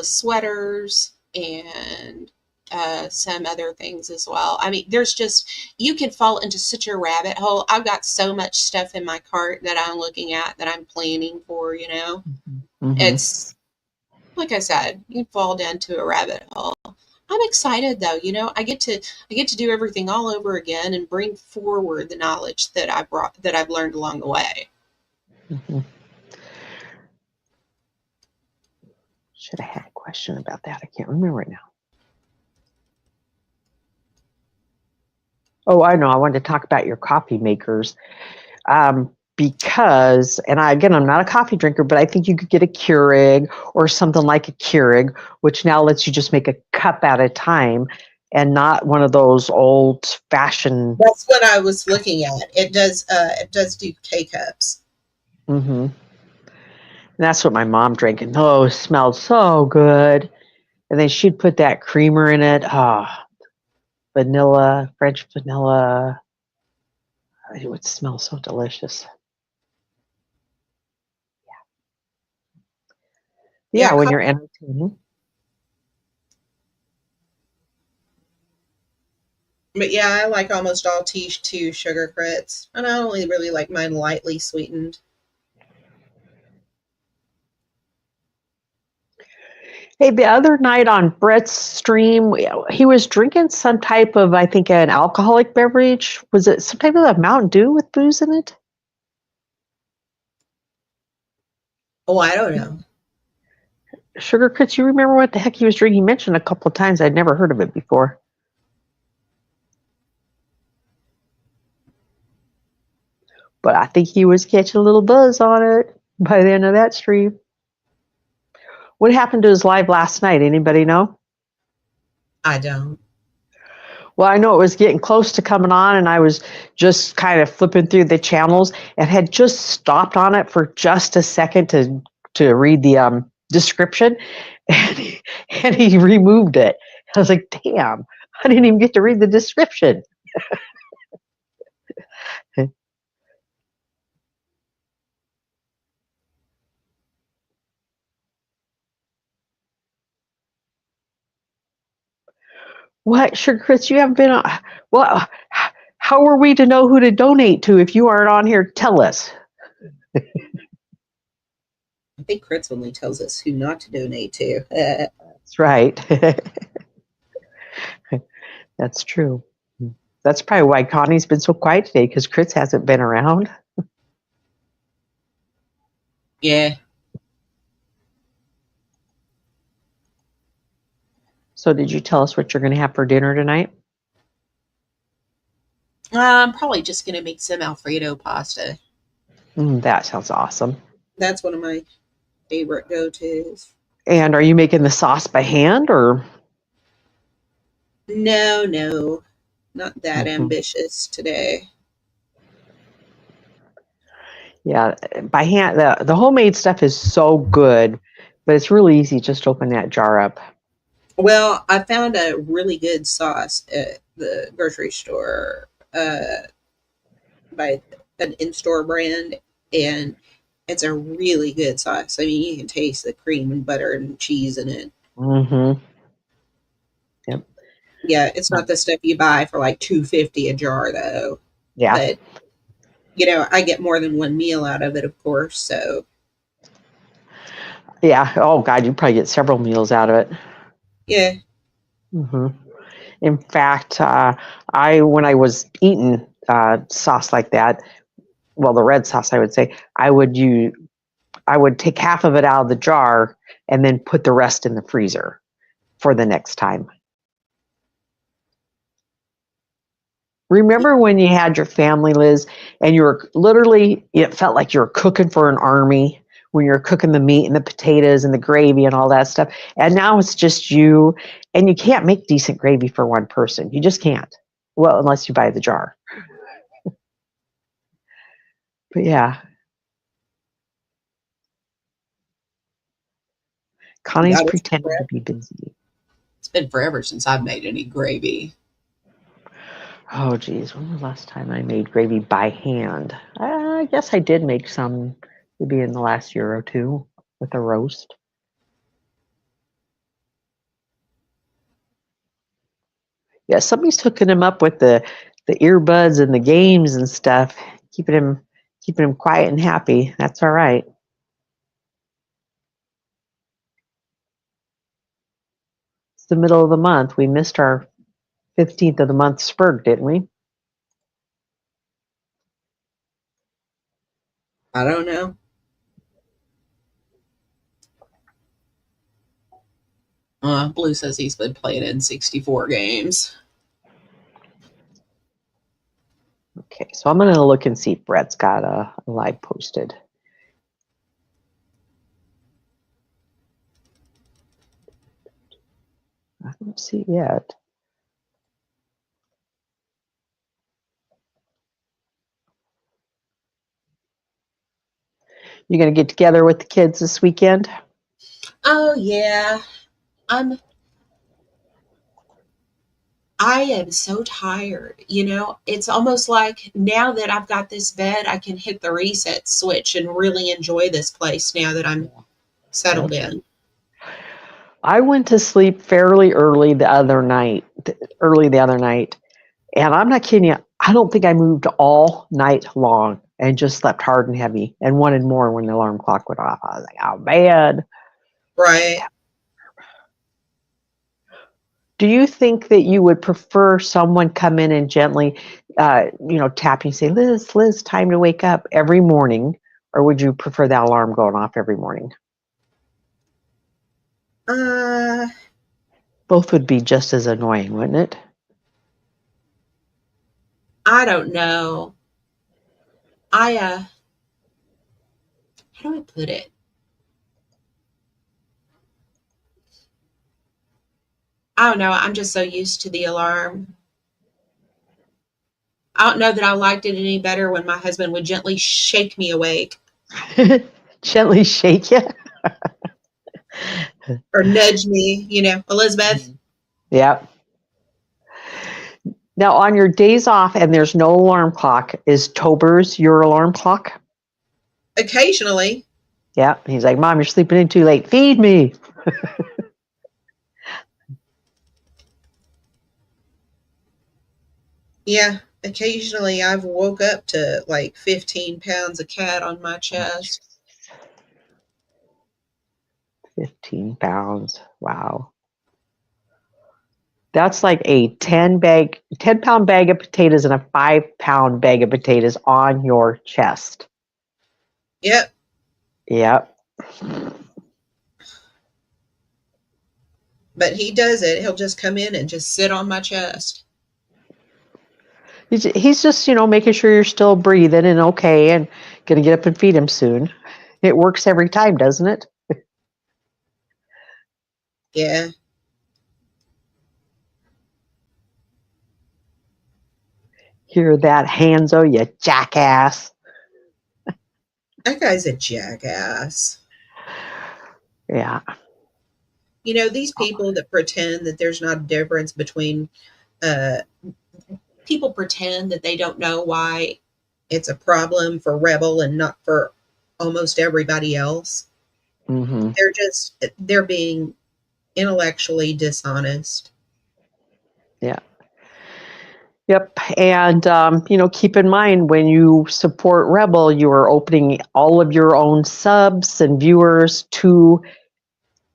sweaters and some other things as well. I mean, there's just, you can fall into such a rabbit hole. I've got so much stuff in my cart that I'm looking at that I'm planning for, Mm-hmm. It's like I said, you fall down to a rabbit hole. I'm excited though, I get to do everything all over again and bring forward the knowledge that I've learned along the way. Mm-hmm. Should have had a question about that. I can't remember it now. Oh, I know. I wanted to talk about your coffee makers. Because, and I'm not a coffee drinker, but I think you could get a Keurig or something like a Keurig, which now lets you just make a cup at a time and not one of those old fashioned. That's what I was looking at. It does do K cups. Mm-hmm. And that's what my mom drank, and it smelled so good. And then she'd put that creamer in it. Vanilla, French vanilla. It would smell so delicious. Yeah, Yeah, yeah, when you're entertaining. But yeah, I like almost all T2 sugar grits, and I only really like mine lightly sweetened. Hey, the other night on Brett's stream, he was drinking some type of, I think, an alcoholic beverage. Was it some type of a Mountain Dew with booze in it? Oh, I don't know. Sugar Crits, you remember what the heck he was drinking? He mentioned a couple of times. I'd never heard of it before. But I think he was catching a little buzz on it by the end of that stream. What happened to his live last night? Anybody know? I don't. Well, I know it was getting close to coming on, and I was just kind of flipping through the channels and had just stopped on it for just a second to read the description, and he removed it. I was like, damn, I didn't even get to read the description. What, Sugar Chris, you haven't been on? Well, how are we to know who to donate to if you aren't on here? Tell us. I think Crits only tells us who not to donate to. That's right. That's true. That's probably why Connie's been so quiet today, because Chris hasn't been around. Yeah. So did you tell us what you're going to have for dinner tonight? I'm probably just going to make some Alfredo pasta. That sounds awesome. That's one of my favorite go-tos. And are you making the sauce by hand, or? No. Not that ambitious today. Yeah, by hand. The homemade stuff is so good, but it's really easy. Just open that jar up. Well, I found a really good sauce at the grocery store by an in-store brand, and it's a really good sauce. I mean, you can taste the cream and butter and cheese in it. Mm-hmm. Yep. Yeah, it's not the stuff you buy for like $2.50 a jar, though. Yeah. But you know, I get more than one meal out of it, of course. So yeah. Oh God, you probably get several meals out of it. yeah. Mm-hmm. In fact, when I was eating sauce like that, well, the red sauce, I would say, I would take half of it out of the jar and then put the rest in the freezer for the next time. Remember when you had your family, Liz, and you were literally, it felt like you were cooking for an army when you're cooking the meat and the potatoes and the gravy and all that stuff. And now it's just you, and you can't make decent gravy for one person. You just can't. Well, unless you buy the jar. But yeah. Connie's God, pretending to be busy. it's been forever since I've made any gravy. Oh, geez. When was the last time I made gravy by hand? I guess I did make some maybe in the last year or two with a roast. Yeah, somebody's hooking him up with the earbuds and the games and stuff, keeping him quiet and happy. That's all right. It's the middle of the month. We missed our 15th of the month spurt, didn't we? I don't know. Blue says he's been playing N64 games. Okay, so I'm going to look and see if Brett's got a live posted. I don't see it yet. You going to get together with the kids this weekend? Oh yeah. I am so tired. You know, it's almost like now that I've got this bed, I can hit the reset switch and really enjoy this place now that I'm settled in. I went to sleep fairly early the other night, And I'm not kidding you. I don't think I moved all night long and just slept hard and heavy and wanted more when the alarm clock went off. I was like, oh, man. Right. Do you think that you would prefer someone come in and gently, tap you and say, Liz, time to wake up every morning? Or would you prefer that alarm going off every morning? Both would be just as annoying, wouldn't it? I don't know. How do I put it? I don't know. I'm just so used to the alarm. I don't know that I liked it any better when my husband would gently shake me awake Gently shake you. or nudge me, Elizabeth. Yep. Now, on your days off and there's no alarm clock, is Tober's your alarm clock? Occasionally. Yeah. He's like, Mom, you're sleeping in too late. Feed me. Yeah. Occasionally I've woke up to like 15 pounds of cat on my chest. 15 pounds. Wow. That's like a 10 pound bag of potatoes and a 5-pound bag of potatoes on your chest. Yep. Yep. But he does it. He'll just come in and just sit on my chest. He's just, making sure you're still breathing and okay and going to get up and feed him soon. It works every time, doesn't it? Yeah. Hear that, Hanzo, you jackass. That guy's a jackass. Yeah. These people that pretend that there's not a difference between people pretend that they don't know why it's a problem for Rebel and not for almost everybody else. Mm-hmm. They're being intellectually dishonest. Yeah. Yep. And, keep in mind when you support Rebel, you are opening all of your own subs and viewers to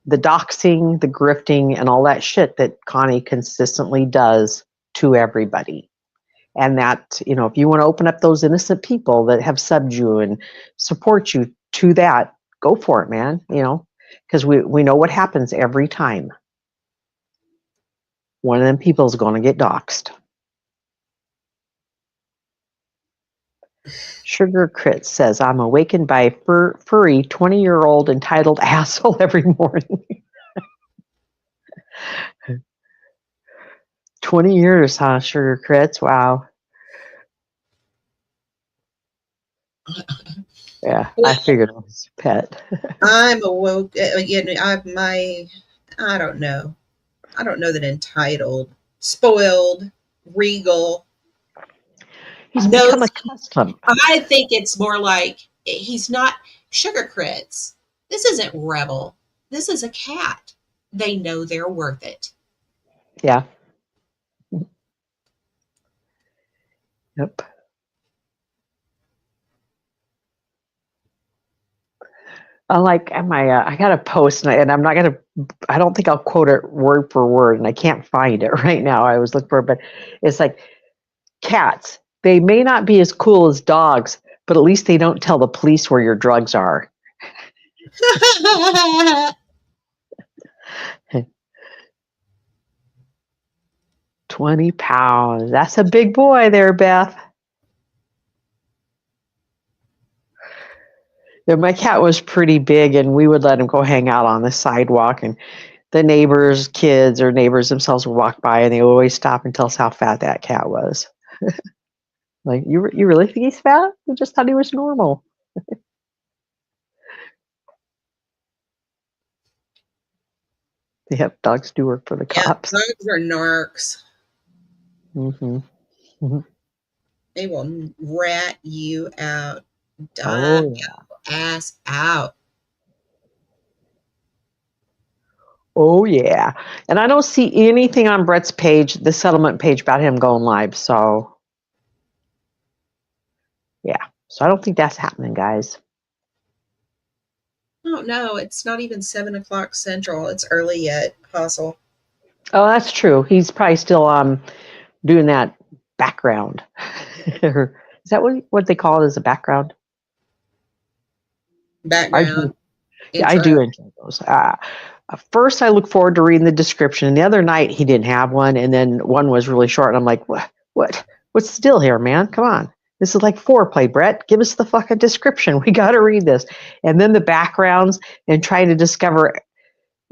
the doxing, the grifting, and all that shit that Connie consistently does to everybody. And that, if you want to open up those innocent people that have subbed you and support you to that, go for it, man. Because we know what happens every time. One of them people is going to get doxed. Sugar Crit says, I'm awakened by a furry 20-year-old entitled asshole every morning. 20 years, huh, Sugar Crits? Wow. Yeah, I figured it was a pet. I'm awoke. I don't know. I don't know that entitled, spoiled, regal. He's No, become accustomed. I think it's more like he's not Sugar Crits. This isn't Rebel. This is a cat. They know they're worth it. Yeah. Yep. I got a post and I'm not going to, I don't think I'll quote it word for word and I can't find it right now. I was looking for it, but it's like cats. They may not be as cool as dogs, but at least they don't tell the police where your drugs are. 20 pounds. That's a big boy there, Beth. Yeah, my cat was pretty big, and we would let him go hang out on the sidewalk, and the neighbors' kids or neighbors themselves would walk by, and they would always stop and tell us how fat that cat was. Like, you really think he's fat? We just thought he was normal. Yep, dogs do work for the Yeah, cops. dogs are narcs. Mm-hmm. Mm-hmm. They will rat you out, Oh, dog your ass out. Oh yeah. And I don't see anything on Brett's page, the settlement page, about him going live. So yeah. So I don't think that's happening, guys. Oh no, it's not even 7 o'clock Central. It's early yet, Hustle. Oh, that's true. He's probably still doing that background. Is that what they call it as a background? I do. Background Yeah, I intro. do enjoy those. First, I look forward to reading the description. And the other night, he didn't have one, and then one was really short. And I'm like, what's the deal here, man? Come on, this is like foreplay, Brett. Give us the fucking description. We got to read this. And then the backgrounds, and trying to discover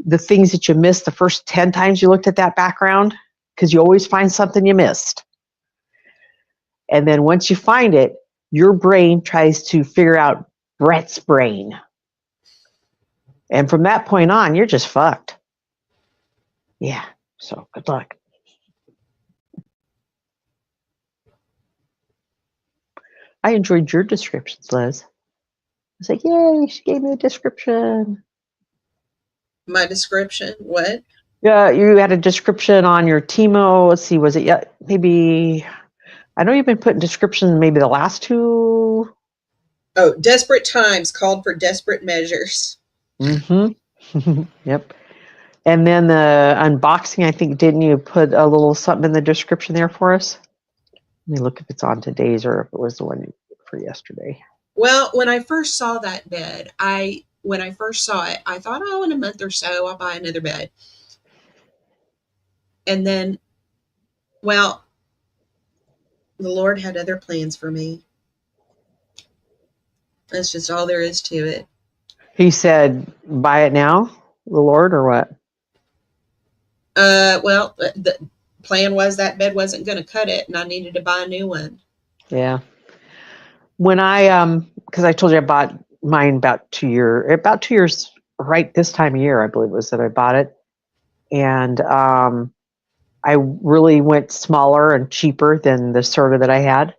the things that you missed the first 10 times you looked at that background, because you always find something you missed. And then once you find it, your brain tries to figure out Brett's brain. And from that point on, you're just fucked. Yeah. So good luck. I enjoyed your descriptions, Liz. I was like, yay, she gave me a description. My description? What? Yeah, you had a description on your TEMU. Let's see, was it yet? Maybe, I know you've been putting descriptions maybe the last two. Oh, desperate times called for desperate measures. Mm-hmm. Yep. And then the unboxing, I think, didn't you put a little something in the description there for us? Let me look if it's on today's or if it was the one for yesterday. Well, when I first saw that bed, when I first saw it, I thought, oh, in a month or so, I'll buy another bed. And then, well, the Lord had other plans for me. That's just all there is to it. He said, buy it now, the Lord, or what? Well, the plan was that bed wasn't going to cut it, and I needed to buy a new one. Yeah. When I because I told you I bought mine about 2 years right this time of year, I believe it was that I bought it. And I really went smaller and cheaper than the Serta that I had.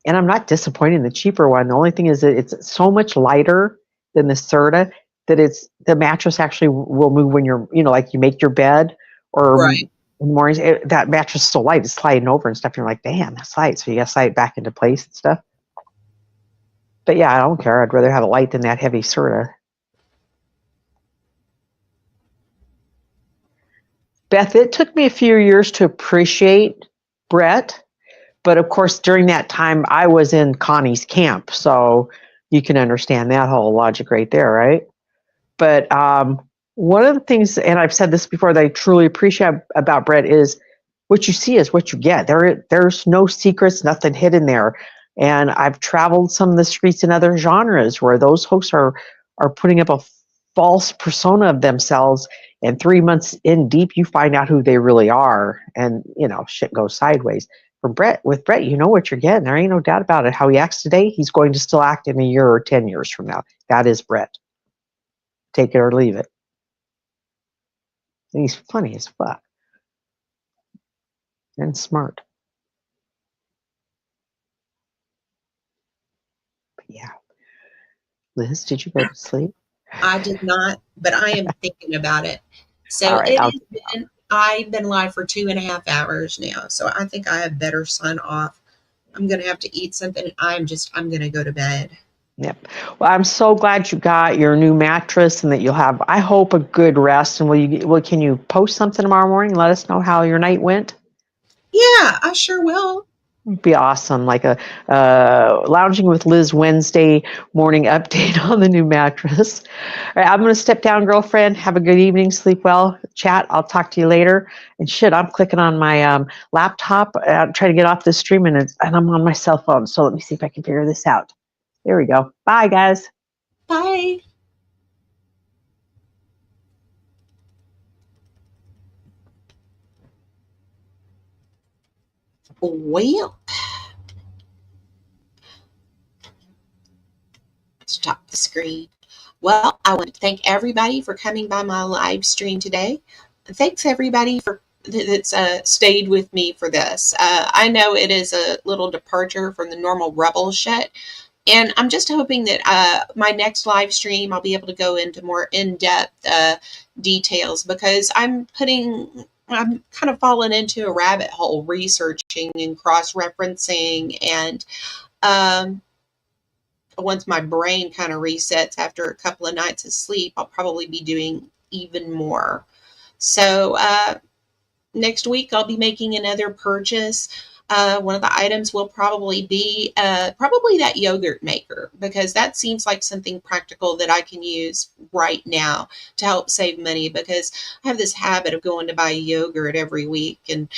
And I'm not disappointed in the cheaper one. The only thing is that it's so much lighter than the Serta that the mattress actually will move when you're, like you make your bed or Right. in the mornings. That mattress is so light, it's sliding over and stuff. And you're like, damn, that's light. So you got to slide it back into place and stuff. But yeah, I don't care. I'd rather have it light than that heavy Serta. Beth, it took me a few years to appreciate Brett. But of course, during that time, I was in Connie's camp. So you can understand that whole logic right there, right? But one of the things, and I've said this before, that I truly appreciate about Brett is what you see is what you get. There's no secrets, nothing hidden there. And I've traveled some of the streets in other genres where those hosts are putting up a false persona of themselves, and 3 months in deep, you find out who they really are, and shit goes sideways. With Brett, you know what you're getting. There ain't no doubt about it. How he acts today, he's going to still act in a year or 10 years from now. That is Brett. Take it or leave it. And he's funny as fuck. And smart. But yeah. Liz, did you go to sleep? I did not, but I am thinking about it. So All right, I've been live for 2.5 hours now. So I think I have better sign off. I'm going to have to eat something. I'm going to go to bed. Yep. Well, I'm so glad you got your new mattress and that you'll have, I hope, a good rest. And can you post something tomorrow morning and let us know how your night went? Yeah, I sure will. It'd be awesome, like a Lounging with Liz Wednesday morning update on the new mattress. All right, I'm going to step down, girlfriend. Have a good evening. Sleep well. Chat. I'll talk to you later. And shit, I'm clicking on my laptop, trying to get off this stream, and I'm on my cell phone. So let me see if I can figure this out. There we go. Bye, guys. Bye. Well, stop the screen. Well, I want to thank everybody for coming by my live stream today. Thanks everybody that's stayed with me for this. I know it is a little departure from the normal rebel shit, And I'm just hoping that my next live stream, I'll be able to go into more in-depth details, because I'm kind of falling into a rabbit hole researching and cross-referencing. And once my brain kind of resets after a couple of nights of sleep, I'll probably be doing even more. So next week, I'll be making another purchase. One of the items will probably be probably that yogurt maker, because that seems like something practical that I can use right now to help save money, because I have this habit of going to buy yogurt every week, and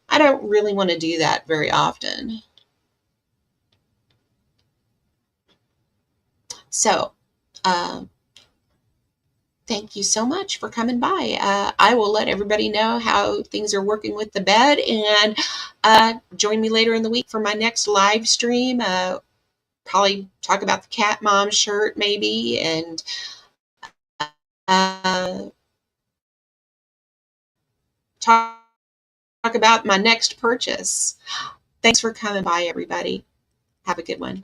I don't really want to do that very often. So, thank you so much for coming by. I will let everybody know how things are working with the bed, and join me later in the week for my next live stream. Probably talk about the cat mom shirt maybe, and uh, talk about my next purchase. Thanks for coming by, everybody. Have a good one.